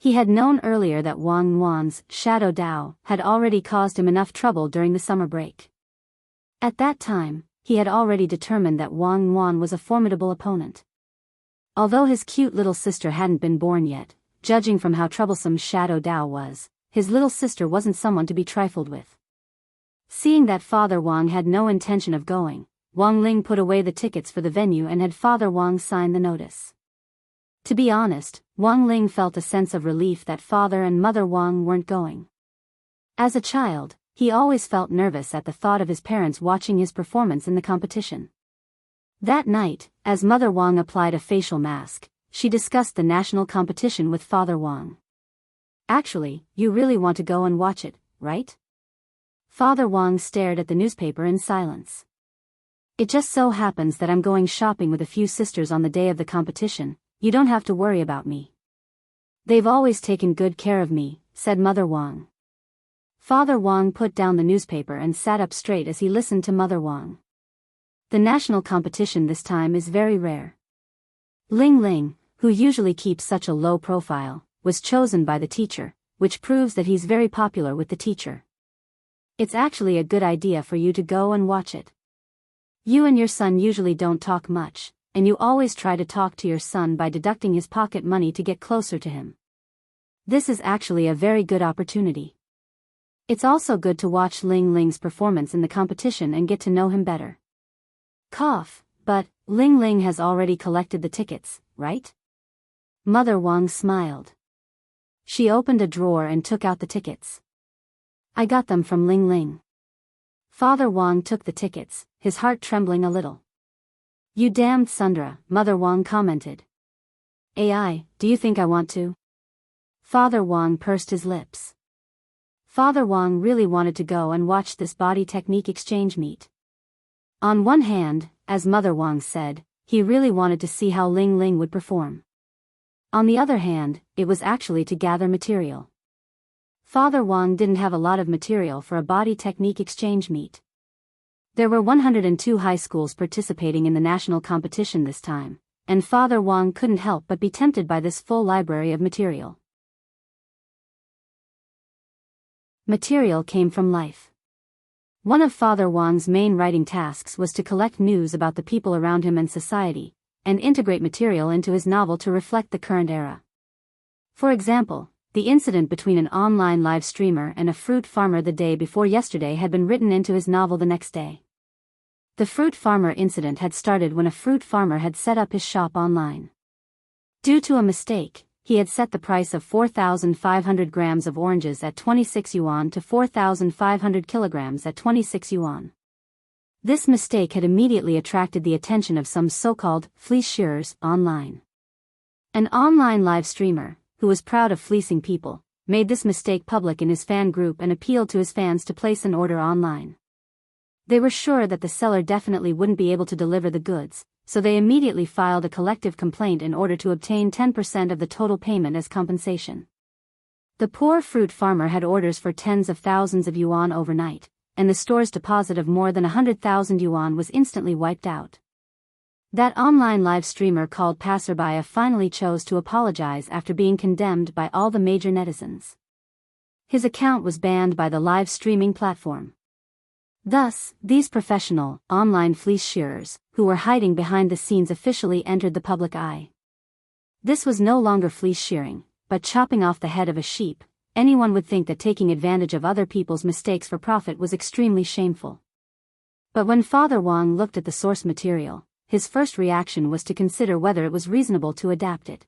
A: He had known earlier that Wang Wan's shadow Dao had already caused him enough trouble during the summer break. At that time, he had already determined that Wang Wan was a formidable opponent. Although his cute little sister hadn't been born yet, judging from how troublesome Shadow Dao was, his little sister wasn't someone to be trifled with. Seeing that Father Wang had no intention of going, Wang Ling put away the tickets for the venue and had Father Wang sign the notice. To be honest, Wang Ling felt a sense of relief that Father and Mother Wang weren't going. As a child, he always felt nervous at the thought of his parents watching his performance in the competition. That night, as Mother Wang applied a facial mask, she discussed the national competition with Father Wang. Actually, you really want to go and watch it, right? Father Wang stared at the newspaper in silence. It just so happens that I'm going shopping with a few sisters on the day of the competition. You don't have to worry about me. They've always taken good care of me, said Mother Wang. Father Wang put down the newspaper and sat up straight as he listened to Mother Wang. The national competition this time is very rare. Ling Ling, who usually keeps such a low profile, was chosen by the teacher, which proves that he's very popular with the teacher. It's actually a good idea for you to go and watch it. You and your son usually don't talk much, and you always try to talk to your son by deducting his pocket money to get closer to him. This is actually a very good opportunity. It's also good to watch Ling Ling's performance in the competition and get to know him better. Cough, but Ling Ling has already collected the tickets, right? Mother Wang smiled. She opened a drawer and took out the tickets. I got them from Ling Ling. Father Wang took the tickets, his heart trembling a little. You damned Sundra, Mother Wang commented. AI, do you think I want to? Father Wang pursed his lips. Father Wang really wanted to go and watch this body technique exchange meet. On one hand, as Mother Wang said, he really wanted to see how Ling Ling would perform. On the other hand, it was actually to gather material. Father Wang didn't have a lot of material for a body technique exchange meet. There were 102 high schools participating in the national competition this time, and Father Wang couldn't help but be tempted by this full library of material. Material came from life. One of Father Wang's main writing tasks was to collect news about the people around him and society, and integrate material into his novel to reflect the current era. For example, the incident between an online live streamer and a fruit farmer the day before yesterday had been written into his novel the next day. The fruit farmer incident had started when a fruit farmer had set up his shop online. Due to a mistake, he had set the price of 4,500 grams of oranges at 26 yuan to 4,500 kilograms at 26 yuan. This mistake had immediately attracted the attention of some so-called fleece shearers online. An online live streamer, who was proud of fleecing people, made this mistake public in his fan group and appealed to his fans to place an order online. They were sure that the seller definitely wouldn't be able to deliver the goods, so they immediately filed a collective complaint in order to obtain 10% of the total payment as compensation. The poor fruit farmer had orders for tens of thousands of yuan overnight, and the store's deposit of more than 100,000 yuan was instantly wiped out. That online live streamer called passerby finally chose to apologize after being condemned by all the major netizens. His account was banned by the live streaming platform. Thus, these professional, online fleece shearers, who were hiding behind the scenes officially entered the public eye. This was no longer fleece shearing, but chopping off the head of a sheep. Anyone would think that taking advantage of other people's mistakes for profit was extremely shameful. But when Father Wang looked at the source material, his first reaction was to consider whether it was reasonable to adapt it.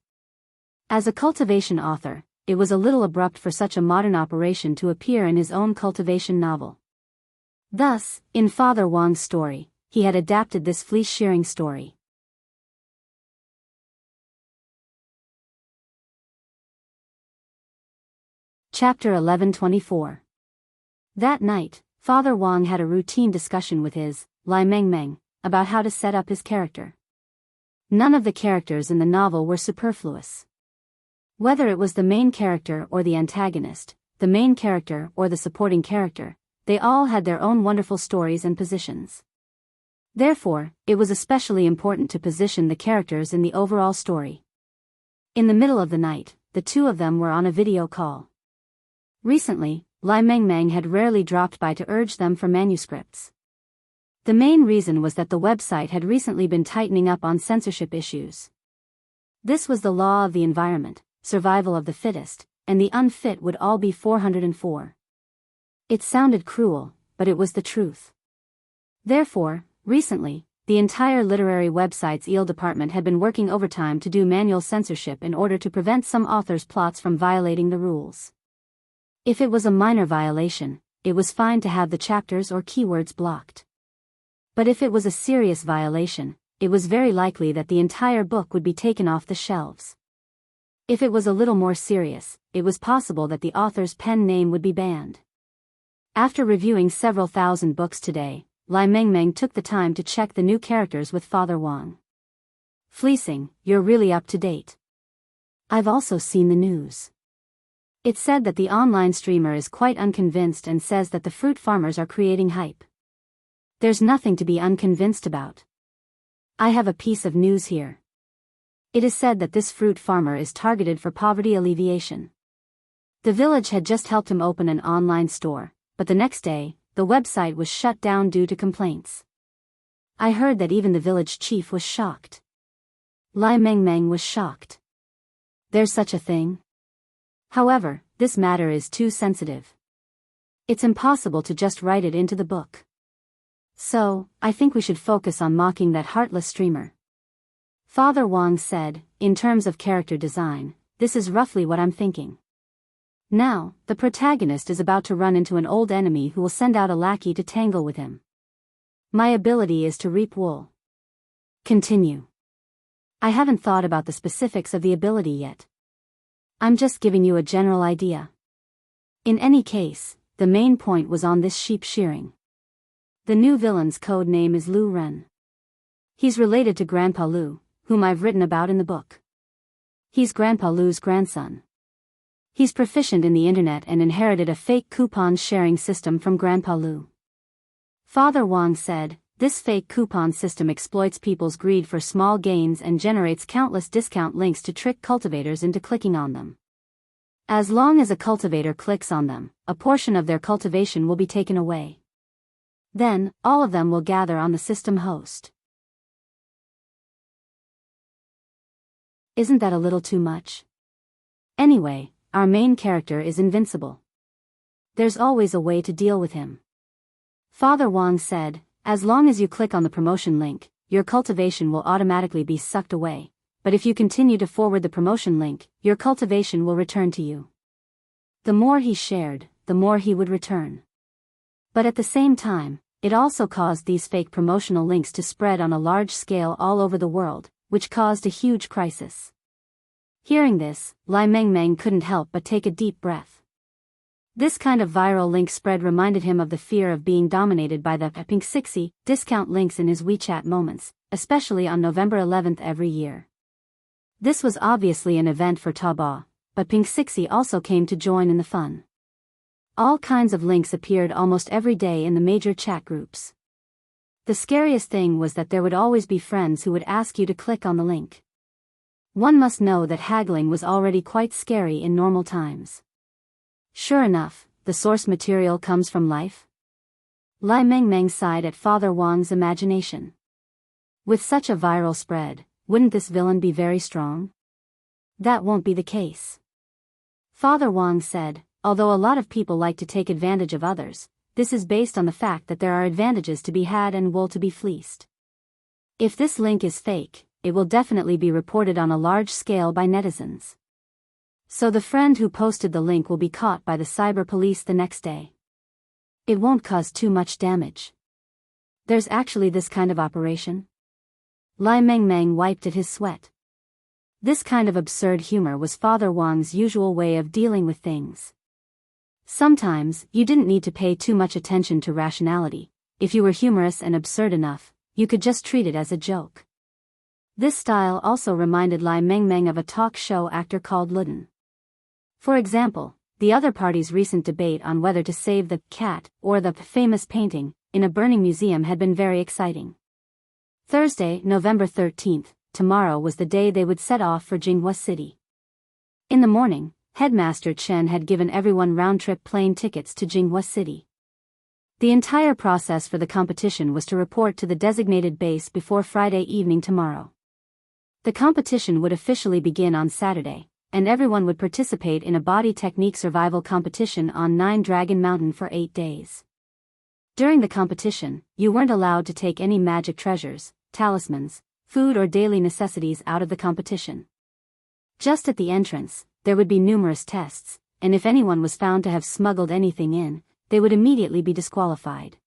A: As a cultivation author, it was a little abrupt for such a modern operation to appear in his own cultivation novel. Thus, in Father Wang's story, he had adapted this fleece shearing story. Chapter 1124. That night, Father Wang had a routine discussion with his Lai Mengmeng about how to set up his character. None of the characters in the novel were superfluous. Whether it was the main character or the antagonist, the main character or the supporting character, they all had their own wonderful stories and positions. Therefore, it was especially important to position the characters in the overall story. In the middle of the night, the two of them were on a video call. Recently, Lai Mengmeng had rarely dropped by to urge them for manuscripts. The main reason was that the website had recently been tightening up on censorship issues. This was the law of the environment, survival of the fittest, and the unfit would all be 404. It sounded cruel, but it was the truth. Therefore, recently, the entire literary website's EL department had been working overtime to do manual censorship in order to prevent some authors' plots from violating the rules. If it was a minor violation, it was fine to have the chapters or keywords blocked. But if it was a serious violation, it was very likely that the entire book would be taken off the shelves. If it was a little more serious, it was possible that the author's pen name would be banned. After reviewing several thousand books today, Lai Mengmeng took the time to check the new characters with Father Wang. Fleecing, you're really up to date. I've also seen the news. It said that the online streamer is quite unconvinced and says that the fruit farmers are creating hype. There's nothing to be unconvinced about. I have a piece of news here. It is said that this fruit farmer is targeted for poverty alleviation. The village had just helped him open an online store, but the next day, the website was shut down due to complaints. I heard that even the village chief was shocked. Lai Mengmeng was shocked. There's such a thing? However, this matter is too sensitive. It's impossible to just write it into the book. So, I think we should focus on mocking that heartless streamer. Father Wang said, in terms of character design, this is roughly what I'm thinking. Now, the protagonist is about to run into an old enemy who will send out a lackey to tangle with him. My ability is to reap wool. Continue. I haven't thought about the specifics of the ability yet. I'm just giving you a general idea. In any case, the main point was on this sheep shearing. The new villain's code name is Lu Ren. He's related to Grandpa Lu, whom I've written about in the book. He's Grandpa Lu's grandson. He's proficient in the internet and inherited a fake coupon sharing system from Grandpa Lu. Father Wang said, this fake coupon system exploits people's greed for small gains and generates countless discount links to trick cultivators into clicking on them. As long as a cultivator clicks on them, a portion of their cultivation will be taken away. Then, all of them will gather on the system host. Isn't that a little too much? Anyway, our main character is invincible. There's always a way to deal with him. Father Wang said, as long as you click on the promotion link, your cultivation will automatically be sucked away, but if you continue to forward the promotion link, your cultivation will return to you. The more he shared, the more he would return. But at the same time, it also caused these fake promotional links to spread on a large scale all over the world, which caused a huge crisis. Hearing this, Lai Mengmeng couldn't help but take a deep breath. This kind of viral link spread reminded him of the fear of being dominated by the Pink 60 discount links in his WeChat moments, especially on November 11th every year. This was obviously an event for Taobao, but Pink 60 also came to join in the fun. All kinds of links appeared almost every day in the major chat groups. The scariest thing was that there would always be friends who would ask you to click on the link. One must know that haggling was already quite scary in normal times. Sure enough, the source material comes from life. Lai Mengmeng sighed at Father Wang's imagination. With such a viral spread, wouldn't this villain be very strong? That won't be the case. Father Wang said, although a lot of people like to take advantage of others, this is based on the fact that there are advantages to be had and wool to be fleeced. If this link is fake, it will definitely be reported on a large scale by netizens. So the friend who posted the link will be caught by the cyber police the next day. It won't cause too much damage. There's actually this kind of operation? Lai Mengmeng wiped at his sweat. This kind of absurd humor was Father Wang's usual way of dealing with things. Sometimes, you didn't need to pay too much attention to rationality. If you were humorous and absurd enough, you could just treat it as a joke. This style also reminded Lai Mengmeng of a talk show actor called Ludden. For example, the other party's recent debate on whether to save the cat or the famous painting in a burning museum had been very exciting. Thursday, November 13th, tomorrow was the day they would set off for Jinghua City. In the morning, Headmaster Chen had given everyone round-trip plane tickets to Jinghua City. The entire process for the competition was to report to the designated base before Friday evening tomorrow. The competition would officially begin on Saturday, and everyone would participate in a body technique survival competition on Nine Dragon Mountain for 8 days. During the competition, you weren't allowed to take any magic treasures, talismans, food or daily necessities out of the competition. Just at the entrance, there would be numerous tests, and if anyone was found to have smuggled anything in, they would immediately be disqualified.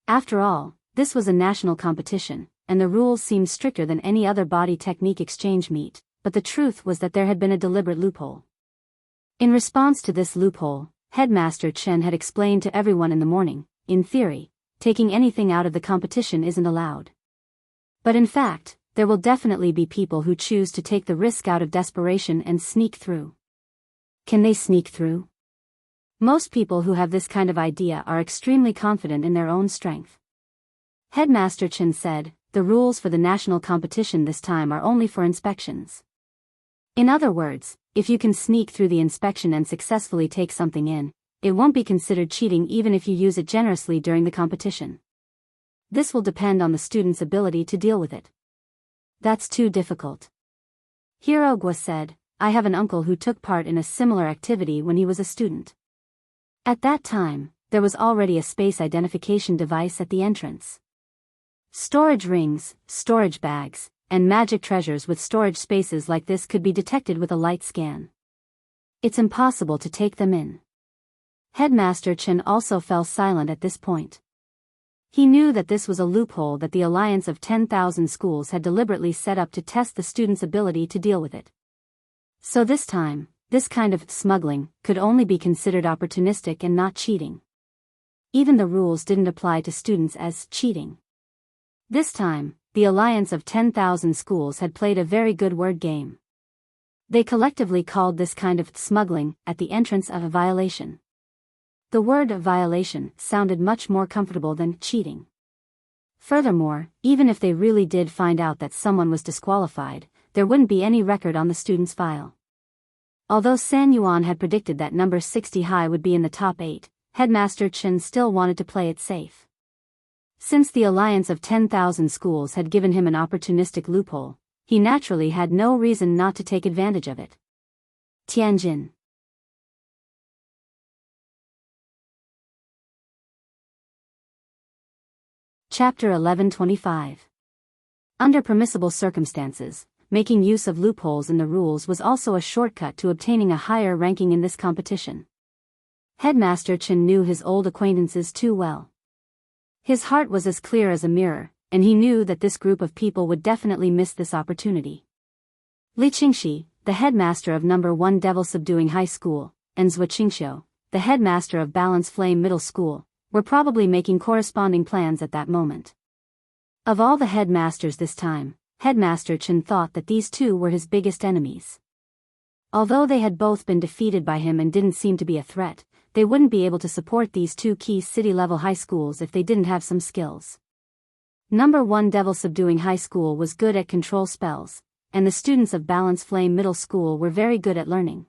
A: After all, this was a national competition, and the rules seemed stricter than any other body technique exchange meet, but the truth was that there had been a deliberate loophole. In response to this loophole, Headmaster Chen had explained to everyone in the morning, in theory, taking anything out of the competition isn't allowed. But in fact, there will definitely be people who choose to take the risk out of desperation and sneak through. Can they sneak through? Most people who have this kind of idea are extremely confident in their own strength. Headmaster Chen said, the rules for the national competition this time are only for inspections. In other words, if you can sneak through the inspection and successfully take something in, it won't be considered cheating even if you use it generously during the competition. This will depend on the student's ability to deal with it. That's too difficult. Hiro Gua said, I have an uncle who took part in a similar activity when he was a student. At that time, there was already a space identification device at the entrance. Storage rings, storage bags, and magic treasures with storage spaces like this could be detected with a light scan. It's impossible to take them in. Headmaster Chen also fell silent at this point. He knew that this was a loophole that the Alliance of 10,000 Schools had deliberately set up to test the students' ability to deal with it. So this time, this kind of smuggling could only be considered opportunistic and not cheating. Even the rules didn't apply to students as cheating. This time, the Alliance of 10,000 Schools had played a very good word game. They collectively called this kind of smuggling at the entrance of a violation. The word violation sounded much more comfortable than cheating. Furthermore, even if they really did find out that someone was disqualified, there wouldn't be any record on the student's file. Although San Yuan had predicted that number 60 high would be in the top 8, Headmaster Chen still wanted to play it safe. Since the Alliance of 10,000 Schools had given him an opportunistic loophole, he naturally had no reason not to take advantage of it. Tianjin. Chapter 1125. Under permissible circumstances, making use of loopholes in the rules was also a shortcut to obtaining a higher ranking in this competition. Headmaster Chen knew his old acquaintances too well. His heart was as clear as a mirror, and he knew that this group of people would definitely miss this opportunity. Li Qingxi, the headmaster of No. 1 Devil Subduing High School, and Zhua Qingxiu, the headmaster of Balance Flame Middle School, were probably making corresponding plans at that moment. Of all the headmasters this time, Headmaster Chen thought that these two were his biggest enemies. Although they had both been defeated by him and didn't seem to be a threat, they wouldn't be able to support these two key city-level high schools if they didn't have some skills. No. 1 Devil Subduing High School was good at control spells, and the students of Balance Flame Middle School were very good at learning.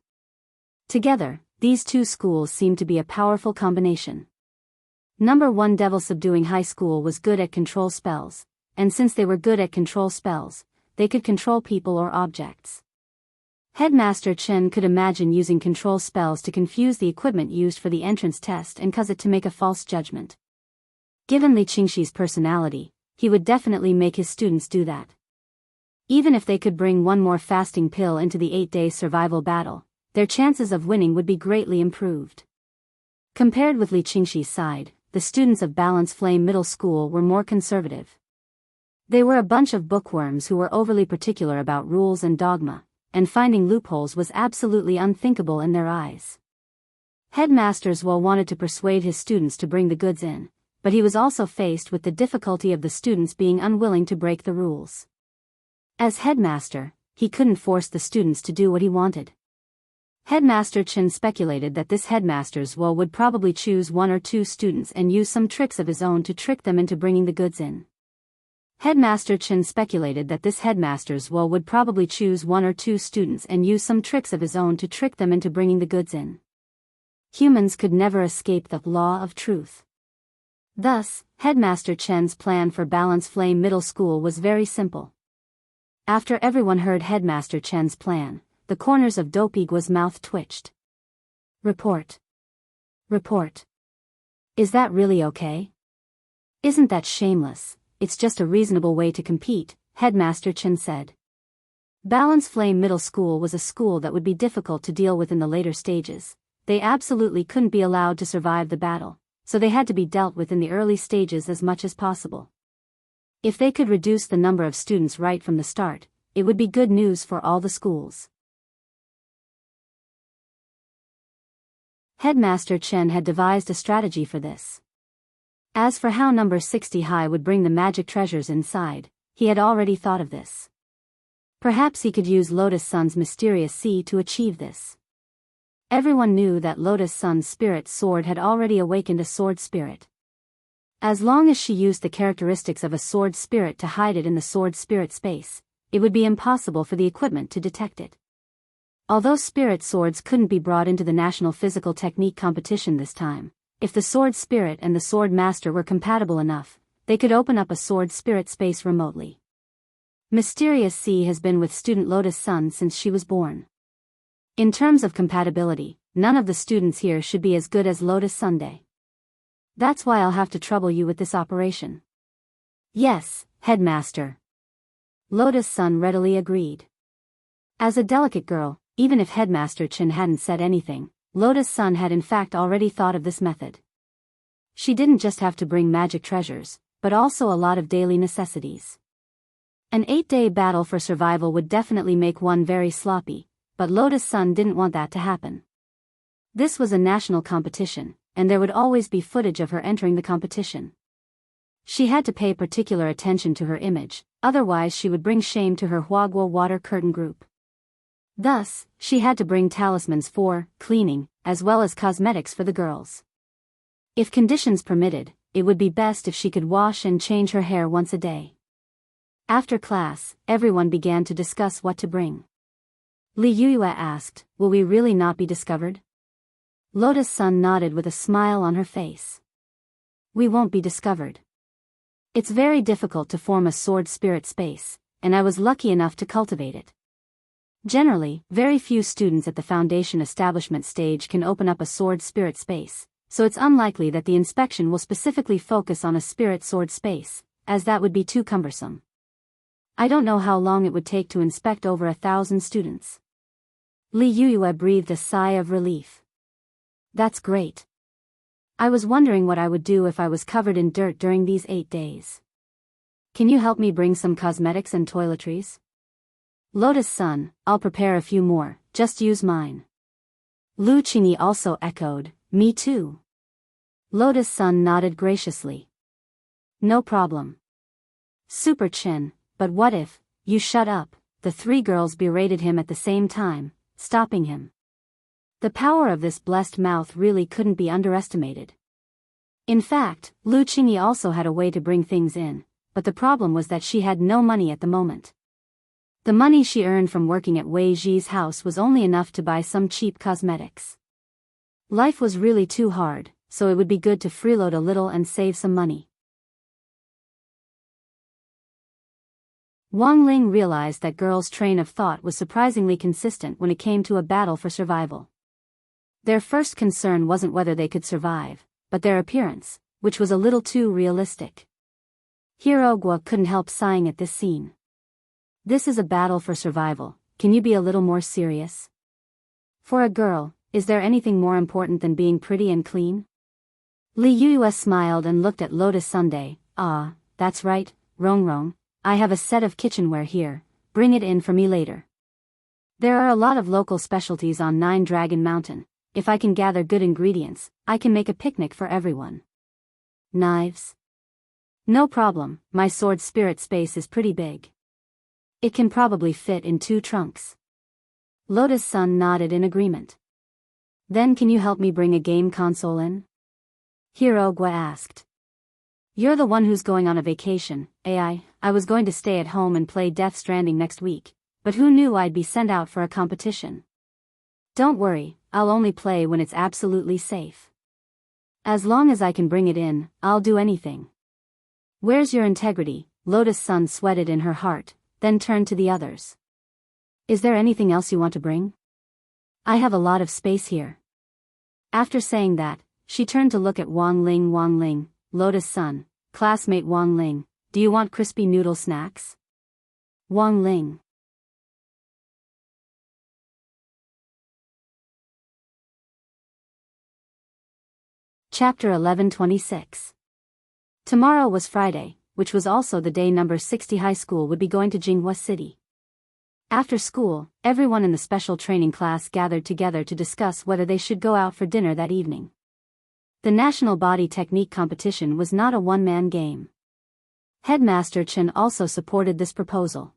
A: Together, these two schools seemed to be a powerful combination. No. 1 Devil Subduing High School was good at control spells, and since they were good at control spells, they could control people or objects. Headmaster Chen could imagine using control spells to confuse the equipment used for the entrance test and cause it to make a false judgment. Given Li Qingxi's personality, he would definitely make his students do that. Even if they could bring one more fasting pill into the 8-day survival battle, their chances of winning would be greatly improved. Compared with Li Qingxi's side, the students of Balance Flame Middle School were more conservative. They were a bunch of bookworms who were overly particular about rules and dogma, and finding loopholes was absolutely unthinkable in their eyes. Headmaster Zwell wanted to persuade his students to bring the goods in, but he was also faced with the difficulty of the students being unwilling to break the rules. As headmaster, he couldn't force the students to do what he wanted. Headmaster Chen speculated that this headmaster Zwell would probably choose one or two students and use some tricks of his own to trick them into bringing the goods in. Headmaster Chen speculated that this headmaster Zwell would probably choose one or two students and use some tricks of his own to trick them into bringing the goods in. Humans could never escape the law of truth. Thus, Headmaster Chen's plan for Balance Flame Middle School was very simple. After everyone heard Headmaster Chen's plan, the corners of Dopigwa's mouth twitched. Report. Report. Is that really okay? Isn't that shameless? It's just a reasonable way to compete, Headmaster Chen said. Balance Flame Middle School was a school that would be difficult to deal with in the later stages. They absolutely couldn't be allowed to survive the battle, so they had to be dealt with in the early stages as much as possible. If they could reduce the number of students right from the start, it would be good news for all the schools. Headmaster Chen had devised a strategy for this. As for how number 60 high would bring the magic treasures inside, he had already thought of this. Perhaps he could use Lotus Sun's mysterious sea to achieve this. Everyone knew that Lotus Sun's spirit sword had already awakened a sword spirit. As long as she used the characteristics of a sword spirit to hide it in the sword spirit space, it would be impossible for the equipment to detect it. Although spirit swords couldn't be brought into the National Physical Technique competition this time, if the sword spirit and the sword master were compatible enough, they could open up a sword spirit space remotely. Mysterious Sea has been with student Lotus Sun since she was born. In terms of compatibility, none of the students here should be as good as Lotus Sunday. That's why I'll have to trouble you with this operation. Yes, Headmaster. Lotus Sun readily agreed. As a delicate girl, even if Headmaster Chen hadn't said anything, Lotus Sun had in fact already thought of this method. She didn't just have to bring magic treasures, but also a lot of daily necessities. An 8-day battle for survival would definitely make one very sloppy, but Lotus Sun didn't want that to happen. This was a national competition, and there would always be footage of her entering the competition. She had to pay particular attention to her image, otherwise she would bring shame to her Huaguo water curtain group. Thus, she had to bring talismans for cleaning, as well as cosmetics for the girls. If conditions permitted, it would be best if she could wash and change her hair once a day. After class, everyone began to discuss what to bring. Li Yuyue asked, "Will we really not be discovered?" Lotus Sun nodded with a smile on her face. "We won't be discovered. It's very difficult to form a sword spirit space, and I was lucky enough to cultivate it. Generally, very few students at the foundation establishment stage can open up a sword spirit space, so it's unlikely that the inspection will specifically focus on a spirit sword space, as that would be too cumbersome. I don't know how long it would take to inspect over 1,000 students." Li Yuyue breathed a sigh of relief. "That's great. I was wondering what I would do if I was covered in dirt during these 8 days. Can you help me bring some cosmetics and toiletries?" "Lotus Sun, I'll prepare a few more, just use mine." Lu Qingyi also echoed, "Me too." Lotus Sun nodded graciously. "No problem. Super Chin, but what if, you shut up," the 3 girls berated him at the same time, stopping him. The power of this blessed mouth really couldn't be underestimated. In fact, Lu Qingyi also had a way to bring things in, but the problem was that she had no money at the moment. The money she earned from working at Wei Ji's house was only enough to buy some cheap cosmetics. Life was really too hard, so it would be good to freeload a little and save some money. Wang Ling realized that girls' train of thought was surprisingly consistent when it came to a battle for survival. Their first concern wasn't whether they could survive, but their appearance, which was a little too realistic. Hirogwa couldn't help sighing at this scene. "This is a battle for survival, can you be a little more serious? For a girl, is there anything more important than being pretty and clean?" Li Yuyue smiled and looked at Lotus Sunday. "Ah, that's right, Rongrong. I have a set of kitchenware here, bring it in for me later." There are a lot of local specialties on Nine Dragon Mountain. If I can gather good ingredients, I can make a picnic for everyone. Knives? No problem, my sword spirit space is pretty big. It can probably fit in 2 trunks. Lotus Sun nodded in agreement. Then can you help me bring a game console in? Hirogwa asked. You're the one who's going on a vacation, I was going to stay at home and play Death Stranding next week, but who knew I'd be sent out for a competition? Don't worry, I'll only play when it's absolutely safe. As long as I can bring it in, I'll do anything. Where's your integrity? Lotus Sun sweated in her heart, then turned to the others. Is there anything else you want to bring? I have a lot of space here. After saying that, she turned to look at Wang Ling. Wang Ling, Lotus Sun, classmate Wang Ling, do you want crispy noodle snacks? Wang Ling. Chapter 11:26. Tomorrow was Friday, which was also the day number 60 high school would be going to Jinghua City. After school, everyone in the special training class gathered together to discuss whether they should go out for dinner that evening. The National Body Technique competition was not a one-man game. Headmaster Chen also supported this proposal.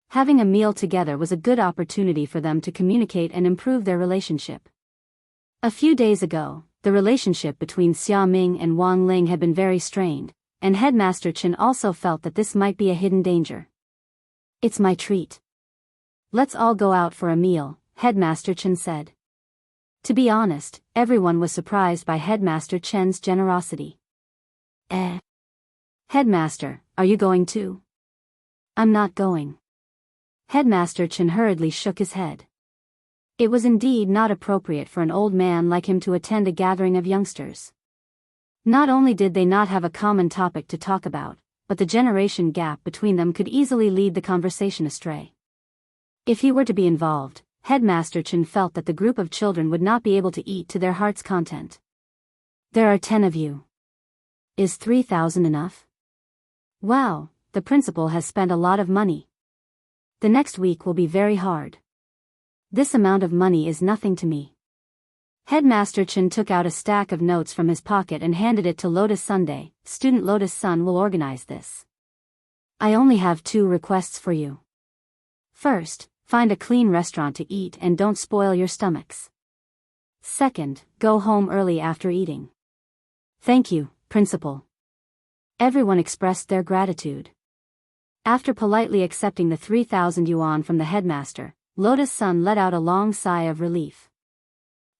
A: Having a meal together was a good opportunity for them to communicate and improve their relationship. A few days ago, the relationship between Xia Ming and Wang Ling had been very strained, and Headmaster Chen also felt that this might be a hidden danger. It's my treat. Let's all go out for a meal, Headmaster Chen said. To be honest, everyone was surprised by Headmaster Chen's generosity. Headmaster, are you going too? I'm not going. Headmaster Chen hurriedly shook his head. It was indeed not appropriate for an old man like him to attend a gathering of youngsters. Not only did they not have a common topic to talk about, but the generation gap between them could easily lead the conversation astray. If he were to be involved, Headmaster Chen felt that the group of children would not be able to eat to their heart's content. There are 10 of you. Is 3,000 enough? Wow, the principal has spent a lot of money. The next week will be very hard. This amount of money is nothing to me. Headmaster Chen took out a stack of notes from his pocket and handed it to Lotus Sunday. Student Lotus Sun will organize this. I only have 2 requests for you. First, find a clean restaurant to eat and don't spoil your stomachs. Second, go home early after eating. Thank you, Principal. Everyone expressed their gratitude. After politely accepting the 3,000 yuan from the headmaster, Lotus Sun let out a long sigh of relief.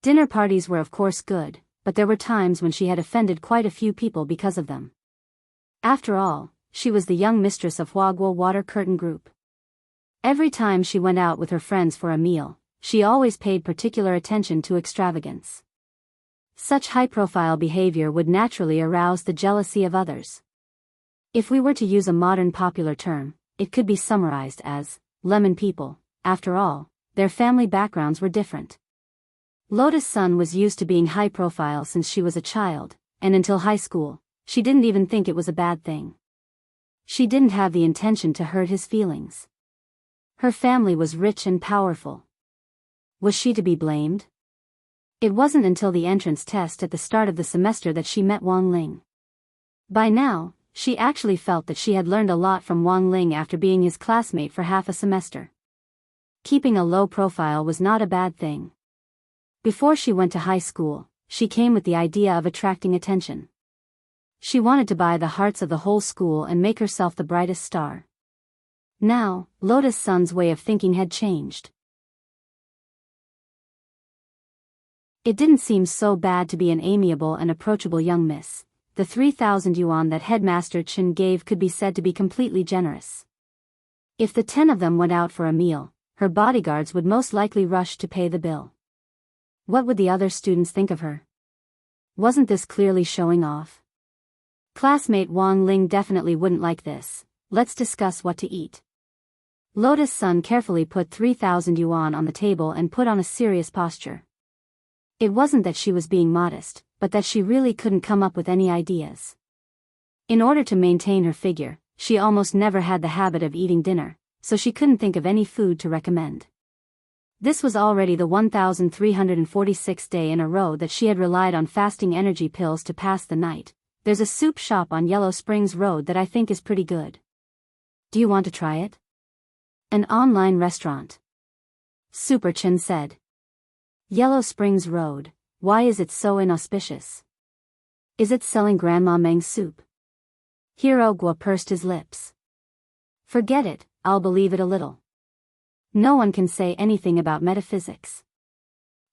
A: Dinner parties were of course good, but there were times when she had offended quite a few people because of them. After all, she was the young mistress of Huaguo Water Curtain Group. Every time she went out with her friends for a meal, she always paid particular attention to extravagance. Such high-profile behavior would naturally arouse the jealousy of others. If we were to use a modern popular term, it could be summarized as lemon people. After all, their family backgrounds were different. Lotus Sun was used to being high-profile since she was a child, and until high school, she didn't even think it was a bad thing. She didn't have the intention to hurt his feelings. Her family was rich and powerful. Was she to be blamed? It wasn't until the entrance test at the start of the semester that she met Wang Ling. By now, she actually felt that she had learned a lot from Wang Ling after being his classmate for half a semester. Keeping a low profile was not a bad thing. Before she went to high school, she came with the idea of attracting attention. She wanted to buy the hearts of the whole school and make herself the brightest star. Now, Lotus Sun's way of thinking had changed. It didn't seem so bad to be an amiable and approachable young miss. The 3,000 yuan that Headmaster Chen gave could be said to be completely generous. If the 10 of them went out for a meal, her bodyguards would most likely rush to pay the bill. What would the other students think of her? Wasn't this clearly showing off? Classmate Wang Ling definitely wouldn't like this. Let's discuss what to eat. Lotus Sun carefully put 3,000 yuan on the table and put on a serious posture. It wasn't that she was being modest, but that she really couldn't come up with any ideas. In order to maintain her figure, she almost never had the habit of eating dinner, so she couldn't think of any food to recommend. This was already the 1346th day in a row that she had relied on fasting energy pills to pass the night. There's a soup shop on Yellow Springs Road that I think is pretty good. Do you want to try it? An online restaurant. Superchin said. Yellow Springs Road, why is it so inauspicious? Is it selling Grandma Meng's soup? Hirogwa pursed his lips. Forget it, I'll believe it a little. No one can say anything about metaphysics.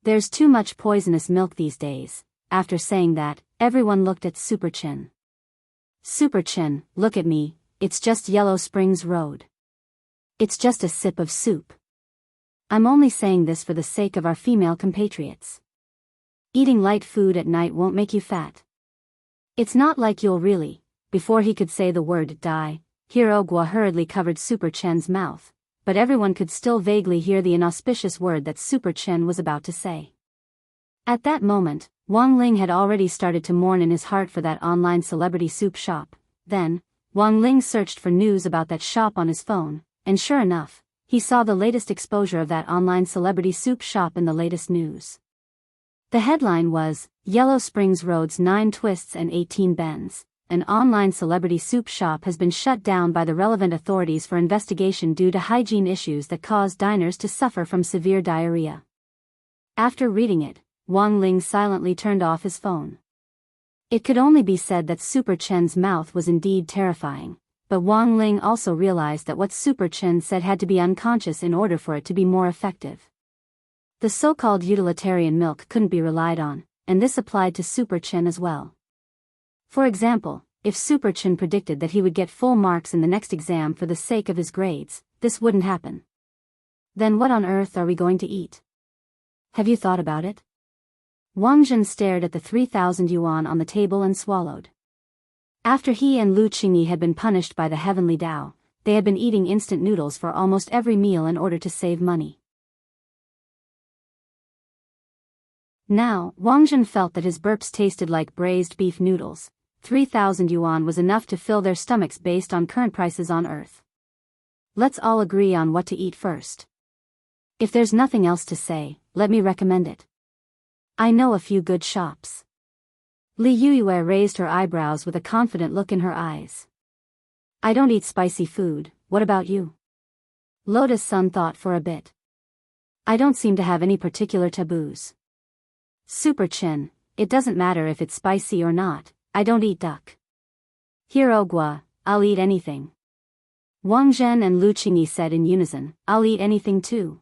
A: There's too much poisonous milk these days. After saying that, everyone looked at Superchin. Superchin, look at me, it's just Yellow Springs Road. It's just a sip of soup. I'm only saying this for the sake of our female compatriots. Eating light food at night won't make you fat. It's not like you'll really. Before he could say the word die, Hirogwa hurriedly covered Superchin's mouth, but everyone could still vaguely hear the inauspicious word that Superchin was about to say. At that moment, Wang Ling had already started to mourn in his heart for that online celebrity soup shop. Then, Wang Ling searched for news about that shop on his phone, and sure enough, he saw the latest exposure of that online celebrity soup shop in the latest news. The headline was, Yellow Springs Road's 9 twists and 18 bends. An online celebrity soup shop has been shut down by the relevant authorities for investigation due to hygiene issues that caused diners to suffer from severe diarrhea. After reading it, Wang Ling silently turned off his phone. It could only be said that Superchin's mouth was indeed terrifying, but Wang Ling also realized that what Superchin said had to be unconscious in order for it to be more effective. The so-called utilitarian milk couldn't be relied on, and this applied to Superchin as well. For example, if Superchin predicted that he would get full marks in the next exam for the sake of his grades, this wouldn't happen. Then what on earth are we going to eat? Have you thought about it? Wang Zhen stared at the 3,000 yuan on the table and swallowed. After he and Lu Qingyi had been punished by the heavenly Tao, they had been eating instant noodles for almost every meal in order to save money. Now, Wang Zhen felt that his burps tasted like braised beef noodles. 3,000 yuan was enough to fill their stomachs based on current prices on Earth. Let's all agree on what to eat first. If there's nothing else to say, let me recommend it. I know a few good shops. Li Yuyue raised her eyebrows with a confident look in her eyes. I don't eat spicy food, what about you? Lotus Sun thought for a bit. I don't seem to have any particular taboos. Superchin, it doesn't matter if it's spicy or not, I don't eat duck. Hirogwa, I'll eat anything. Wang Zhen and Lu Qingyi said in unison, I'll eat anything too.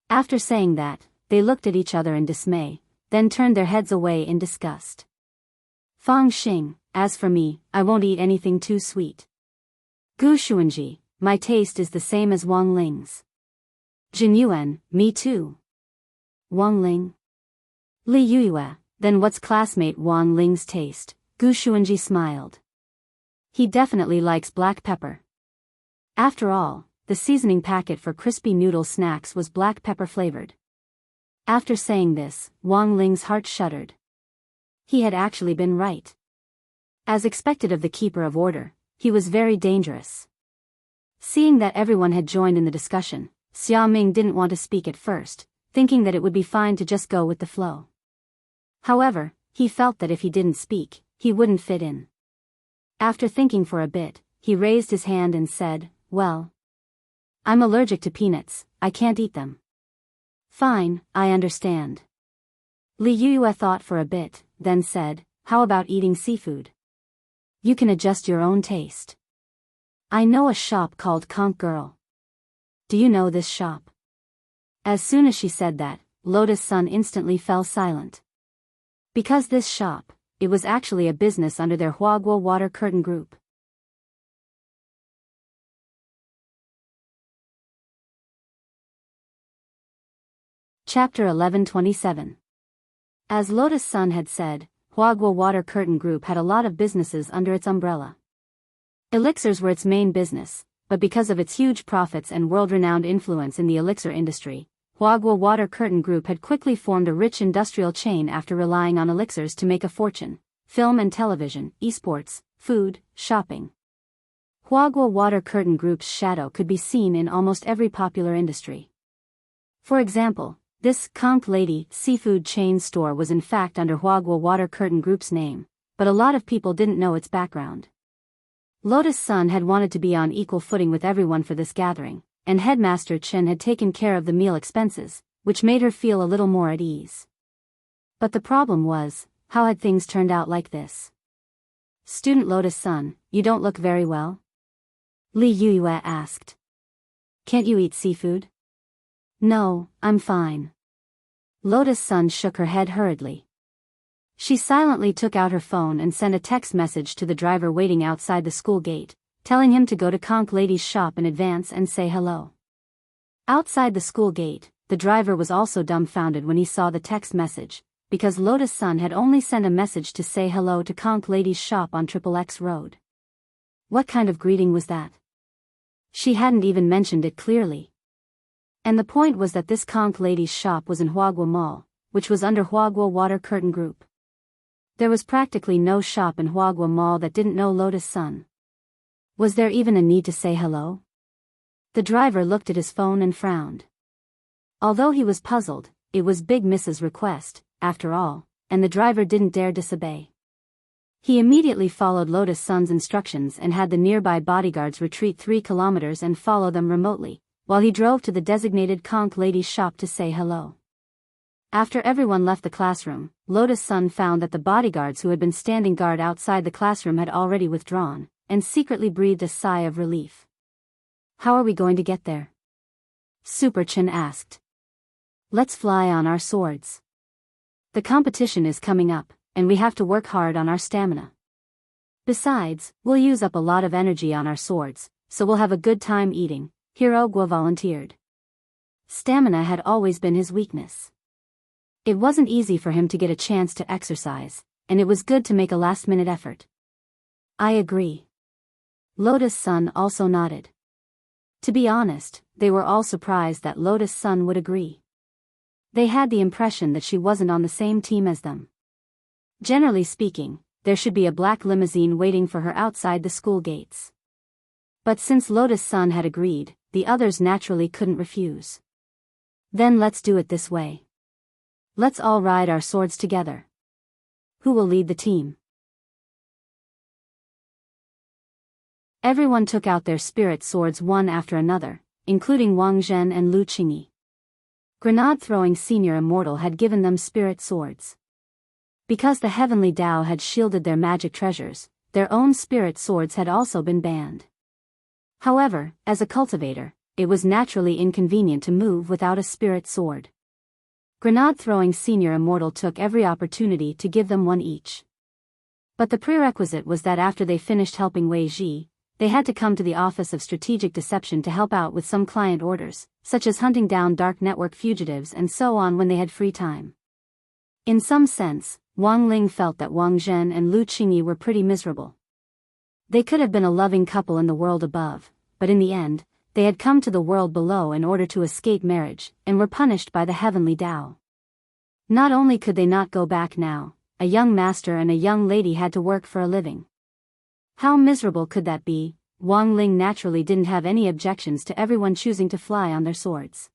A: After saying that, they looked at each other in dismay, then turned their heads away in disgust. Fang Xing, as for me, I won't eat anything too sweet. Gu Xuanji, my taste is the same as Wang Ling's. Jin Yuan, me too. Wang Ling. Li Yuyue, then what's classmate Wang Ling's taste? Gu Xuanji smiled. He definitely likes black pepper. After all, the seasoning packet for crispy noodle snacks was black pepper flavored. After saying this, Wang Ling's heart shuddered. He had actually been right. As expected of the keeper of order, he was very dangerous. Seeing that everyone had joined in the discussion, Xia Ming didn't want to speak at first, thinking that it would be fine to just go with the flow. However, he felt that if he didn't speak, he wouldn't fit in. After thinking for a bit, he raised his hand and said, well, I'm allergic to peanuts, I can't eat them. Fine, I understand. Li Yuyue thought for a bit, then said, how about eating seafood? You can adjust your own taste. I know a shop called Conch Girl. Do you know this shop? As soon as she said that, Lotus Sun instantly fell silent. Because this shop, it was actually a business under their Huaguo Water Curtain Group. Chapter 1127. As Lotus Sun had said, Huaguo Water Curtain Group had a lot of businesses under its umbrella. Elixirs were its main business, but because of its huge profits and world-renowned influence in the elixir industry, Huaguo Water Curtain Group had quickly formed a rich industrial chain after relying on elixirs to make a fortune: film and television, esports, food, shopping. Huaguo Water Curtain Group's shadow could be seen in almost every popular industry. For example, this Conch Lady seafood chain store was in fact under Huagua Water Curtain Group's name, but a lot of people didn't know its background. Lotus Sun had wanted to be on equal footing with everyone for this gathering, and Headmaster Chen had taken care of the meal expenses, which made her feel a little more at ease. But the problem was, how had things turned out like this? "Student Lotus Sun, you don't look very well?" Li Yuyue asked. "Can't you eat seafood?" "No, I'm fine." Lotus Sun shook her head hurriedly. She silently took out her phone and sent a text message to the driver waiting outside the school gate, telling him to go to Conch Lady's shop in advance and say hello. Outside the school gate, the driver was also dumbfounded when he saw the text message, because Lotus Sun had only sent a message to say hello to Conch Lady's shop on XXX Road. What kind of greeting was that? She hadn't even mentioned it clearly. And the point was that this Conch Lady's shop was in Huagua Mall, which was under Huagua Water Curtain Group. There was practically no shop in Huagua Mall that didn't know Lotus Sun. Was there even a need to say hello? The driver looked at his phone and frowned. Although he was puzzled, it was Big Miss's request, after all, and the driver didn't dare disobey. He immediately followed Lotus Sun's instructions and had the nearby bodyguards retreat 3 kilometers and follow them remotely, while he drove to the designated Conch Lady's shop to say hello. After everyone left the classroom, Lotus Sun found that the bodyguards who had been standing guard outside the classroom had already withdrawn, and secretly breathed a sigh of relief. "How are we going to get there?" Super Chen asked. "Let's fly on our swords. The competition is coming up, and we have to work hard on our stamina. Besides, we'll use up a lot of energy on our swords, so we'll have a good time eating," Hirogua volunteered. Stamina had always been his weakness. It wasn't easy for him to get a chance to exercise, and it was good to make a last-minute effort. "I agree." Lotus Sun also nodded. To be honest, they were all surprised that Lotus Sun would agree. They had the impression that she wasn't on the same team as them. Generally speaking, there should be a black limousine waiting for her outside the school gates. But since Lotus Sun had agreed, the others naturally couldn't refuse. "Then let's do it this way. Let's all ride our swords together. Who will lead the team?" Everyone took out their spirit swords one after another, including Wang Zhen and Lu Qingyi. Grenade-throwing Senior Immortal had given them spirit swords. Because the heavenly Tao had shielded their magic treasures, their own spirit swords had also been banned. However, as a cultivator, it was naturally inconvenient to move without a spirit sword. Grenade-throwing Senior Immortal took every opportunity to give them one each. But the prerequisite was that after they finished helping Wei Ji, they had to come to the Office of Strategic Deception to help out with some client orders, such as hunting down dark network fugitives and so on when they had free time. In some sense, Wang Ling felt that Wang Zhen and Lu Qingyi were pretty miserable. They could have been a loving couple in the world above, but in the end, they had come to the world below in order to escape marriage, and were punished by the heavenly Tao. Not only could they not go back now, a young master and a young lady had to work for a living. How miserable could that be? Wang Ling naturally didn't have any objections to everyone choosing to fly on their swords.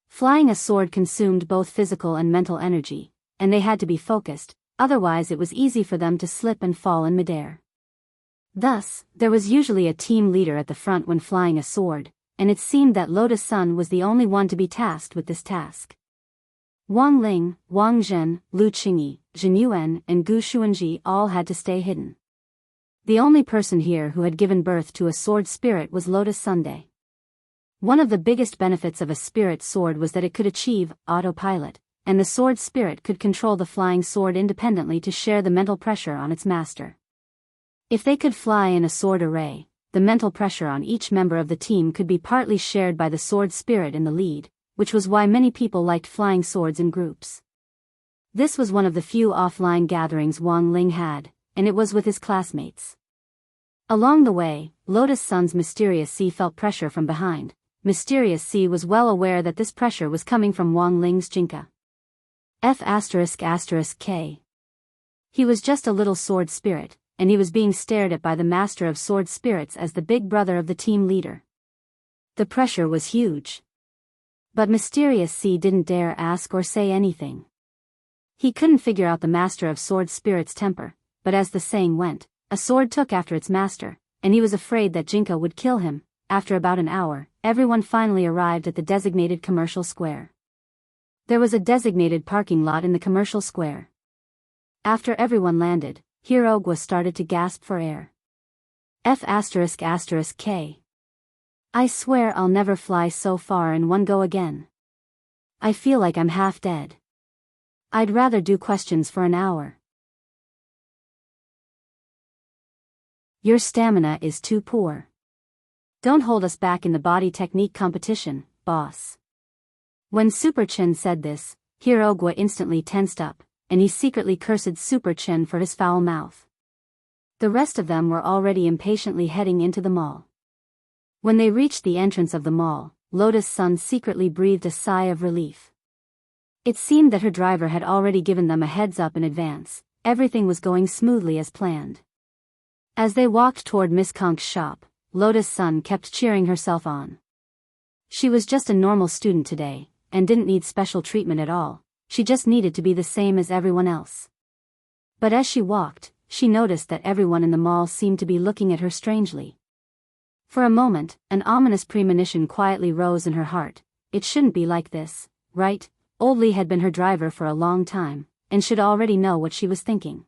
A: Flying a sword consumed both physical and mental energy, and they had to be focused, otherwise it was easy for them to slip and fall in midair. Thus, there was usually a team leader at the front when flying a sword, and it seemed that Lotus Sun was the only one to be tasked with this task. Wang Ling, Wang Zhen, Lu Qingyi, Zhen Yuan, and Gu Xuanji all had to stay hidden. The only person here who had given birth to a sword spirit was Lotus Sunday. One of the biggest benefits of a spirit sword was that it could achieve autopilot, and the sword spirit could control the flying sword independently to share the mental pressure on its master. If they could fly in a sword array, the mental pressure on each member of the team could be partly shared by the sword spirit in the lead, which was why many people liked flying swords in groups. This was one of the few offline gatherings Wang Ling had, and it was with his classmates. Along the way, Lotus Sun's Mysterious C felt pressure from behind. Mysterious C was well aware that this pressure was coming from Wang Ling's Jinka. F***K. He was just a little sword spirit, and he was being stared at by the master of sword spirits as the big brother of the team leader. The pressure was huge. But Mysterious C didn't dare ask or say anything. He couldn't figure out the master of sword spirit's temper, but as the saying went, a sword took after its master, and he was afraid that Jinka would kill him. After about an hour, everyone finally arrived at the designated commercial square. There was a designated parking lot in the commercial square. After everyone landed, Hirogwa started to gasp for air. F***K. I swear I'll never fly so far in one go again. I feel like I'm half dead. I'd rather do questions for an hour. Your stamina is too poor. Don't hold us back in the body technique competition, boss. When Super Chin said this, Hirogwa instantly tensed up, and he secretly cursed Super Chin for his foul mouth. The rest of them were already impatiently heading into the mall. When they reached the entrance of the mall, Lotus Sun secretly breathed a sigh of relief. It seemed that her driver had already given them a heads up in advance. Everything was going smoothly as planned. As they walked toward Miss Konk's shop, Lotus Sun kept cheering herself on. She was just a normal student today, and didn't need special treatment at all. She just needed to be the same as everyone else. But as she walked, she noticed that everyone in the mall seemed to be looking at her strangely. For a moment, an ominous premonition quietly rose in her heart. It shouldn't be like this, right? Old Lee had been her driver for a long time, and should already know what she was thinking.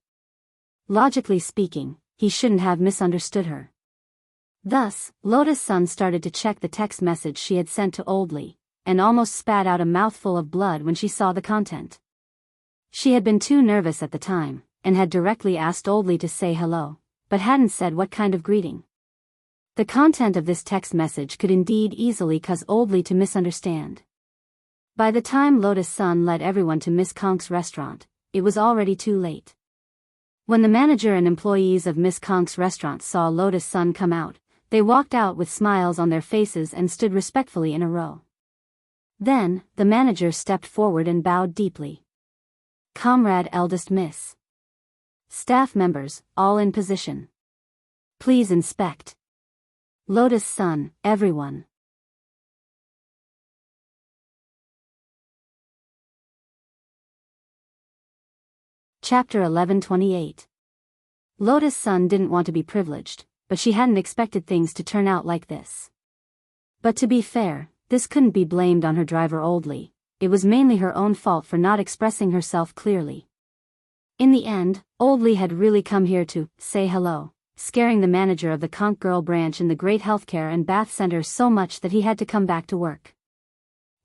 A: Logically speaking, he shouldn't have misunderstood her. Thus, Lotus Sun started to check the text message she had sent to Old Lee, and almost spat out a mouthful of blood when she saw the content. She had been too nervous at the time, and had directly asked Old Lee to say hello, but hadn't said what kind of greeting. The content of this text message could indeed easily cause Old Lee to misunderstand. By the time Lotus Sun led everyone to Miss Konk's restaurant, it was already too late. When the manager and employees of Miss Konk's restaurant saw Lotus Sun come out, they walked out with smiles on their faces and stood respectfully in a row. Then, the manager stepped forward and bowed deeply. Comrade Eldest Miss. Staff members, all in position. Please inspect. Lotus Sun, everyone. Chapter 1128. Lotus Sun didn't want to be privileged, but she hadn't expected things to turn out like this. But to be fair, this couldn't be blamed on her driver Old Lee. It was mainly her own fault for not expressing herself clearly. In the end, Old Lee had really come here to say hello, scaring the manager of the Konk Girl branch in the Great Healthcare and Bath Center so much that he had to come back to work.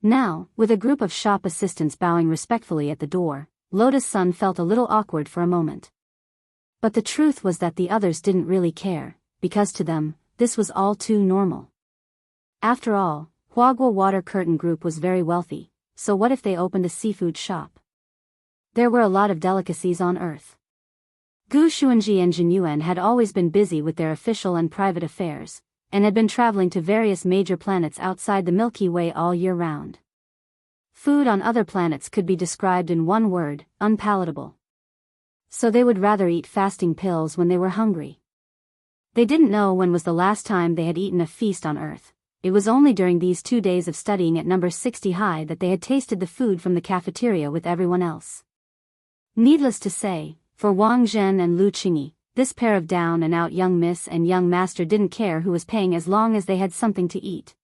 A: Now, with a group of shop assistants bowing respectfully at the door, Lotus Sun felt a little awkward for a moment. But the truth was that the others didn't really care, because to them, this was all too normal. After all, Huagua Water Curtain Group was very wealthy, so what if they opened a seafood shop? There were a lot of delicacies on Earth. Gu Xuanji and Jin Yuan had always been busy with their official and private affairs, and had been traveling to various major planets outside the Milky Way all year round. Food on other planets could be described in one word: unpalatable. So they would rather eat fasting pills when they were hungry. They didn't know when was the last time they had eaten a feast on Earth. It was only during these 2 days of studying at number 60 high that they had tasted the food from the cafeteria with everyone else. Needless to say, for Wang Zhen and Lu Qingyi, this pair of down-and-out young miss and young master didn't care who was paying as long as they had something to eat.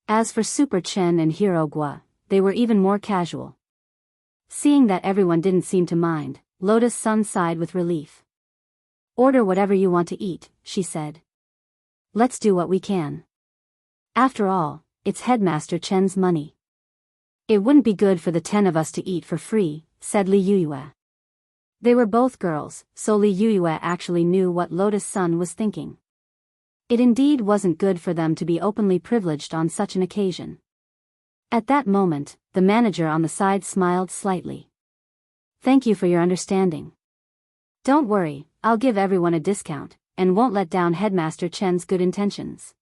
A: As for Super Chen and Hirogwa, they were even more casual. Seeing that everyone didn't seem to mind, Lotus Sun sighed with relief. Order whatever you want to eat, she said. Let's do what we can. After all, it's Headmaster Chen's money. It wouldn't be good for the 10 of us to eat for free, said Li Yuyue. They were both girls, so Li Yuyue actually knew what Lotus Sun was thinking. It indeed wasn't good for them to be openly privileged on such an occasion. At that moment, the manager on the side smiled slightly. Thank you for your understanding. Don't worry, I'll give everyone a discount, and won't let down Headmaster Chen's good intentions.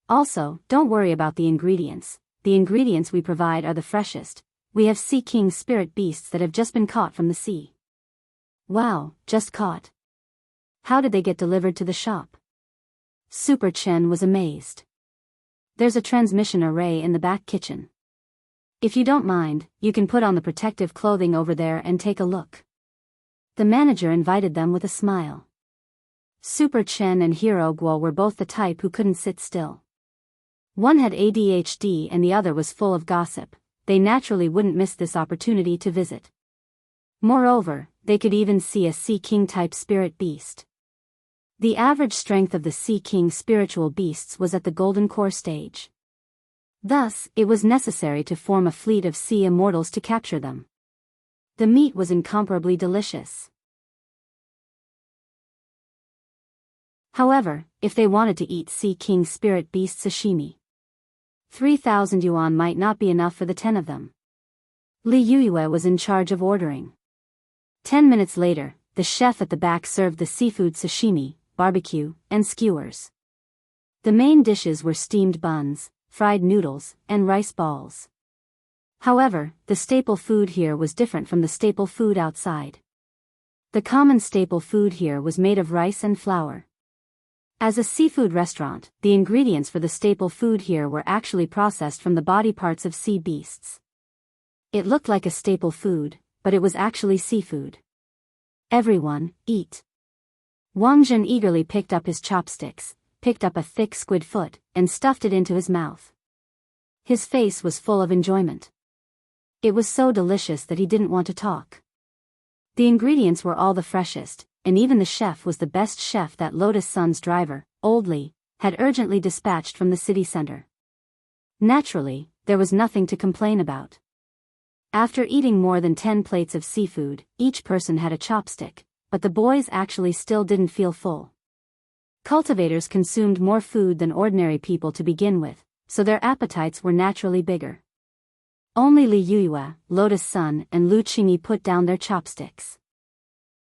A: Also, don't worry about the ingredients. The ingredients we provide are the freshest. We have Sea King spirit beasts that have just been caught from the sea. Wow, just caught. How did they get delivered to the shop? Super Chen was amazed. There's a transmission array in the back kitchen. If you don't mind, you can put on the protective clothing over there and take a look. The manager invited them with a smile. Super Chen and Hero Guo were both the type who couldn't sit still. One had ADHD and the other was full of gossip. They naturally wouldn't miss this opportunity to visit. Moreover, they could even see a Sea King-type spirit beast. The average strength of the Sea King spiritual beasts was at the Golden Core stage. Thus, it was necessary to form a fleet of sea immortals to capture them. The meat was incomparably delicious. However, if they wanted to eat Sea King spirit beast sashimi, 3,000 yuan might not be enough for the 10 of them. Li Yuyue was in charge of ordering. 10 minutes later, the chef at the back served the seafood sashimi, barbecue, and skewers. The main dishes were steamed buns, fried noodles, and rice balls. However, the staple food here was different from the staple food outside. The common staple food here was made of rice and flour. As a seafood restaurant, the ingredients for the staple food here were actually processed from the body parts of sea beasts. It looked like a staple food, but it was actually seafood. Everyone, eat. Wang Jun eagerly picked up his chopsticks, picked up a thick squid foot, and stuffed it into his mouth. His face was full of enjoyment. It was so delicious that he didn't want to talk. The ingredients were all the freshest, and even the chef was the best chef that Lotus Sun's driver, Old Li, had urgently dispatched from the city center. Naturally, there was nothing to complain about. After eating more than 10 plates of seafood, each person had a chopstick, but the boys actually still didn't feel full. Cultivators consumed more food than ordinary people to begin with, so their appetites were naturally bigger. Only Li Yuyue, Lotus Sun, and Lu Qingyi put down their chopsticks.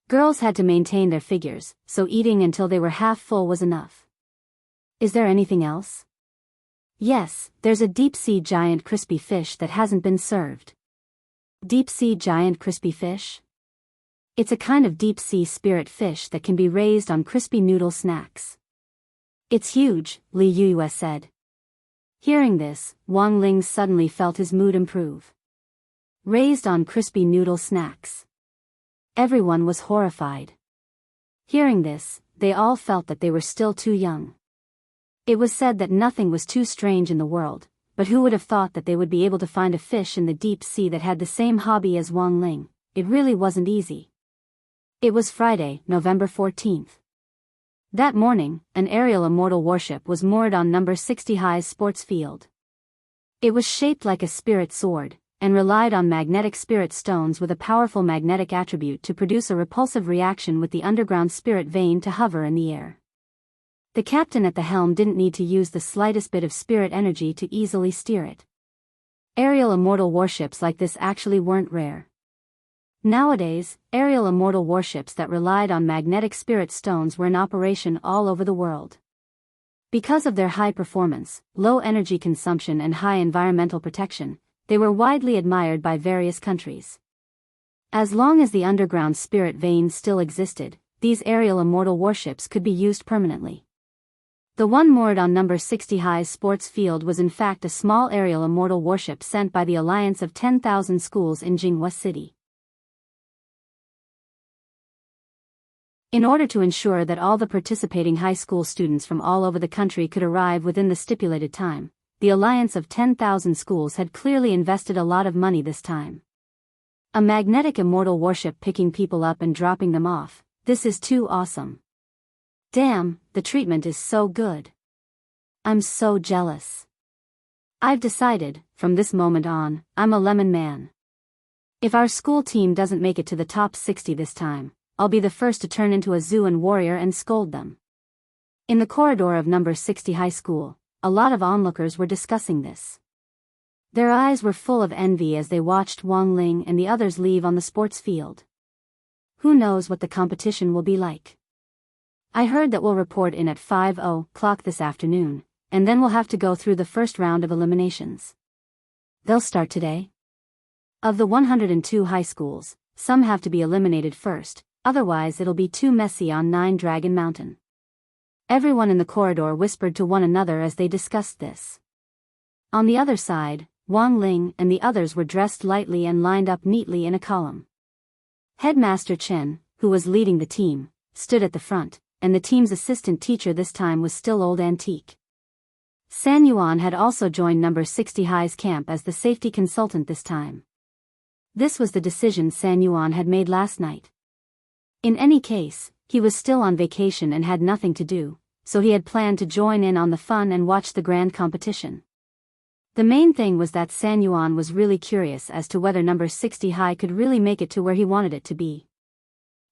A: Girls had to maintain their figures, so eating until they were half full was enough. Is there anything else? Yes, there's a deep-sea giant crispy fish that hasn't been served. Deep-sea giant crispy fish? It's a kind of deep-sea spirit fish that can be raised on crispy noodle snacks. It's huge, Li Yuyue said. Hearing this, Wang Ling suddenly felt his mood improve. Raised on crispy noodle snacks. Everyone was horrified. Hearing this, they all felt that they were still too young. It was said that nothing was too strange in the world, but who would have thought that they would be able to find a fish in the deep sea that had the same hobby as Wang Ling? It really wasn't easy. It was Friday, November 14th. That morning, an aerial immortal warship was moored on number 60 High's sports field. It was shaped like a spirit sword, and relied on magnetic spirit stones with a powerful magnetic attribute to produce a repulsive reaction with the underground spirit vein to hover in the air. The captain at the helm didn't need to use the slightest bit of spirit energy to easily steer it. Aerial immortal warships like this actually weren't rare. Nowadays, aerial immortal warships that relied on magnetic spirit stones were in operation all over the world. Because of their high performance, low energy consumption and high environmental protection, they were widely admired by various countries. As long as the underground spirit vein still existed, these aerial immortal warships could be used permanently. The one moored on number 60 High's sports field was in fact a small aerial immortal warship sent by the Alliance of 10,000 Schools in Jinghua City. In order to ensure that all the participating high school students from all over the country could arrive within the stipulated time, the Alliance of 10,000 Schools had clearly invested a lot of money this time. A magnetic immortal warship picking people up and dropping them off, this is too awesome. Damn, the treatment is so good. I'm so jealous. I've decided, from this moment on, I'm a lemon man. If our school team doesn't make it to the top 60 this time, I'll be the first to turn into a Zuan warrior and scold them. In the corridor of number 60 high school, a lot of onlookers were discussing this. Their eyes were full of envy as they watched Wang Ling and the others leave on the sports field. Who knows what the competition will be like? I heard that we'll report in at 5:00 this afternoon, and then we'll have to go through the first round of eliminations. They'll start today. Of the 102 high schools, some have to be eliminated first, otherwise it'll be too messy on Nine Dragon Mountain. Everyone in the corridor whispered to one another as they discussed this. On the other side, Wang Ling and the others were dressed lightly and lined up neatly in a column. Headmaster Chen, who was leading the team, stood at the front, and the team's assistant teacher this time was still old Antique. San Yuan had also joined number 60 High's camp as the safety consultant this time. This was the decision San Yuan had made last night. In any case, he was still on vacation and had nothing to do, so he had planned to join in on the fun and watch the grand competition. The main thing was that San Yuan was really curious as to whether number 60 High could really make it to where he wanted it to be.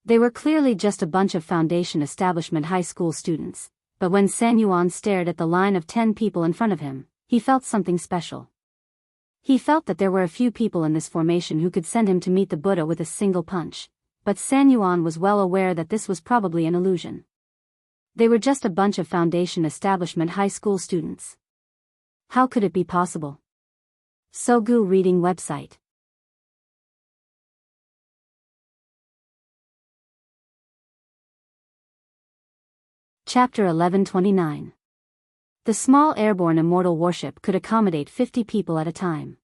A: They were clearly just a bunch of foundation establishment high school students, but when San Yuan stared at the line of 10 people in front of him, he felt something special. He felt that there were a few people in this formation who could send him to meet the Buddha with a single punch, but San Yuan was well aware that this was probably an illusion. They were just a bunch of foundation establishment high school students. How could it be possible? Sogu Reading Website. Chapter 1129. The small airborne Immortal warship could accommodate 50 people at a time.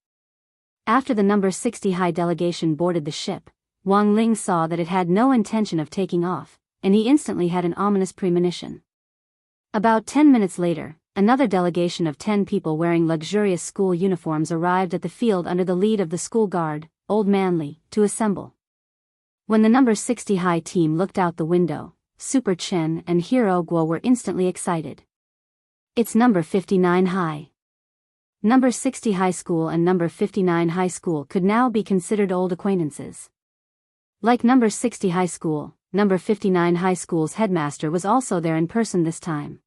A: After the number 60 High delegation boarded the ship, Wang Ling saw that it had no intention of taking off, and he instantly had an ominous premonition. About 10 minutes later, another delegation of 10 people wearing luxurious school uniforms arrived at the field under the lead of the school guard, Old Manly, to assemble. When the number 60 High team looked out the window, Super Chen and Hero Guo were instantly excited. It's number 59 High. Number 60 High School and number 59 High School could now be considered old acquaintances. Like number 60 High School, number 59 High School's headmaster was also there in person this time.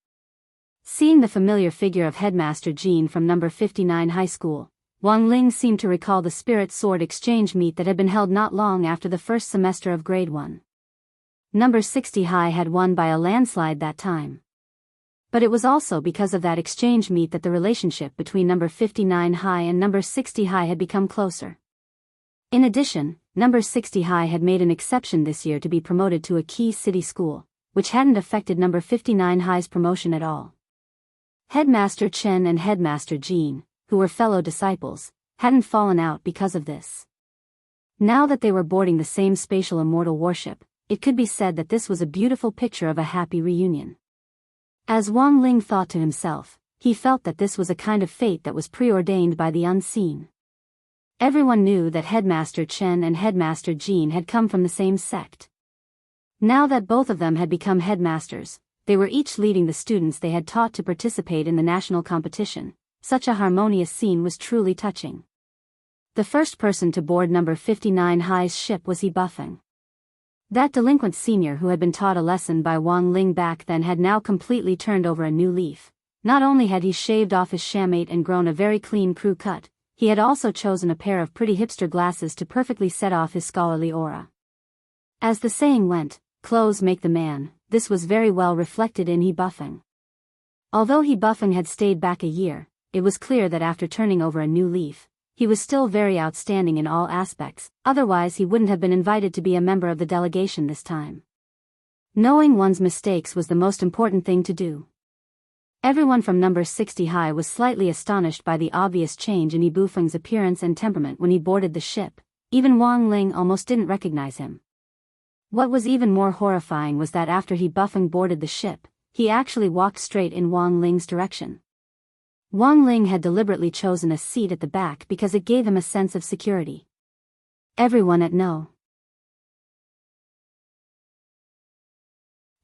A: Seeing the familiar figure of Headmaster Jean from number 59 High School, Wang Ling seemed to recall the Spirit Sword exchange meet that had been held not long after the first semester of Grade 1. Number 60 High had won by a landslide that time. But it was also because of that exchange meet that the relationship between number 59 High and number 60 High had become closer. In addition, number 60 High had made an exception this year to be promoted to a key city school, which hadn't affected number 59 High's promotion at all. Headmaster Chen and Headmaster Jean, who were fellow disciples, hadn't fallen out because of this. Now that they were boarding the same spatial Immortal warship, it could be said that this was a beautiful picture of a happy reunion. As Wang Ling thought to himself, he felt that this was a kind of fate that was preordained by the unseen. Everyone knew that Headmaster Chen and Headmaster Jean had come from the same sect. Now that both of them had become headmasters, they were each leading the students they had taught to participate in the national competition. Such a harmonious scene was truly touching. The first person to board number 59 High's ship was He Buffing. That delinquent senior who had been taught a lesson by Wang Ling back then had now completely turned over a new leaf. Not only had he shaved off his shamate and grown a very clean crew cut, he had also chosen a pair of pretty hipster glasses to perfectly set off his scholarly aura. As the saying went, clothes make the man, this was very well reflected in He Buffing. Although He Buffing had stayed back a year, it was clear that after turning over a new leaf, he was still very outstanding in all aspects, otherwise he wouldn't have been invited to be a member of the delegation this time. Knowing one's mistakes was the most important thing to do. Everyone from number 60 High was slightly astonished by the obvious change in He Buffing's appearance and temperament when he boarded the ship. Even Wang Ling almost didn't recognize him. What was even more horrifying was that after He Buffing boarded the ship, he actually walked straight in Wang Ling's direction. Wang Ling had deliberately chosen a seat at the back because it gave him a sense of security. Everyone at No.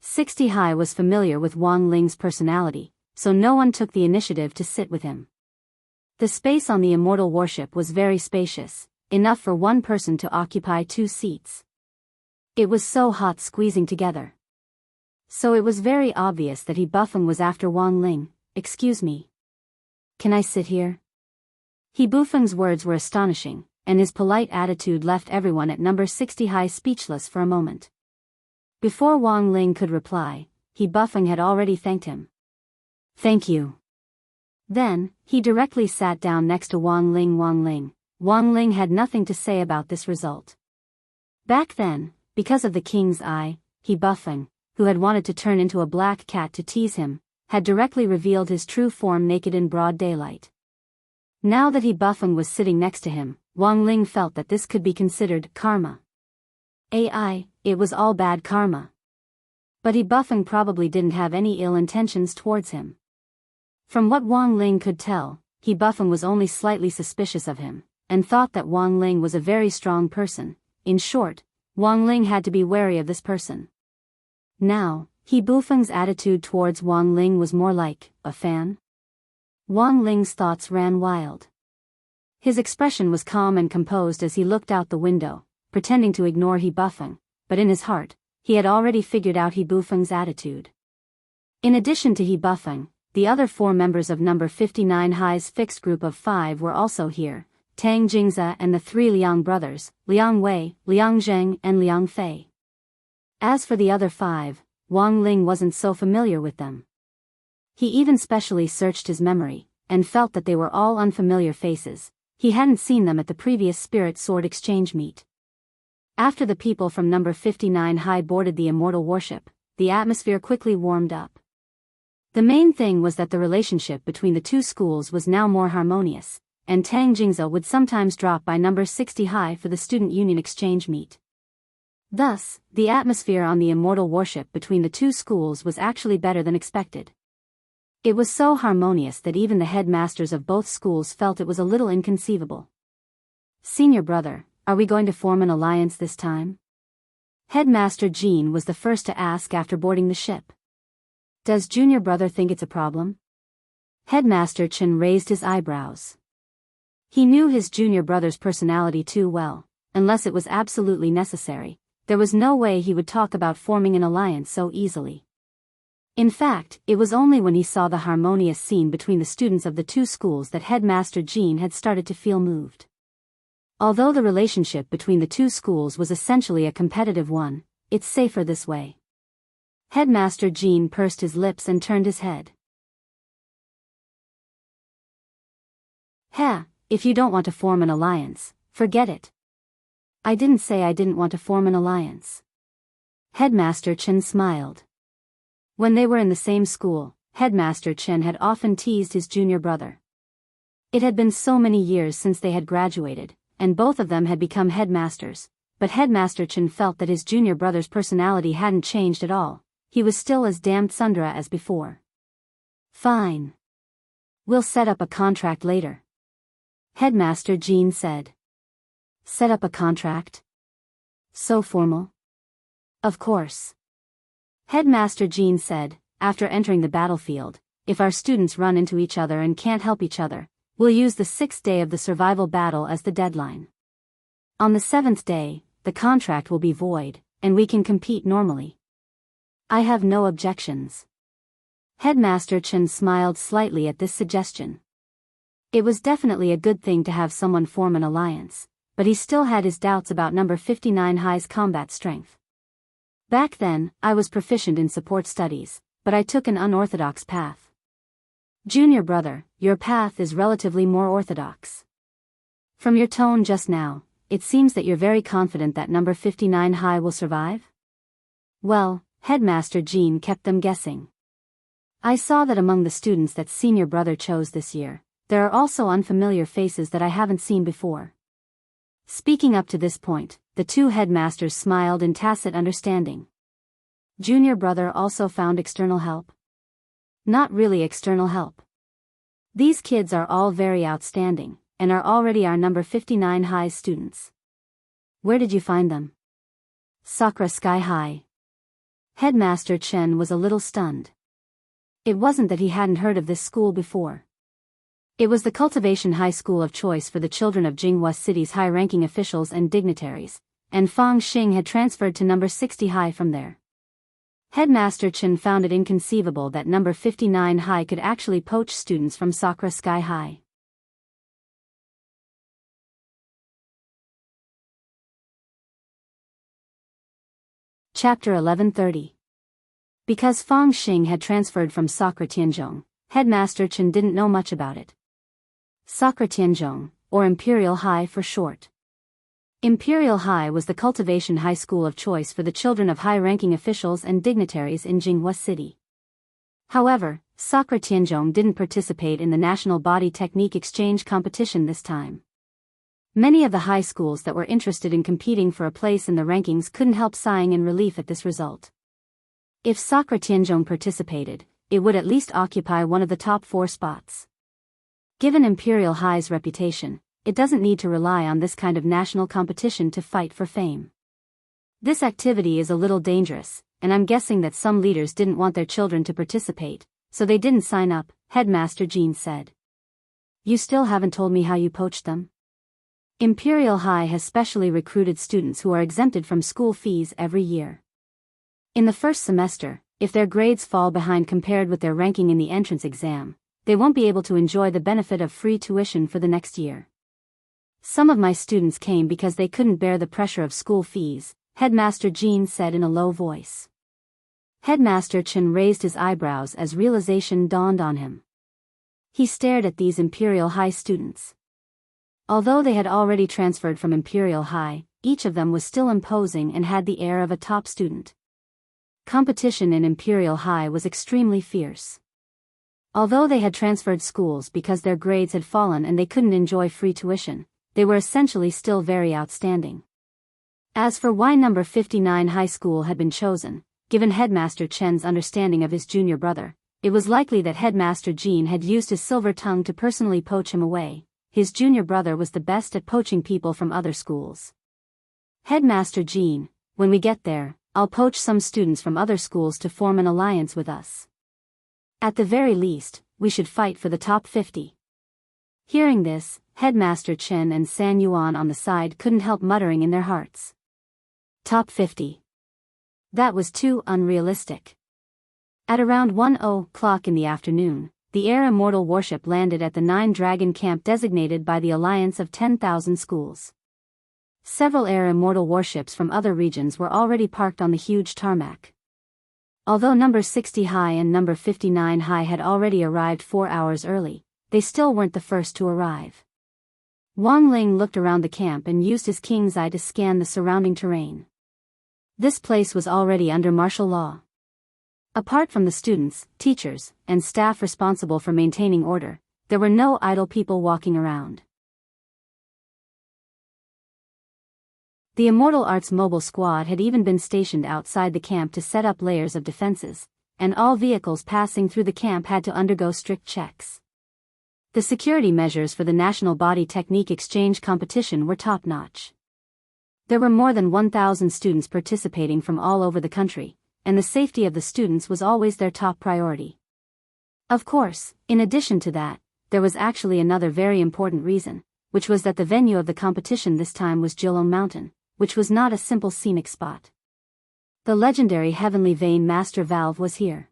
A: 60 High was familiar with Wang Ling's personality, so no one took the initiative to sit with him. The space on the Immortal warship was very spacious, enough for one person to occupy 2 seats. It was so hot squeezing together. So it was very obvious that He Buffing was after Wang Ling. Excuse me. Can I sit here? He Buffing's words were astonishing, and his polite attitude left everyone at number 60 High speechless for a moment. Before Wang Ling could reply, He Buffing had already thanked him. Thank you. Then, he directly sat down next to Wang Ling. Wang Ling had nothing to say about this result. Back then, because of the king's eye, He Buffing, who had wanted to turn into a black cat to tease him, had directly revealed his true form naked in broad daylight. Now that He Bufeng was sitting next to him, Wang Ling felt that this could be considered karma. It was all bad karma. But He Bufeng probably didn't have any ill intentions towards him. From what Wang Ling could tell, He Bufeng was only slightly suspicious of him, and thought that Wang Ling was a very strong person. In short, Wang Ling had to be wary of this person. Now, He Bufeng's attitude towards Wang Ling was more like a fan. Wang Ling's thoughts ran wild. His expression was calm and composed as he looked out the window, pretending to ignore He Bufeng, but in his heart, he had already figured out He Bufeng's attitude. In addition to He Bufeng, the other 4 members of number 59 High's fixed group of 5 were also here: Tang Jingze and the 3 Liang brothers, Liang Wei, Liang Zheng and Liang Fei. As for the other 5, Wang Ling wasn't so familiar with them. He even specially searched his memory, and felt that they were all unfamiliar faces. He hadn't seen them at the previous Spirit Sword Exchange meet. After the people from number 59 High boarded the Immortal warship, the atmosphere quickly warmed up. The main thing was that the relationship between the 2 schools was now more harmonious, and Tang Jingze would sometimes drop by number 60 High for the Student Union Exchange meet. Thus, the atmosphere on the Immortal warship between the 2 schools was actually better than expected. It was so harmonious that even the headmasters of both schools felt it was a little inconceivable. "Senior brother, are we going to form an alliance this time?" Headmaster Jean was the first to ask after boarding the ship. "Does junior brother think it's a problem?" Headmaster Chen raised his eyebrows. He knew his junior brother's personality too well. Unless it was absolutely necessary, there was no way he would talk about forming an alliance so easily. In fact, it was only when he saw the harmonious scene between the students of the 2 schools that Headmaster Jean had started to feel moved. Although the relationship between the 2 schools was essentially a competitive one, it's safer this way. Headmaster Jean pursed his lips and turned his head. If you don't want to form an alliance, forget it." "I didn't say I didn't want to form an alliance." Headmaster Chen smiled. When they were in the same school, Headmaster Chen had often teased his junior brother. It had been so many years since they had graduated, and both of them had become headmasters, but Headmaster Chen felt that his junior brother's personality hadn't changed at all. He was still as damned Sundra as before. "Fine. We'll set up a contract later," Headmaster Jean said. "Set up a contract? So formal?" "Of course." Headmaster Jean said, after entering the battlefield, "If our students run into each other and can't help each other, we'll use the 6th day of the survival battle as the deadline. On the 7th day, the contract will be void, and we can compete normally." "I have no objections." Headmaster Chen smiled slightly at this suggestion. It was definitely a good thing to have someone form an alliance, but he still had his doubts about number 59 High's combat strength. "Back then, I was proficient in support studies, but I took an unorthodox path. Junior brother, your path is relatively more orthodox. From your tone just now, it seems that you're very confident that number 59 High will survive?" Well, Headmaster Jean kept them guessing. "I saw that among the students that senior brother chose this year, there are also unfamiliar faces that I haven't seen before." Speaking up to this point, the 2 headmasters smiled in tacit understanding. Junior brother also found external help? Not really external help. These kids are all very outstanding, and are already our number 59 High students. Where did you find them? Sakura Sky High. Headmaster Chen was a little stunned. It wasn't that he hadn't heard of this school before. It was the Cultivation High School of choice for the children of Jinghua City's high-ranking officials and dignitaries, and Fang Xing had transferred to number 60 High from there. Headmaster Chen found it inconceivable that number 59 High could actually poach students from Sakura Sky High. Chapter 1130. Because Fang Xing had transferred from Sakura Tianzhong, Headmaster Chen didn't know much about it. Sakura Tianzhong, or Imperial High for short. Imperial High was the Cultivation High School of choice for the children of high-ranking officials and dignitaries in Jinghua City. However, Sakura Tianzhong didn't participate in the National Body Technique Exchange competition this time. Many of the high schools that were interested in competing for a place in the rankings couldn't help sighing in relief at this result. If Sakura Tianzhong participated, it would at least occupy one of the top 4 spots. Given Imperial High's reputation, it doesn't need to rely on this kind of national competition to fight for fame. This activity is a little dangerous, and I'm guessing that some leaders didn't want their children to participate, so they didn't sign up, Headmaster Jean said. You still haven't told me how you poached them? Imperial High has specially recruited students who are exempted from school fees every year. In the first semester, if their grades fall behind compared with their ranking in the entrance exam, they won't be able to enjoy the benefit of free tuition for the next year. Some of my students came because they couldn't bear the pressure of school fees, Headmaster Jean said in a low voice. Headmaster Chen raised his eyebrows as realization dawned on him. He stared at these Imperial High students. Although they had already transferred from Imperial High, each of them was still imposing and had the air of a top student. Competition in Imperial High was extremely fierce. Although they had transferred schools because their grades had fallen and they couldn't enjoy free tuition, they were essentially still very outstanding. As for why number 59 high school had been chosen, given Headmaster Chen's understanding of his junior brother, it was likely that Headmaster Jean had used his silver tongue to personally poach him away. His junior brother was the best at poaching people from other schools. Headmaster Jean, when we get there, I'll poach some students from other schools to form an alliance with us. At the very least, we should fight for the top 50. Hearing this, Headmaster Chen and San Yuan on the side couldn't help muttering in their hearts. Top 50. That was too unrealistic. At around 1:00 in the afternoon, the Air Immortal warship landed at the 9-Dragon camp designated by the Alliance of 10,000 Schools. Several Air Immortal warships from other regions were already parked on the huge tarmac. Although number 60 High and number 59 High had already arrived 4 hours early, they still weren't the first to arrive. Wang Ling looked around the camp and used his king's eye to scan the surrounding terrain. This place was already under martial law. Apart from the students, teachers, and staff responsible for maintaining order, there were no idle people walking around. The Immortal Arts mobile squad had even been stationed outside the camp to set up layers of defenses, and all vehicles passing through the camp had to undergo strict checks. The security measures for the National Body Technique Exchange competition were top-notch. There were more than 1,000 students participating from all over the country, and the safety of the students was always their top priority. Of course, in addition to that, there was actually another very important reason, which was that the venue of the competition this time was Jilong Mountain, which was not a simple scenic spot. The legendary Heavenly Vein Master Valve was here.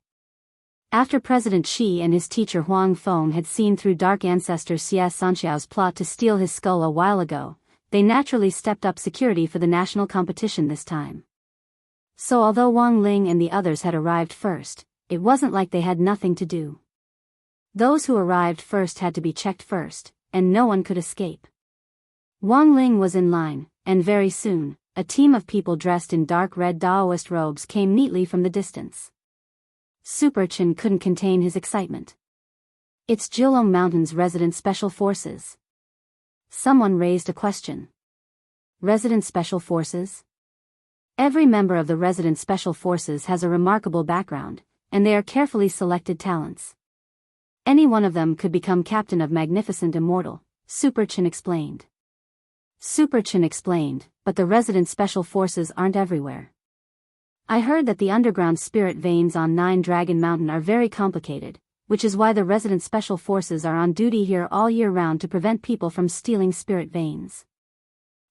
A: After President Xi and his teacher Huang Feng had seen through Dark Ancestor Xia Sanxiao's plot to steal his skull a while ago, they naturally stepped up security for the national competition this time. So although Wang Ling and the others had arrived first, it wasn't like they had nothing to do. Those who arrived first had to be checked first, and no one could escape. Wang Ling was in line, and very soon, a team of people dressed in dark red Daoist robes came neatly from the distance. Super Chen couldn't contain his excitement. It's Jilong Mountain's resident special forces. Someone raised a question. Resident Special Forces? Every member of the Resident Special Forces has a remarkable background, and they are carefully selected talents. Any one of them could become captain of Magnificent Immortal, Super Chen explained. Super Chen explained, but the Resident Special Forces aren't everywhere. I heard that the underground spirit veins on 9-Dragon Mountain are very complicated, which is why the Resident Special Forces are on duty here all year round to prevent people from stealing spirit veins.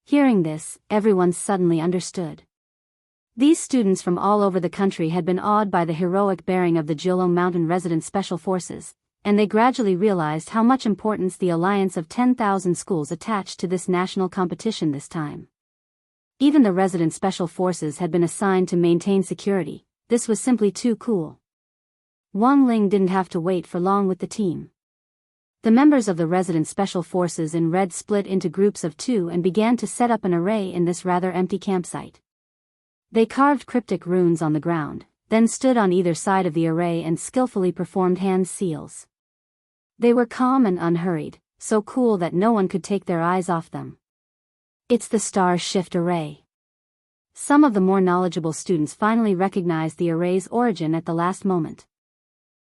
A: Hearing this, everyone suddenly understood. These students from all over the country had been awed by the heroic bearing of the Jilong Mountain Resident Special Forces, and they gradually realized how much importance the alliance of 10,000 schools attached to this national competition this time. Even the Resident Special Forces had been assigned to maintain security. This was simply too cool. Wang Ling didn't have to wait for long with the team. The members of the Resident Special Forces in red split into groups of 2 and began to set up an array in this rather empty campsite. They carved cryptic runes on the ground, then stood on either side of the array and skillfully performed hand seals. They were calm and unhurried, so cool that no one could take their eyes off them. It's the star shift array. Some of the more knowledgeable students finally recognized the array's origin at the last moment.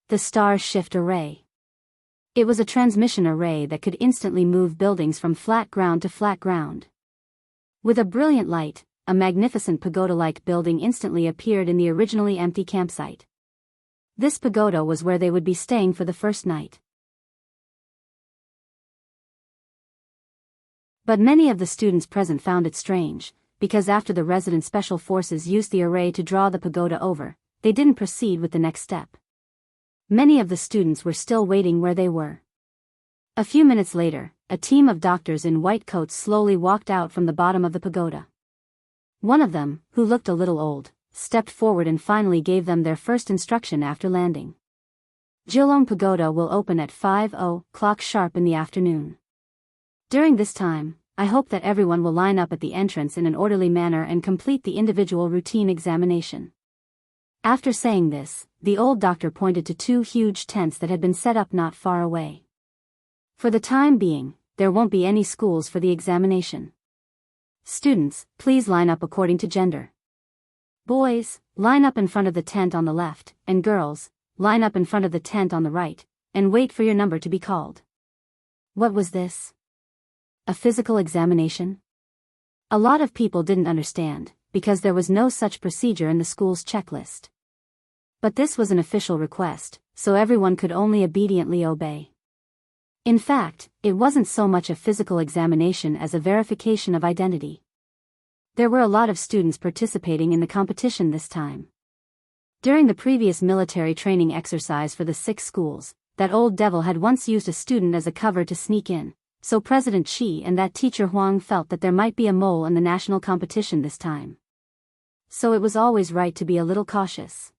A: The star shift array. It was a transmission array that could instantly move buildings from flat ground to flat ground. With a brilliant light, a magnificent pagoda-like building instantly appeared in the originally empty campsite. This pagoda was where they would be staying for the first night. But many of the students present found it strange, because after the resident special forces used the array to draw the pagoda over, they didn't proceed with the next step. Many of the students were still waiting where they were. A few minutes later, a team of doctors in white coats slowly walked out from the bottom of the pagoda. One of them, who looked a little old, stepped forward and finally gave them their first instruction after landing. Jilong Pagoda will open at 5:00 sharp in the afternoon. During this time, I hope that everyone will line up at the entrance in an orderly manner and complete the individual routine examination. After saying this, the old doctor pointed to 2 huge tents that had been set up not far away. For the time being, there won't be any schools for the examination. Students, please line up according to gender. Boys, line up in front of the tent on the left, and girls, line up in front of the tent on the right, and wait for your number to be called. What was this? A physical examination? A lot of people didn't understand, because there was no such procedure in the school's checklist. But this was an official request, so everyone could only obediently obey. In fact, it wasn't so much a physical examination as a verification of identity. There were a lot of students participating in the competition this time. During the previous military training exercise for the 6 schools, that old devil had once used a student as a cover to sneak in, so President Xi and that teacher Huang felt that there might be a mole in the national competition this time. So it was always right to be a little cautious.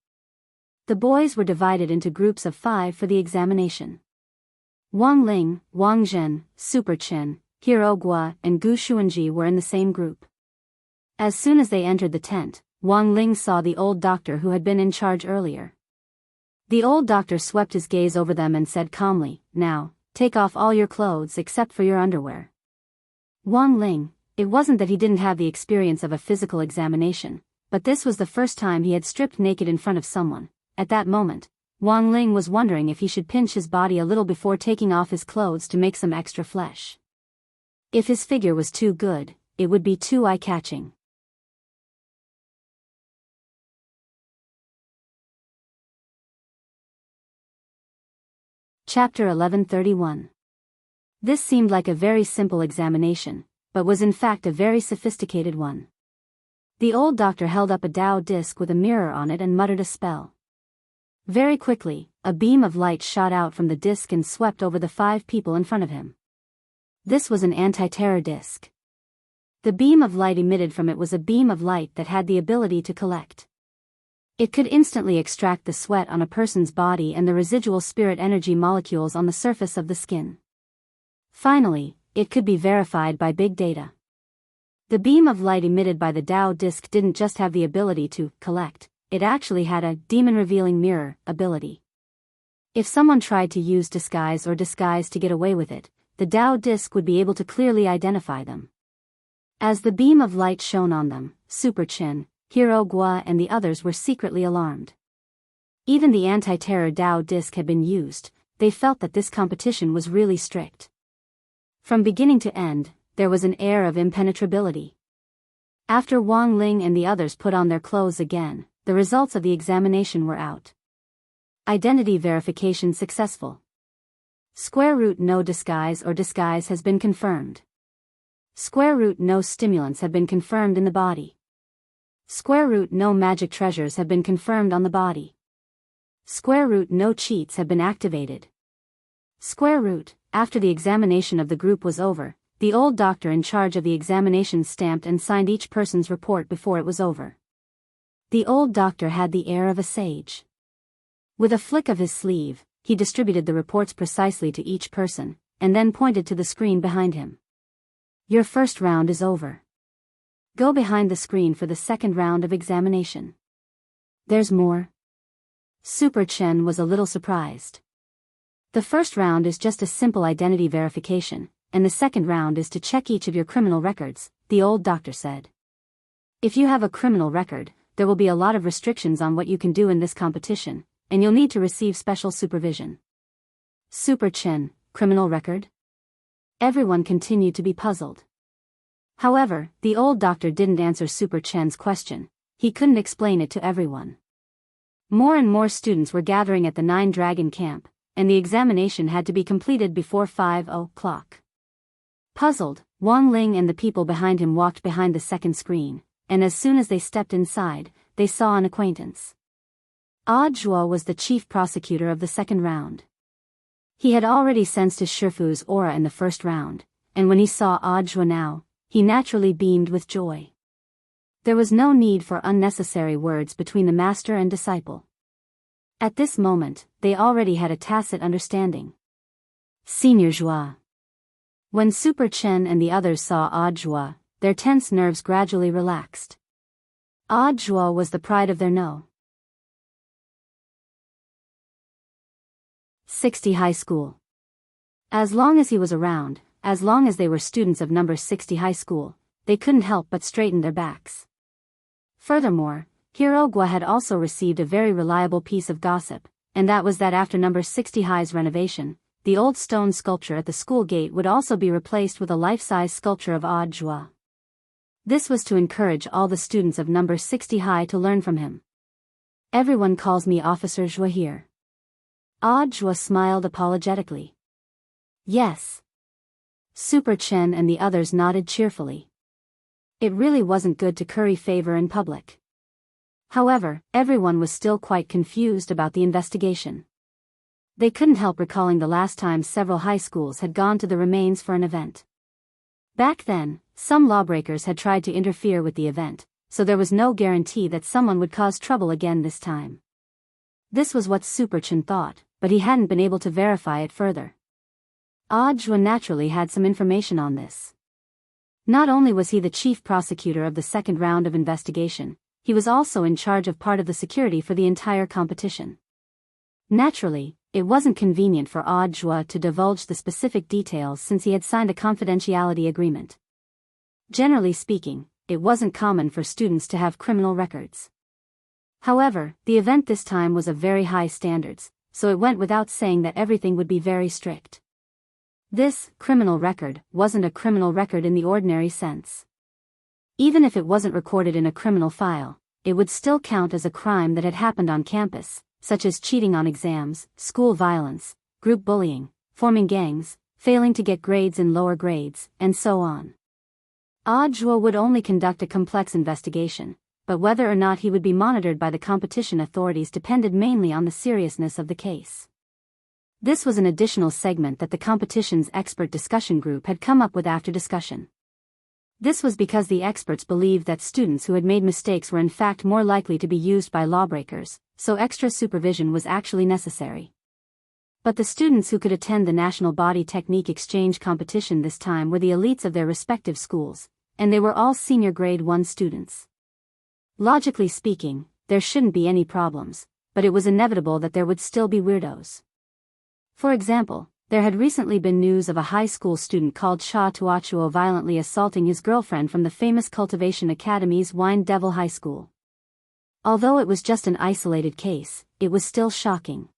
A: The boys were divided into groups of 5 for the examination. Wang Ling, Wang Zhen, Super Chen, Hiro Gua and Gu Xuanji were in the same group. As soon as they entered the tent, Wang Ling saw the old doctor who had been in charge earlier. The old doctor swept his gaze over them and said calmly, "Now, take off all your clothes except for your underwear." Wang Ling, it wasn't that he didn't have the experience of a physical examination, but this was the first time he had stripped naked in front of someone. At that moment, Wang Ling was wondering if he should pinch his body a little before taking off his clothes to make some extra flesh. If his figure was too good, it would be too eye-catching. Chapter 1131. This seemed like a very simple examination, but was in fact a very sophisticated one. The old doctor held up a Tao disc with a mirror on it and muttered a spell. Very quickly, a beam of light shot out from the disc and swept over the 5 people in front of him. This was an anti-terror disc. The beam of light emitted from it was a beam of light that had the ability to collect. It could instantly extract the sweat on a person's body and the residual spirit energy molecules on the surface of the skin. Finally, it could be verified by big data. The beam of light emitted by the Tao disc didn't just have the ability to collect, it actually had a demon-revealing mirror ability. If someone tried to use disguise to get away with it, the Tao disc would be able to clearly identify them. As the beam of light shone on them, Super Chin, Hiro Gua and the others were secretly alarmed. Even the anti-terror Tao disc had been used, they felt that this competition was really strict. From beginning to end, there was an air of impenetrability. After Wang Ling and the others put on their clothes again, the results of the examination were out. Identity verification successful. Square root no disguise has been confirmed. Square root no stimulants have been confirmed in the body. Square root no magic treasures have been confirmed on the body. Square root no cheats have been activated. Square root, after the examination of the group was over, the old doctor in charge of the examination stamped and signed each person's report before it was over. The old doctor had the air of a sage. With a flick of his sleeve, he distributed the reports precisely to each person, and then pointed to the screen behind him. Your first round is over. Go behind the screen for the second round of examination. There's more, Super Chen was a little surprised. The first round is just a simple identity verification, and the second round is to check each of your criminal records, the old doctor said. If you have a criminal record, there will be a lot of restrictions on what you can do in this competition, and you'll need to receive special supervision. Super Chen, criminal record? Everyone continued to be puzzled. However, the old doctor didn't answer Super Chen's question. He couldn't explain it to everyone. More and more students were gathering at the Nine Dragon camp, and the examination had to be completed before 5 o'clock. Puzzled, Wang Ling and the people behind him walked behind the second screen, and as soon as they stepped inside, they saw an acquaintance. Zhuo was the chief prosecutor of the second round. He had already sensed his Shifu's aura in the first round, and when he saw Zhuo now, he naturally beamed with joy. There was no need for unnecessary words between the master and disciple. At this moment, they already had a tacit understanding. Senior Zhuo. When Super Chen and the others saw Zhuo, their tense nerves gradually relaxed. Zhuo was the pride of their no. 60 High School. As long as he was around, as long as they were students of number 60 High School, they couldn't help but straighten their backs. Furthermore, Hirogwa had also received a very reliable piece of gossip, and that was that after number 60 High's renovation, the old stone sculpture at the school gate would also be replaced with a life-size sculpture of Zhuo. This was to encourage all the students of number 60 High to learn from him. Everyone calls me Officer Zhuo here. Zhuo smiled apologetically. Yes. Super Chen and the others nodded cheerfully. It really wasn't good to curry favor in public. However, everyone was still quite confused about the investigation. They couldn't help recalling the last time several high schools had gone to the remains for an event. Back then, some lawbreakers had tried to interfere with the event, so there was no guarantee that someone would cause trouble again this time. This was what Super Chen thought, but he hadn't been able to verify it further. Zhuo naturally had some information on this. Not only was he the chief prosecutor of the second round of investigation, he was also in charge of part of the security for the entire competition. Naturally, it wasn't convenient for Zhuo to divulge the specific details since he had signed a confidentiality agreement. Generally speaking, it wasn't common for students to have criminal records. However, the event this time was of very high standards, so it went without saying that everything would be very strict. This criminal record wasn't a criminal record in the ordinary sense. Even if it wasn't recorded in a criminal file, it would still count as a crime that had happened on campus, such as cheating on exams, school violence, group bullying, forming gangs, failing to get grades in lower grades, and so on. Zhuo would only conduct a complex investigation, but whether or not he would be monitored by the competition authorities depended mainly on the seriousness of the case. This was an additional segment that the competition's expert discussion group had come up with after discussion. This was because the experts believed that students who had made mistakes were in fact more likely to be used by lawbreakers, so extra supervision was actually necessary. But the students who could attend the National Body Technique Exchange competition this time were the elites of their respective schools, and they were all senior grade 1 students. Logically speaking, there shouldn't be any problems, but it was inevitable that there would still be weirdos. For example, there had recently been news of a high school student called Sha Tuachuo violently assaulting his girlfriend from the famous Cultivation Academy's Wine Devil High School. Although it was just an isolated case, it was still shocking.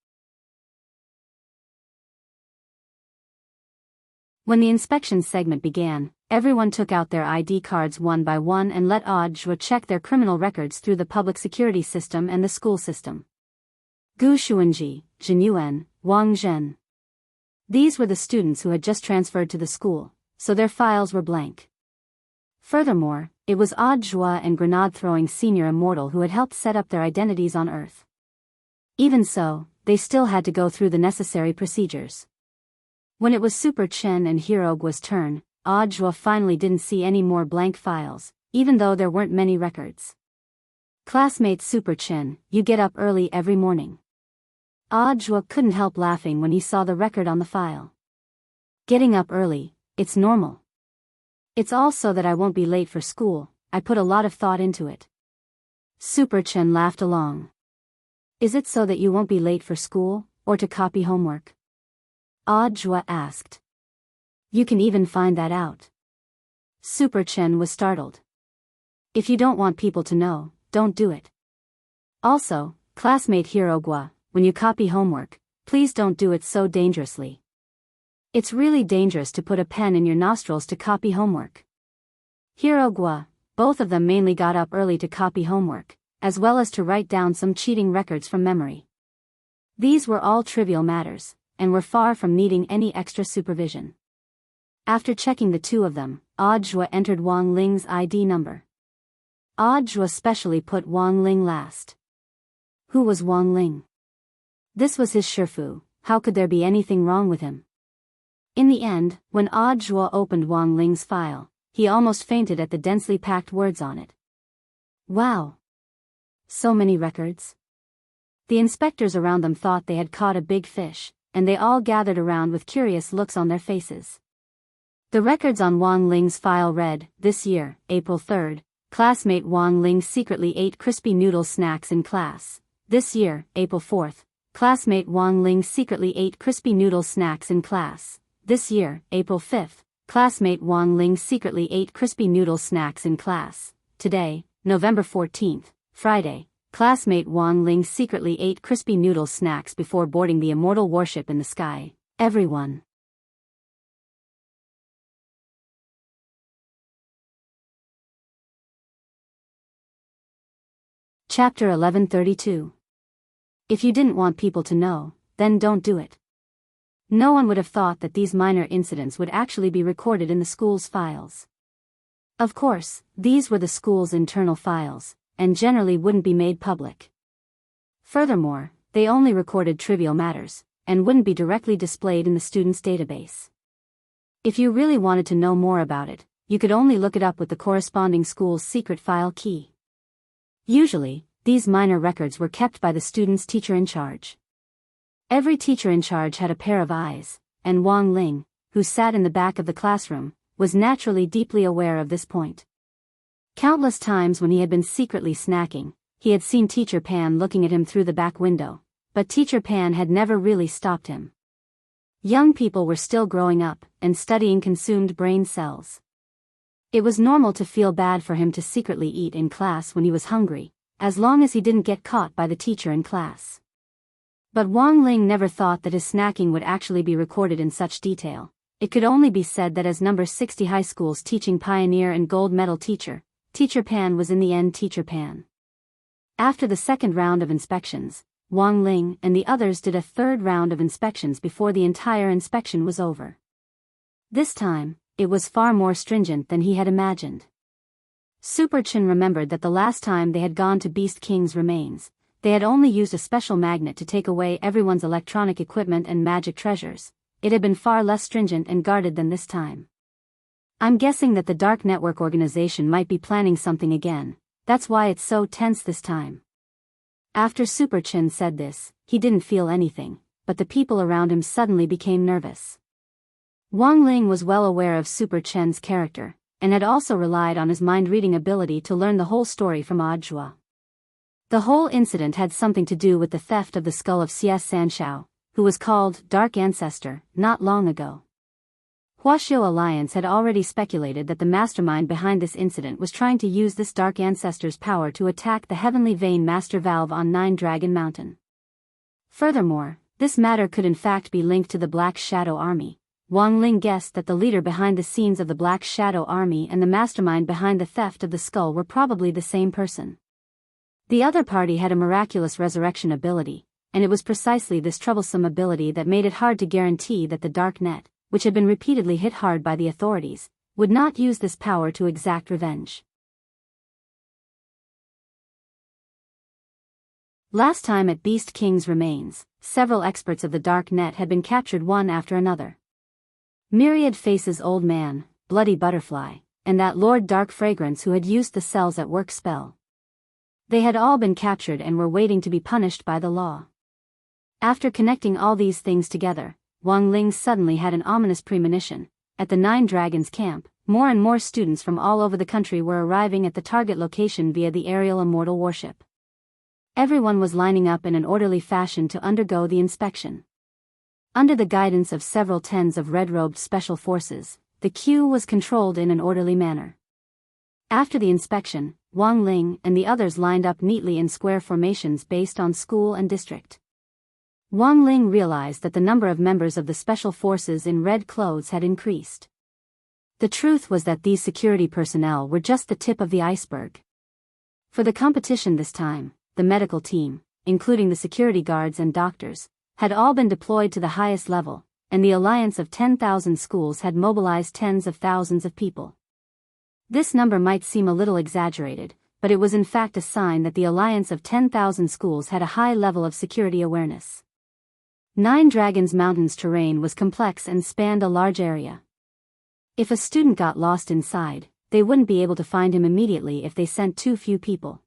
A: When the inspection segment began, everyone took out their ID cards one by one and let Zhuo check their criminal records through the public security system and the school system. Gu Xuanji, Jin Yuan, Wang Zhen. These were the students who had just transferred to the school, so their files were blank. Furthermore, it was Zhuo and grenade-throwing senior Immortal who had helped set up their identities on Earth. Even so, they still had to go through the necessary procedures. When it was Super Chen and Hirogwa's turn, Zhuo finally didn't see any more blank files, even though there weren't many records. Classmate Super Chen, you get up early every morning. Zhuo couldn't help laughing when he saw the record on the file. Getting up early, it's normal. It's all so that I won't be late for school, I put a lot of thought into it. Super Chen laughed along. Is it so that you won't be late for school, or to copy homework? Audra asked. You can even find that out. Super Chen was startled. If you don't want people to know, don't do it. Also, classmate Hirogwa, when you copy homework, please don't do it so dangerously. It's really dangerous to put a pen in your nostrils to copy homework. Hirogwa, both of them mainly got up early to copy homework, as well as to write down some cheating records from memory. These were all trivial matters, and were far from needing any extra supervision. After checking the two of them, Audra entered Wang Ling's ID number. Audra specially put Wang Ling last. Who was Wang Ling? This was his Shifu, how could there be anything wrong with him? In the end, when Audra opened Wang Ling's file, he almost fainted at the densely packed words on it. Wow! So many records. The inspectors around them thought they had caught a big fish, and they all gathered around with curious looks on their faces. The records on Wang Ling's file read, this year, April 3rd, classmate Wang Ling secretly ate crispy noodle snacks in class. This year, April 4th, classmate Wang Ling secretly ate crispy noodle snacks in class. This year, April 5th, classmate Wang Ling secretly ate crispy noodle snacks in class. Today, November 14th, Friday, classmate Wang Ling secretly ate crispy noodle snacks before boarding the Immortal warship in the sky. Everyone. Chapter 1132. If you didn't want people to know, then don't do it. No one would have thought that these minor incidents would actually be recorded in the school's files. Of course, these were the school's internal files, and generally wouldn't be made public. Furthermore, they only recorded trivial matters, and wouldn't be directly displayed in the student's database. If you really wanted to know more about it, you could only look it up with the corresponding school's secret file key. Usually, these minor records were kept by the student's teacher in charge. Every teacher in charge had a pair of eyes, and Wang Ling, who sat in the back of the classroom, was naturally deeply aware of this point. Countless times when he had been secretly snacking, he had seen Teacher Pan looking at him through the back window, but Teacher Pan had never really stopped him. Young people were still growing up, and studying consumed brain cells. It was normal to feel bad for him to secretly eat in class when he was hungry, as long as he didn't get caught by the teacher in class. But Wang Ling never thought that his snacking would actually be recorded in such detail. It could only be said that as number 60 high school's teaching pioneer and gold medal teacher, Teacher Pan was in the end Teacher Pan. After the second round of inspections, Wang Ling and the others did a third round of inspections before the entire inspection was over. This time, it was far more stringent than he had imagined. Super Chen remembered that the last time they had gone to Beast King's remains, they had only used a special magnet to take away everyone's electronic equipment and magic treasures. It had been far less stringent and guarded than this time. I'm guessing that the Dark Network organization might be planning something again, that's why it's so tense this time. After Super Chen said this, he didn't feel anything, but the people around him suddenly became nervous. Wang Ling was well aware of Super Chen's character, and had also relied on his mind-reading ability to learn the whole story from Audra. The whole incident had something to do with the theft of the skull of CS Sanshao, who was called Dark Ancestor, not long ago. Huaxiu Alliance had already speculated that the mastermind behind this incident was trying to use this Dark Ancestor's power to attack the Heavenly Vein Master Valve on Nine Dragon Mountain. Furthermore, this matter could in fact be linked to the Black Shadow Army. Wang Ling guessed that the leader behind the scenes of the Black Shadow Army and the mastermind behind the theft of the skull were probably the same person. The other party had a miraculous resurrection ability, and it was precisely this troublesome ability that made it hard to guarantee that the Dark Net, which had been repeatedly hit hard by the authorities, would not use this power to exact revenge. Last time at Beast King's remains, several experts of the Dark Net had been captured one after another. Myriad Faces Old Man, Bloody Butterfly, and that Lord Dark Fragrance who had used the cells at work spell. They had all been captured and were waiting to be punished by the law. After connecting all these things together, Wang Ling suddenly had an ominous premonition. At the Nine Dragons camp, more and more students from all over the country were arriving at the target location via the aerial Immortal warship. Everyone was lining up in an orderly fashion to undergo the inspection. Under the guidance of several tens of red-robed special forces, the queue was controlled in an orderly manner. After the inspection, Wang Ling and the others lined up neatly in square formations based on school and district. Wang Ling realized that the number of members of the special forces in red clothes had increased. The truth was that these security personnel were just the tip of the iceberg. For the competition this time, the medical team, including the security guards and doctors, had all been deployed to the highest level, and the alliance of 10,000 schools had mobilized tens of thousands of people. This number might seem a little exaggerated, but it was in fact a sign that the alliance of 10,000 schools had a high level of security awareness. Nine Dragons Mountain's terrain was complex and spanned a large area. If a student got lost inside, they wouldn't be able to find him immediately if they sent too few people.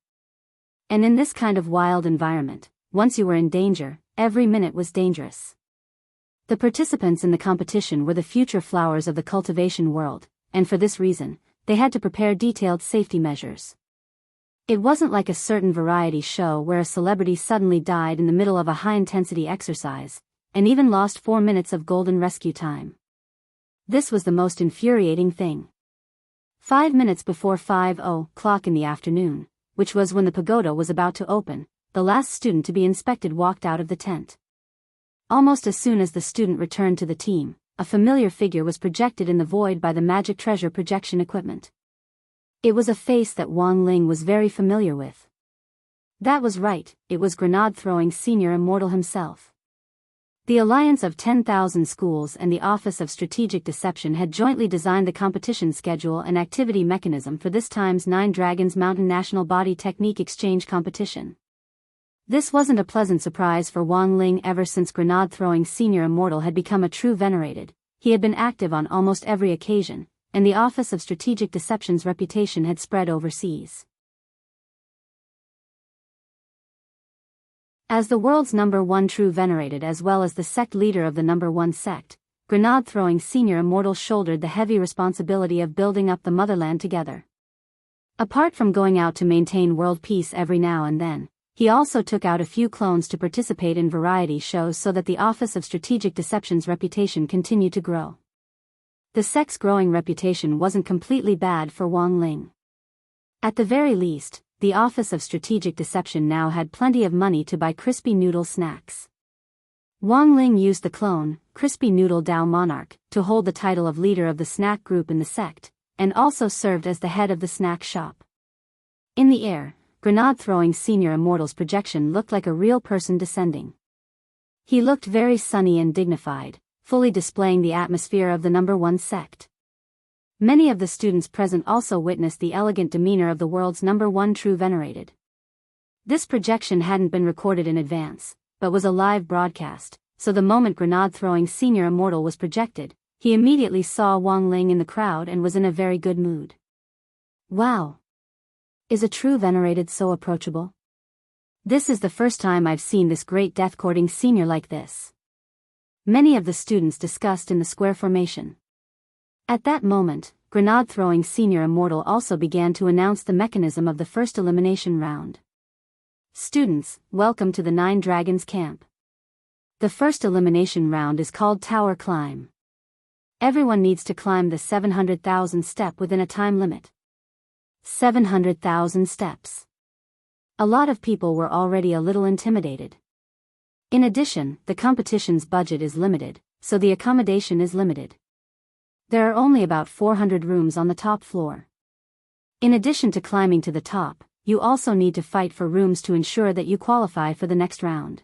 A: And in this kind of wild environment, once you were in danger, every minute was dangerous. The participants in the competition were the future flowers of the cultivation world, and for this reason, they had to prepare detailed safety measures. It wasn't like a certain variety show where a celebrity suddenly died in the middle of a high-intensity exercise, and even lost 4 minutes of golden rescue time. This was the most infuriating thing. 5 minutes before 5:00 in the afternoon, which was when the pagoda was about to open, the last student to be inspected walked out of the tent. Almost as soon as the student returned to the team, a familiar figure was projected in the void by the magic treasure projection equipment. It was a face that Wang Ling was very familiar with. That was right, it was grenade-throwing senior Immortal himself. The alliance of 10,000 schools and the Office of Strategic Deception had jointly designed the competition schedule and activity mechanism for this time's Nine Dragons Mountain National Body Technique Exchange competition. This wasn't a pleasant surprise for Wang Ling ever since grenade-throwing senior Immortal had become a true venerated. He had been active on almost every occasion, and the Office of Strategic Deception's reputation had spread overseas. As the world's #1 true venerated as well as the sect leader of the #1 sect, grenade-throwing senior Immortal shouldered the heavy responsibility of building up the motherland together. Apart from going out to maintain world peace every now and then, he also took out a few clones to participate in variety shows so that the Office of Strategic Deception's reputation continued to grow. The sect's growing reputation wasn't completely bad for Wang Ling. At the very least, the Office of Strategic Deception now had plenty of money to buy crispy noodle snacks. Wang Ling used the clone, Crispy Noodle Dao Monarch, to hold the title of leader of the snack group in the sect, and also served as the head of the snack shop. In the air, grenade-throwing senior Immortal's projection looked like a real person descending. He looked very sunny and dignified, fully displaying the atmosphere of the #1 sect. Many of the students present also witnessed the elegant demeanor of the world's #1 true venerated. This projection hadn't been recorded in advance, but was a live broadcast, so the moment grenade-throwing senior Immortal was projected, he immediately saw Wang Ling in the crowd and was in a very good mood. Wow! Is a true venerated so approachable? This is the first time I've seen this great death-courting senior like this. Many of the students discussed in the square formation. At that moment, grenade-throwing senior Immortal also began to announce the mechanism of the first elimination round. Students, welcome to the Nine Dragons camp. The first elimination round is called Tower Climb. Everyone needs to climb the 700,000 step within a time limit. 700,000 steps. A lot of people were already a little intimidated. In addition, the competition's budget is limited, so the accommodation is limited. There are only about 400 rooms on the top floor. In addition to climbing to the top, you also need to fight for rooms to ensure that you qualify for the next round.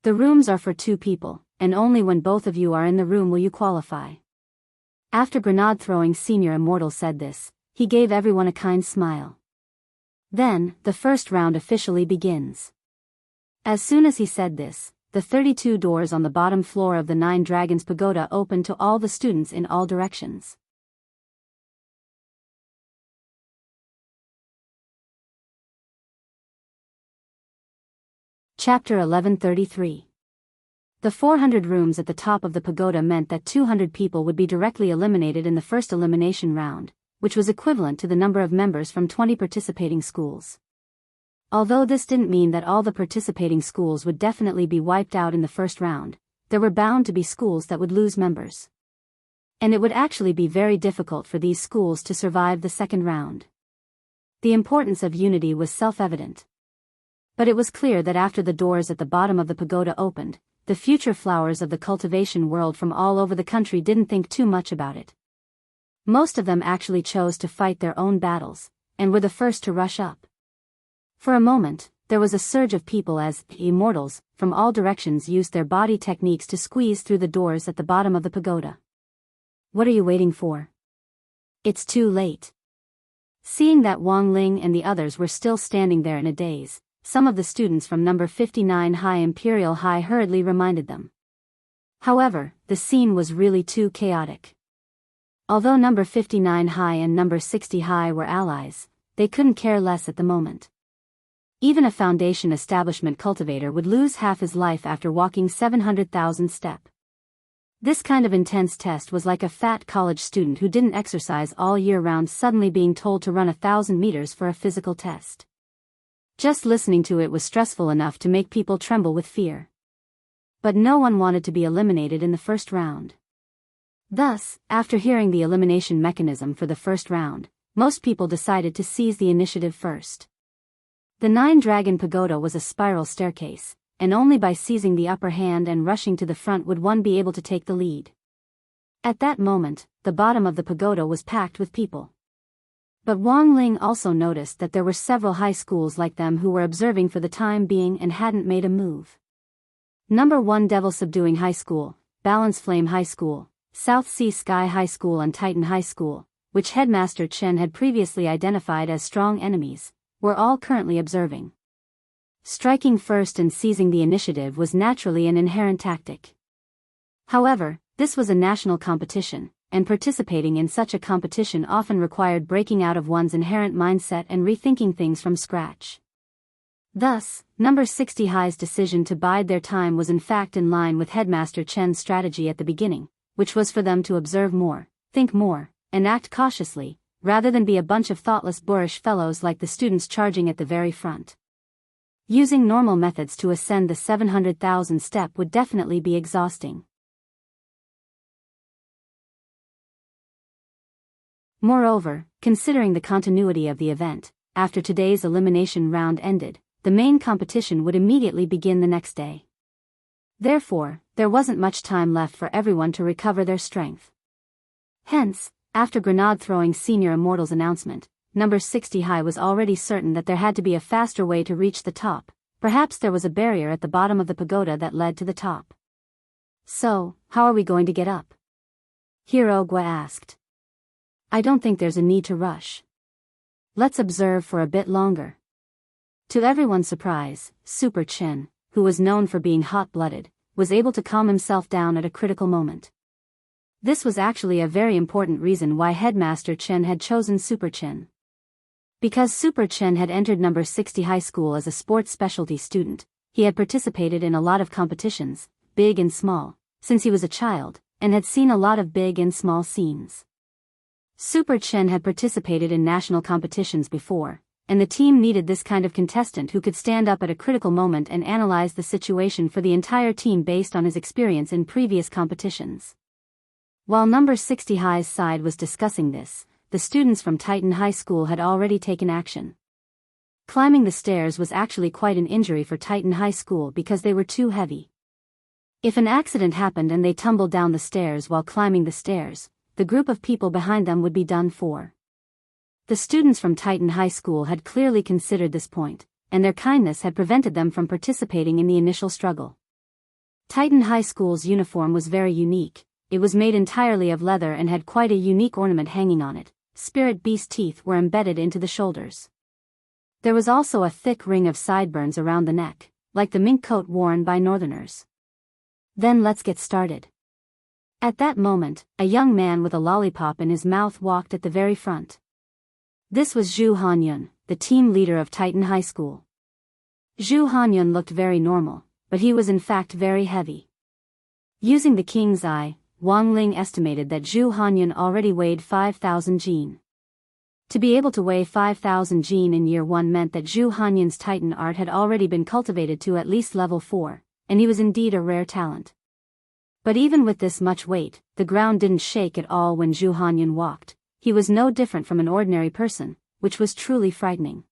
A: The rooms are for 2 people, and only when both of you are in the room will you qualify. After grenade-throwing senior Immortal said this, he gave everyone a kind smile. Then, the first round officially begins. As soon as he said this, the 32 doors on the bottom floor of the Nine Dragons Pagoda opened to all the students in all directions. Chapter 1133. The 400 rooms at the top of the pagoda meant that 200 people would be directly eliminated in the first elimination round, which was equivalent to the number of members from 20 participating schools. Although this didn't mean that all the participating schools would definitely be wiped out in the first round, there were bound to be schools that would lose members. And it would actually be very difficult for these schools to survive the second round. The importance of unity was self-evident. But it was clear that after the doors at the bottom of the pagoda opened, the future flowers of the cultivation world from all over the country didn't think too much about it. Most of them actually chose to fight their own battles, and were the first to rush up. For a moment, there was a surge of people as immortals from all directions used their body techniques to squeeze through the doors at the bottom of the pagoda. What are you waiting for? It's too late. Seeing that Wang Ling and the others were still standing there in a daze, some of the students from number 59 High Imperial High hurriedly reminded them. However, the scene was really too chaotic. Although number 59 High and number 60 High were allies, they couldn't care less at the moment. Even a foundation establishment cultivator would lose half his life after walking 700,000 steps. This kind of intense test was like a fat college student who didn't exercise all year round suddenly being told to run 1,000 meters for a physical test. Just listening to it was stressful enough to make people tremble with fear. But no one wanted to be eliminated in the first round. Thus, after hearing the elimination mechanism for the first round, most people decided to seize the initiative first. The Nine-Dragon Pagoda was a spiral staircase, and only by seizing the upper hand and rushing to the front would one be able to take the lead. At that moment, the bottom of the pagoda was packed with people. But Wang Ling also noticed that there were several high schools like them who were observing for the time being and hadn't made a move. Number 1 Devil Subduing High School, Balance Flame High School, South Sea Sky High School and Titan High School, which Headmaster Chen had previously identified as strong enemies, were all currently observing. Striking first and seizing the initiative was naturally an inherent tactic. However, this was a national competition, and participating in such a competition often required breaking out of one's inherent mindset and rethinking things from scratch. Thus, number 60 High's decision to bide their time was in fact in line with Headmaster Chen's strategy at the beginning, which was for them to observe more, think more, and act cautiously, rather than be a bunch of thoughtless boorish fellows like the students charging at the very front. Using normal methods to ascend the 700,000 step would definitely be exhausting. Moreover, considering the continuity of the event, after today's elimination round ended, the main competition would immediately begin the next day. Therefore, there wasn't much time left for everyone to recover their strength. Hence, after grenade-throwing Senior Immortal's announcement, number 60 High was already certain that there had to be a faster way to reach the top. Perhaps there was a barrier at the bottom of the pagoda that led to the top. So, how are we going to get up? Hiro Gua asked. I don't think there's a need to rush. Let's observe for a bit longer. To everyone's surprise, Super Chen, who was known for being hot-blooded, was able to calm himself down at a critical moment. This was actually a very important reason why Headmaster Chen had chosen Super Chen. Because Super Chen had entered number 60 high school as a sports specialty student, he had participated in a lot of competitions, big and small, since he was a child, and had seen a lot of big and small scenes. Super Chen had participated in national competitions before, and the team needed this kind of contestant who could stand up at a critical moment and analyze the situation for the entire team based on his experience in previous competitions. While number 60 High's side was discussing this, the students from Titan High School had already taken action. Climbing the stairs was actually quite an injury for Titan High School because they were too heavy. If an accident happened and they tumbled down the stairs while climbing the stairs, the group of people behind them would be done for. The students from Titan High School had clearly considered this point, and their kindness had prevented them from participating in the initial struggle. Titan High School's uniform was very unique. It was made entirely of leather and had quite a unique ornament hanging on it. Spirit beast teeth were embedded into the shoulders. There was also a thick ring of sideburns around the neck, like the mink coat worn by northerners. Then let's get started. At that moment, a young man with a lollipop in his mouth walked at the very front. This was Zhu Hanyun, the team leader of Titan High School. Zhu Hanyun looked very normal, but he was in fact very heavy. Using the king's eye, Wang Ling estimated that Zhu Hanyun already weighed 5,000 jin. To be able to weigh 5,000 Jin in year 1 meant that Zhu Hanyan's Titan art had already been cultivated to at least level 4, and he was indeed a rare talent. But even with this much weight, the ground didn't shake at all when Zhu Hanyan walked. He was no different from an ordinary person, which was truly frightening.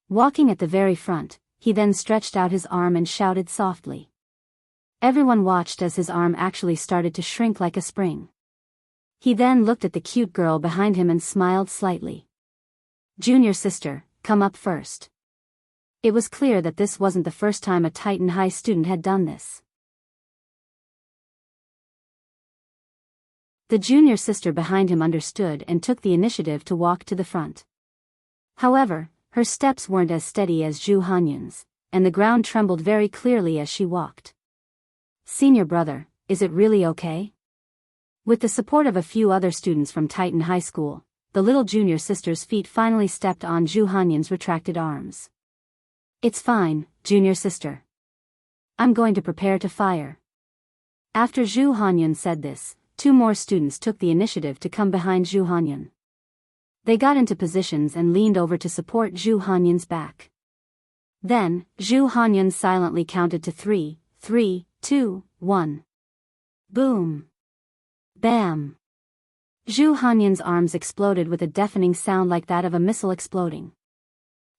A: Walking at the very front, he then stretched out his arm and shouted softly. Everyone watched as his arm actually started to shrink like a spring. He then looked at the cute girl behind him and smiled slightly. "Junior sister, come up first." It was clear that this wasn't the first time a Titan High student had done this. The junior sister behind him understood and took the initiative to walk to the front. However, her steps weren't as steady as Zhu Hanyan's, and the ground trembled very clearly as she walked. "Senior brother, is it really okay?" With the support of a few other students from Titan High School, the little junior sister's feet finally stepped on Zhu Hanyan's retracted arms. "It's fine, junior sister. I'm going to prepare to fire." After Zhu Hanyan said this, 2 more students took the initiative to come behind Zhu Hanyan. They got into positions and leaned over to support Zhu Hanyan's back. Then, Zhu Hanyan silently counted to 3, 3, 2, 1. Boom! Bam! Zhu Hanyan's arms exploded with a deafening sound like that of a missile exploding.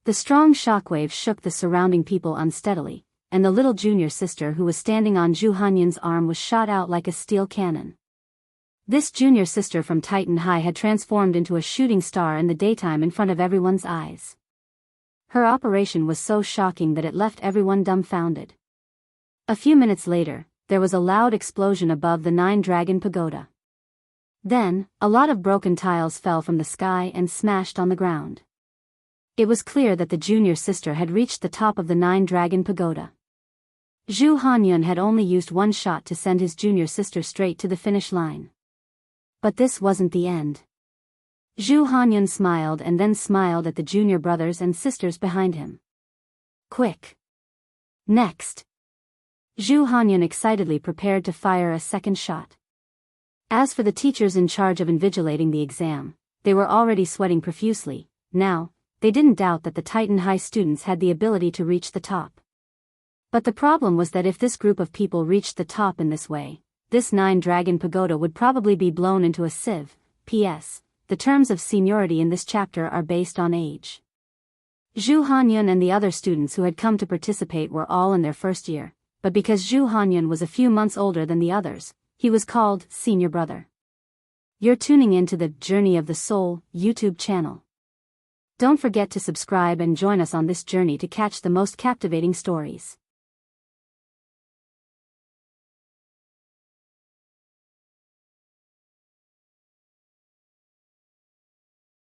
A: The strong shockwaves shook the surrounding people unsteadily, and the little junior sister who was standing on Zhu Hanyan's arm was shot out like a steel cannon. This junior sister from Titan High had transformed into a shooting star in the daytime in front of everyone's eyes. Her operation was so shocking that it left everyone dumbfounded. A few minutes later, there was a loud explosion above the 9-dragon pagoda. Then, a lot of broken tiles fell from the sky and smashed on the ground. It was clear that the junior sister had reached the top of the 9-dragon pagoda. Zhu Hanyan had only used 1 shot to send his junior sister straight to the finish line. But this wasn't the end. Zhu Hanyan smiled and then smiled at the junior brothers and sisters behind him. "Quick! Next!" Zhu Hanyan excitedly prepared to fire a second shot. As for the teachers in charge of invigilating the exam, they were already sweating profusely. Now, they didn't doubt that the Titan High students had the ability to reach the top. But the problem was that if this group of people reached the top in this way, this 9-dragon pagoda would probably be blown into a sieve. P.S. The terms of seniority in this chapter are based on age. Zhu Hanyan and the other students who had come to participate were all in their first year, but because Zhu Hanyan was a few months older than the others, he was called Senior Brother. You're tuning in to the Journey of the Soul YouTube channel. Don't forget to subscribe and join us on this journey to catch the most captivating stories.